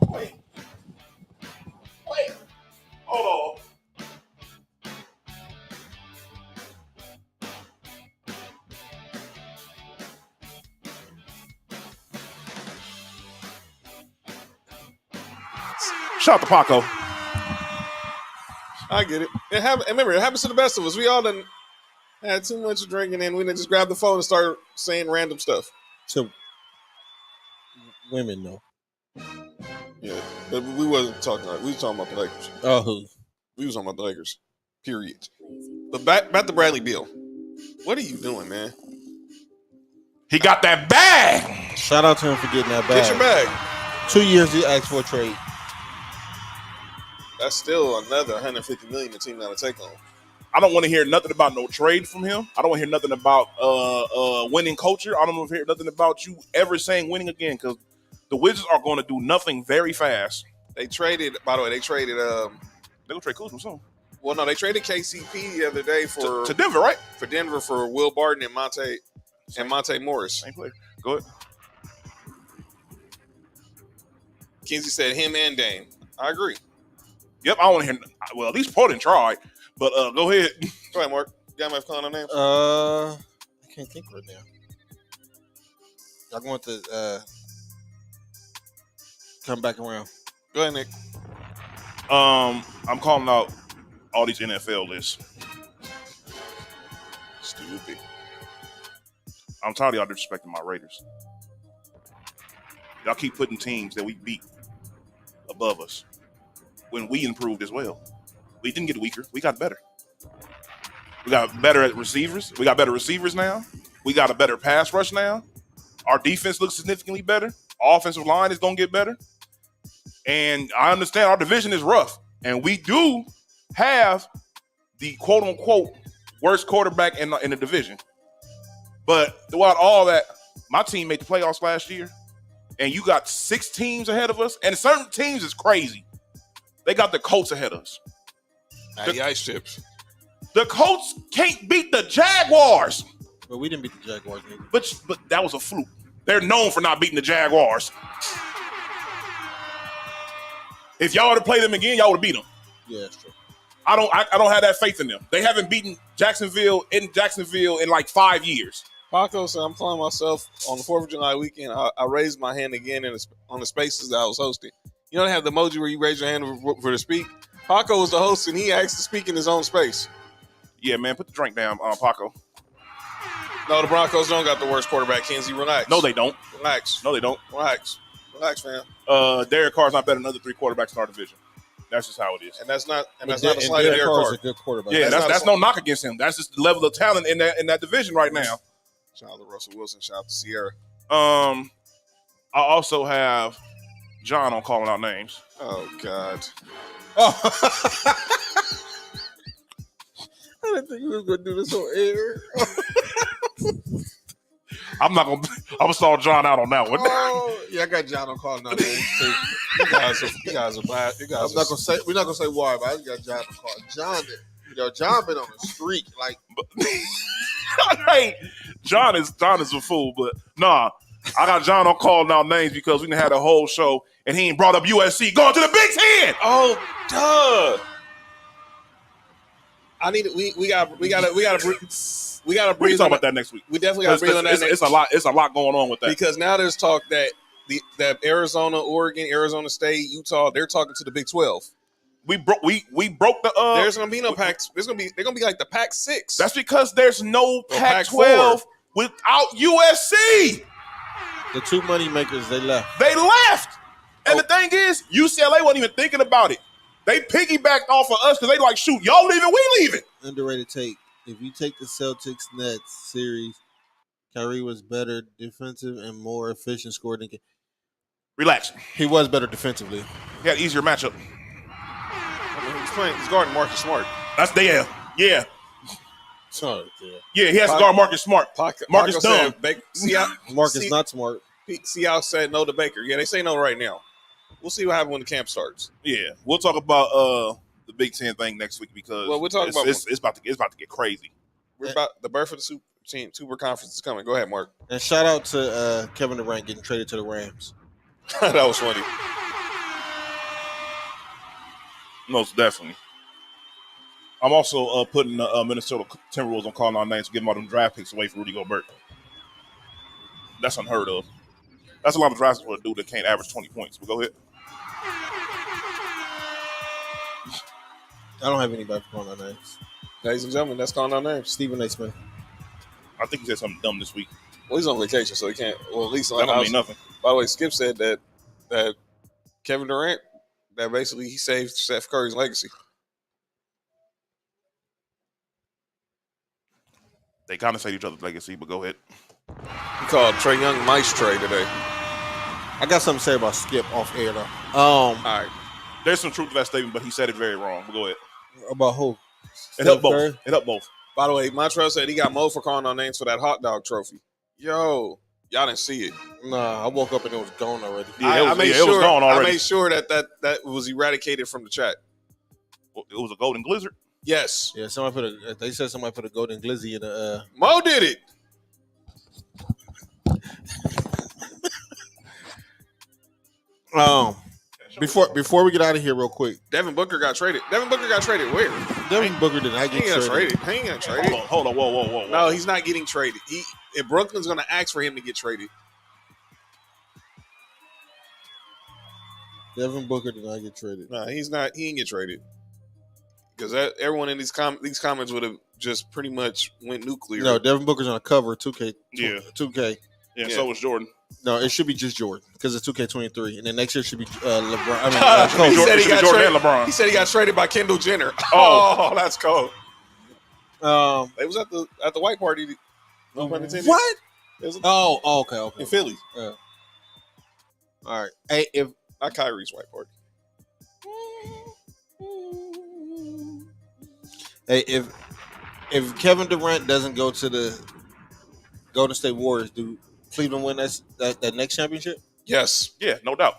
Speaker 5: Wait. Hold on. Shout out to Paco.
Speaker 7: I get it. Remember, it happens to the best of us. We all done had too much drinking and we done just grabbed the phone and started saying random stuff.
Speaker 4: To women, though.
Speaker 7: Yeah, but we wasn't talking like we was talking about the Lakers.
Speaker 4: Oh,
Speaker 7: We was talking about the Lakers. Period. But back to Bradley Beal. What are you doing, man?
Speaker 5: He got that bag.
Speaker 4: shout out to him for getting that bag.
Speaker 7: Get your bag.
Speaker 4: 2 years he asked for a trade.
Speaker 7: That's still another $150 million the team got to take on.
Speaker 5: I don't want to hear nothing about no trade from him. I don't want to hear nothing about winning culture. I don't want to hear nothing about you ever saying winning again because the Wizards are going to do nothing very fast.
Speaker 7: They traded, by the way,
Speaker 5: They're going to trade Kuzma soon.
Speaker 7: well, no, they traded KCP the other day
Speaker 5: To Denver, right?
Speaker 7: for Denver for Will Barton and Monte Morris.
Speaker 5: Same player. Go ahead.
Speaker 7: Kinsey said him and Dame. I agree.
Speaker 5: Yep, I don't want to hear. Well, at least Portland tried. But go ahead.
Speaker 7: Go ahead, Mark. You got my calling no names?
Speaker 4: I can't think right now. Y'all going to come back around.
Speaker 7: Go ahead, Nick.
Speaker 5: I'm calling out all these NFL lists.
Speaker 7: Stupid.
Speaker 5: I'm tired of y'all disrespecting my Raiders. Y'all keep putting teams that we beat above us when we improved as well. We didn't get weaker. We got better. We got better at receivers. We got better receivers now. We got a better pass rush now. Our defense looks significantly better. Our offensive line is going to get better. And I understand our division is rough. And we do have the quote-unquote worst quarterback in the division. But throughout all that, my team made the playoffs last year. And you got 6 teams ahead of us. And certain teams is crazy. They got the Colts ahead of us.
Speaker 7: The ice chips.
Speaker 5: The Colts can't beat the Jaguars.
Speaker 4: But we didn't beat the Jaguars, maybe.
Speaker 5: But that was a fluke. They're known for not beating the Jaguars. If y'all would have played them again, y'all would have beat them.
Speaker 4: Yeah, that's true.
Speaker 5: I don't have that faith in them. They haven't beaten Jacksonville in like 5 years.
Speaker 7: Paco said, I'm calling myself on the 4th of July weekend. I raised my hand again on the spaces that I was hosting. You don't have the emoji where you raise your hand for to speak. Paco was the host, and he asked to speak in his own space.
Speaker 5: Yeah, man, put the drink down, Paco.
Speaker 7: No, the Broncos don't got the worst quarterback, Kenzie. Relax.
Speaker 5: No, they don't.
Speaker 7: Relax.
Speaker 5: No, they don't.
Speaker 7: Relax. Relax, man.
Speaker 5: Derek Carr's not better than the other 3 quarterbacks in our division. That's just how it is.
Speaker 7: And that's not a
Speaker 4: And
Speaker 7: slight of
Speaker 4: Derek
Speaker 7: Derek
Speaker 4: Carr is
Speaker 7: Carr.
Speaker 4: a good quarterback.
Speaker 5: Yeah,
Speaker 7: That's
Speaker 5: that's
Speaker 7: not
Speaker 5: no knock against him. That's just the level of talent in that division right now.
Speaker 7: Shout out to Russell Wilson. Shout out to Sierra.
Speaker 5: I also have John on calling out names.
Speaker 7: Oh God.
Speaker 4: Oh. I didn't think we was gonna do this on air.
Speaker 5: I'm gonna stall John out on that one.
Speaker 4: Oh, yeah, I got John on calling out names too.
Speaker 7: You guys are bad. You guys.
Speaker 4: We're not gonna say why, but I just got John on call. John been on a streak. Like,
Speaker 5: Hey, John is a fool, but nah, I got John on calling out names because we done had a whole show and he ain't brought up USC going to the Big Ten.
Speaker 7: Oh, duh. We gotta
Speaker 5: We
Speaker 7: breathe
Speaker 5: talk
Speaker 7: on
Speaker 5: about that next week.
Speaker 7: We definitely gotta breathe on that.
Speaker 5: It's a lot. It's a lot going on with that.
Speaker 7: Because now there's talk that that Arizona, Oregon, Arizona State, Utah, they're talking to the Big 12.
Speaker 5: We broke the.
Speaker 7: There's gonna be no Pac. They're gonna be like the Pac-6.
Speaker 5: That's because there's no
Speaker 7: Pac-4
Speaker 5: Pac-12 without USC.
Speaker 4: the two money makers, they left.
Speaker 5: They left, and the thing is, UCLA wasn't even thinking about it. They piggybacked off of us because they like, shoot, y'all leaving, we leaving.
Speaker 4: Underrated take. If you take the Celtics Nets series, Kyrie was better defensive and more efficient scorer than.
Speaker 5: Relax.
Speaker 4: He was better defensively.
Speaker 5: He had easier matchup.
Speaker 7: He's guarding Marcus Smart.
Speaker 5: That's yeah.
Speaker 4: Sorry,
Speaker 5: Yeah, he has to guard Marcus Smart. Marcus dumb.
Speaker 4: Marcus not smart.
Speaker 7: Seattle said no to Baker. Yeah, they say no right now. We'll see what happens when the camp starts.
Speaker 5: Yeah, we'll talk about the Big Ten thing next week because
Speaker 7: Well, we'll talk about
Speaker 5: it's about to get crazy.
Speaker 7: We're about the birth of the Super Conference is coming. Go ahead, Mark.
Speaker 4: And shout out to Kevin Durant getting traded to the Rams.
Speaker 7: That was funny.
Speaker 5: Most definitely. I'm also putting Minnesota Timberwolves on calling our names to give them all them draft picks away for Rudy Gobert. That's unheard of. That's a lot of drafts for a dude that can't average 20 points. But go ahead.
Speaker 4: I don't have anybody calling our names.
Speaker 7: Ladies and gentlemen, that's calling our names.
Speaker 4: Stephen A. Smith.
Speaker 5: I think he said something dumb this week.
Speaker 7: Well, he's on vacation, so he can't. Well, at least
Speaker 5: That don't mean nothing.
Speaker 7: By the way, Skip said that Kevin Durant, that basically he saved Steph Curry's legacy.
Speaker 5: They kind of say each other's legacy, but go ahead.
Speaker 7: He called Trae Young Mice Trey today.
Speaker 4: I got something to say about Skip off air though.
Speaker 7: All right.
Speaker 5: There's some truth to that statement, but he said it very wrong. But go ahead.
Speaker 4: About who?
Speaker 5: It helped both.
Speaker 4: Curry?
Speaker 5: It helped both.
Speaker 7: By the way, Montrell said he got Mo for calling our names for that hot dog trophy. Yo, y'all didn't see it.
Speaker 4: Nah, I woke up and it was gone already.
Speaker 5: Yeah,
Speaker 7: I made
Speaker 5: it
Speaker 7: sure,
Speaker 5: was gone already.
Speaker 7: I made sure that was eradicated from the chat.
Speaker 5: It was a golden blizzard.
Speaker 7: Yes.
Speaker 4: Yeah, they said somebody put a golden glizzy in the
Speaker 7: Mo did it.
Speaker 4: Before we get out of here real quick.
Speaker 7: Devin Booker got traded. Devin Booker got traded where?
Speaker 4: Devin Booker did not
Speaker 7: He
Speaker 4: get
Speaker 7: ain't gonna
Speaker 4: traded.
Speaker 7: trade it. He ain't gonna trade it.
Speaker 5: Hold on. Whoa.
Speaker 7: No, he's not getting traded. If Brooklyn's gonna ask for him to get traded.
Speaker 4: Devin Booker did not get traded.
Speaker 7: No, he's not. He ain't get traded because everyone in these comments would have just pretty much went nuclear.
Speaker 4: No, Devin Booker's on a cover of 2K.
Speaker 5: Yeah.
Speaker 4: 2K.
Speaker 5: Yeah, so was Jordan.
Speaker 4: No, it should be just Jordan because it's 2K23, and then next year should be LeBron. I
Speaker 5: It
Speaker 4: mean,
Speaker 5: should be
Speaker 7: said he got
Speaker 5: Jordan
Speaker 7: traded.
Speaker 5: and LeBron.
Speaker 7: He said he got traded by Kendall Jenner.
Speaker 5: Oh.
Speaker 7: That's cold.
Speaker 4: Cold.
Speaker 7: They was at the white party. No pun intended.
Speaker 4: What?
Speaker 7: It was
Speaker 4: Okay.
Speaker 7: in Philly.
Speaker 4: All right. Hey,
Speaker 7: Not Kyrie's white party.
Speaker 4: if Kevin Durant doesn't go to the Golden State Warriors, do Cleveland win that next championship?
Speaker 7: Yes,
Speaker 5: Yeah, no doubt.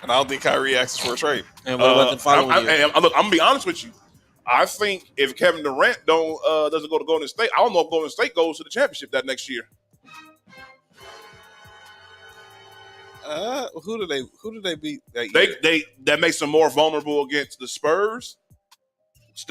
Speaker 7: and I don't think Kyrie asks for a trade.
Speaker 4: And what about the following year?
Speaker 5: Look, I'm gonna be honest with you. I think if Kevin Durant doesn't go to Golden State, I don't know if Golden State goes to the championship that next year.
Speaker 7: Who do they beat that year?
Speaker 5: That makes them more vulnerable against the Spurs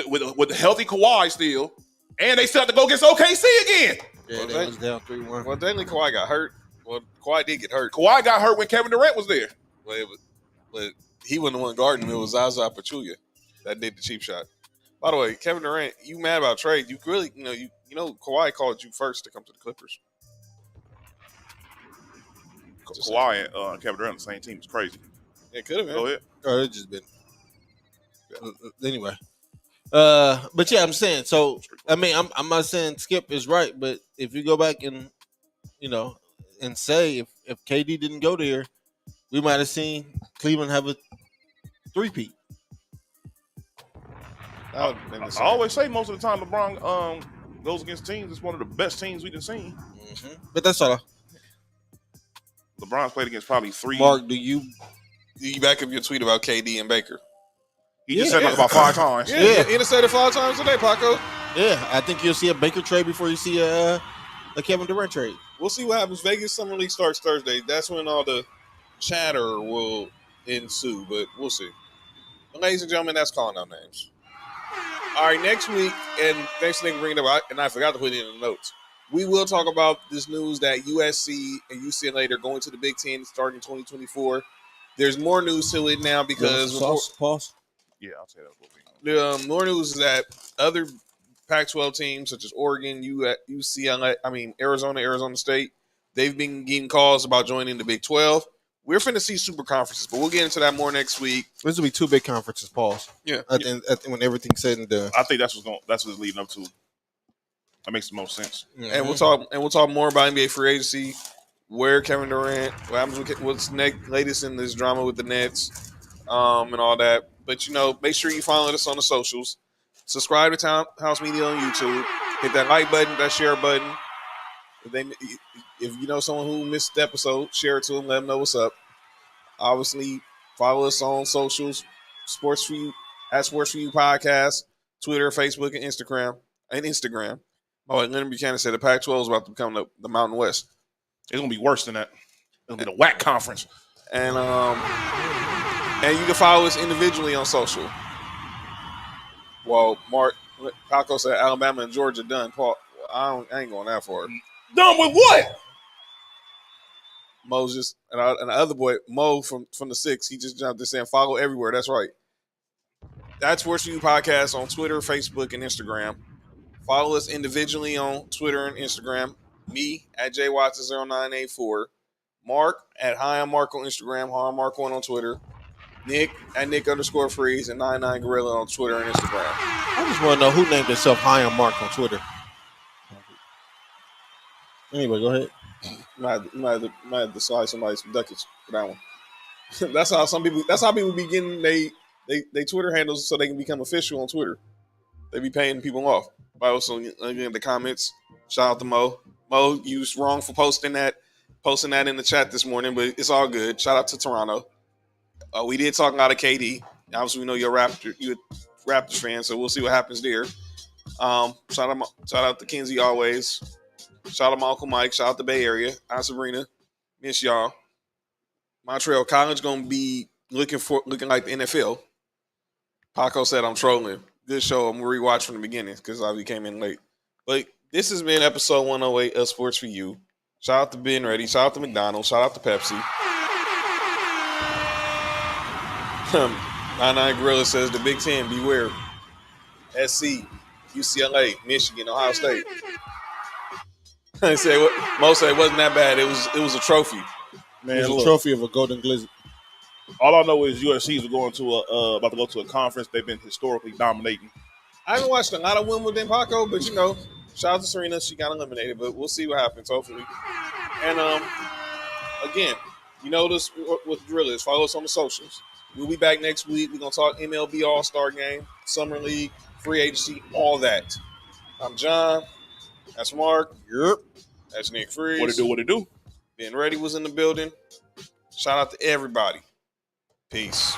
Speaker 5: with a healthy Kawhi still, and they still have to go against OKC again.
Speaker 4: Yeah,
Speaker 7: Well,
Speaker 4: they was down 3-1.
Speaker 7: Well, technically Kawhi got hurt. Well, Kawhi did get hurt.
Speaker 5: Kawhi got hurt when Kevin Durant was there.
Speaker 7: But he wasn't the one guarding him. It was Zaza Pachulia that did the cheap shot. By the way, Kevin Durant, you mad about trade? You really, you know, Kawhi called you first to come to the Clippers.
Speaker 5: Kawhi and Kevin Durant on the same team is crazy.
Speaker 7: It could have been.
Speaker 5: Go ahead.
Speaker 4: Oh, it just been Anyway. But yeah, I'm saying. So I mean, I'm not saying Skip is right, but if you go back and and say if KD didn't go there, we might have seen Cleveland have a three-peat.
Speaker 7: That would've been
Speaker 5: I
Speaker 7: insane.
Speaker 5: always say most of the time LeBron goes against teams. It's one of the best teams we've seen.
Speaker 4: But that's all.
Speaker 5: LeBron's played against probably 3.
Speaker 4: Mark, do you?
Speaker 7: You back up your tweet about KD and Baker?
Speaker 5: He just said like about 5 times.
Speaker 7: Yeah, he said it 5 times today, Paco.
Speaker 4: Yeah, I think you'll see a Baker trade before you see a Kevin Durant trade.
Speaker 7: We'll see what happens. Vegas Summer League starts Thursday. That's when all the chatter will ensue, but we'll see. And ladies and gentlemen, that's calling out names. All right, next week, and thanks for bringing it up, and I forgot to put it in the notes. We will talk about this news that USC and UCLA are going to the Big Ten starting 2024. There's more news to it now because
Speaker 4: Pause.
Speaker 5: Yeah, I'll say that.
Speaker 7: the more news is that other Pac-12 teams such as Oregon, UCLA, Arizona State, they've been getting calls about joining the Big 12. We're finna see super conferences, but we'll get into that more next week.
Speaker 4: This will be 2 big conferences. Pause.
Speaker 7: Yeah.
Speaker 4: When everything's said and done.
Speaker 5: I think that's what it's leading up to. That makes the most sense.
Speaker 7: Mm-hmm. And we'll talk more about NBA free agency, where Kevin Durant, what's latest in this drama with the Nets, and all that. But make sure you follow us on the socials. Subscribe to Townhouse Media on YouTube. Hit that like button, that share button. If you know someone who missed the episode, share it to them. Let them know what's up. Obviously, follow us on socials. Sports for You at Sports for You Podcast, Twitter, Facebook, and Instagram. Oh, and Leonard Buchanan said the Pac-12 is about to become the Mountain West.
Speaker 5: It's gonna be worse than that. It's gonna be the WAC conference.
Speaker 7: And you can follow us individually on social. Well, Paco said Alabama and Georgia done. Paul, I ain't going that far.
Speaker 5: Done with what?
Speaker 7: Moses and the other boy Mo from the 6, he just jumped in saying follow everywhere. That's right. That's Sports For You Podcast on Twitter, Facebook, and Instagram. Follow us individually on Twitter and Instagram. Me at jwatson0984. Mark at Hi I'm Mark on Instagram. Hi I'm Mark1 on Twitter. Nick at Nick_Freeze and 99Gorilla on Twitter and Instagram.
Speaker 4: I just want to know who named himself Hi I'm Mark on Twitter. Anyway, go ahead.
Speaker 7: Might have to slide somebody some ducats for that one. That's how people be getting they Twitter handles so they can become official on Twitter. They be paying people off. But also, again, the comments. Shout out to Mo. Mo, you was wrong for posting that in the chat this morning, but it's all good. Shout out to Toronto. We did talk about a KD. Obviously, we know you're a Raptors fan, so we'll see what happens there. Shout out to Kenzie always. Shout out to my Uncle Mike. Shout out to Bay Area. Aunt Sabrina. Miss y'all. Montreal College gonna be looking like the NFL. Paco said I'm trolling. Good show. I'm gonna rewatch from the beginning because I came in late. But this has been episode 108 of Sports For You. Shout out to Ben Ready. Shout out to McDonald's. Shout out to Pepsi. 99 Gorilla says the Big Ten, beware. SC, UCLA, Michigan, Ohio State. Mo said it wasn't that bad. It was a trophy.
Speaker 4: Man, it was a trophy of a golden glizzy.
Speaker 5: All I know is USC is about to go to a conference. They've been historically dominating.
Speaker 7: I haven't watched a lot of Wimbledon, Paco, but shout out to Serena. She got eliminated, but we'll see what happens, hopefully. And again, this what the drill is. Follow us on the socials. We'll be back next week. We're gonna talk MLB All-Star Game, Summer League, free agency, all that. I'm John. That's Mark.
Speaker 4: Yep.
Speaker 7: That's Nick Freeze.
Speaker 5: What it do?
Speaker 7: Ben Ready was in the building. Shout out to everybody. Peace.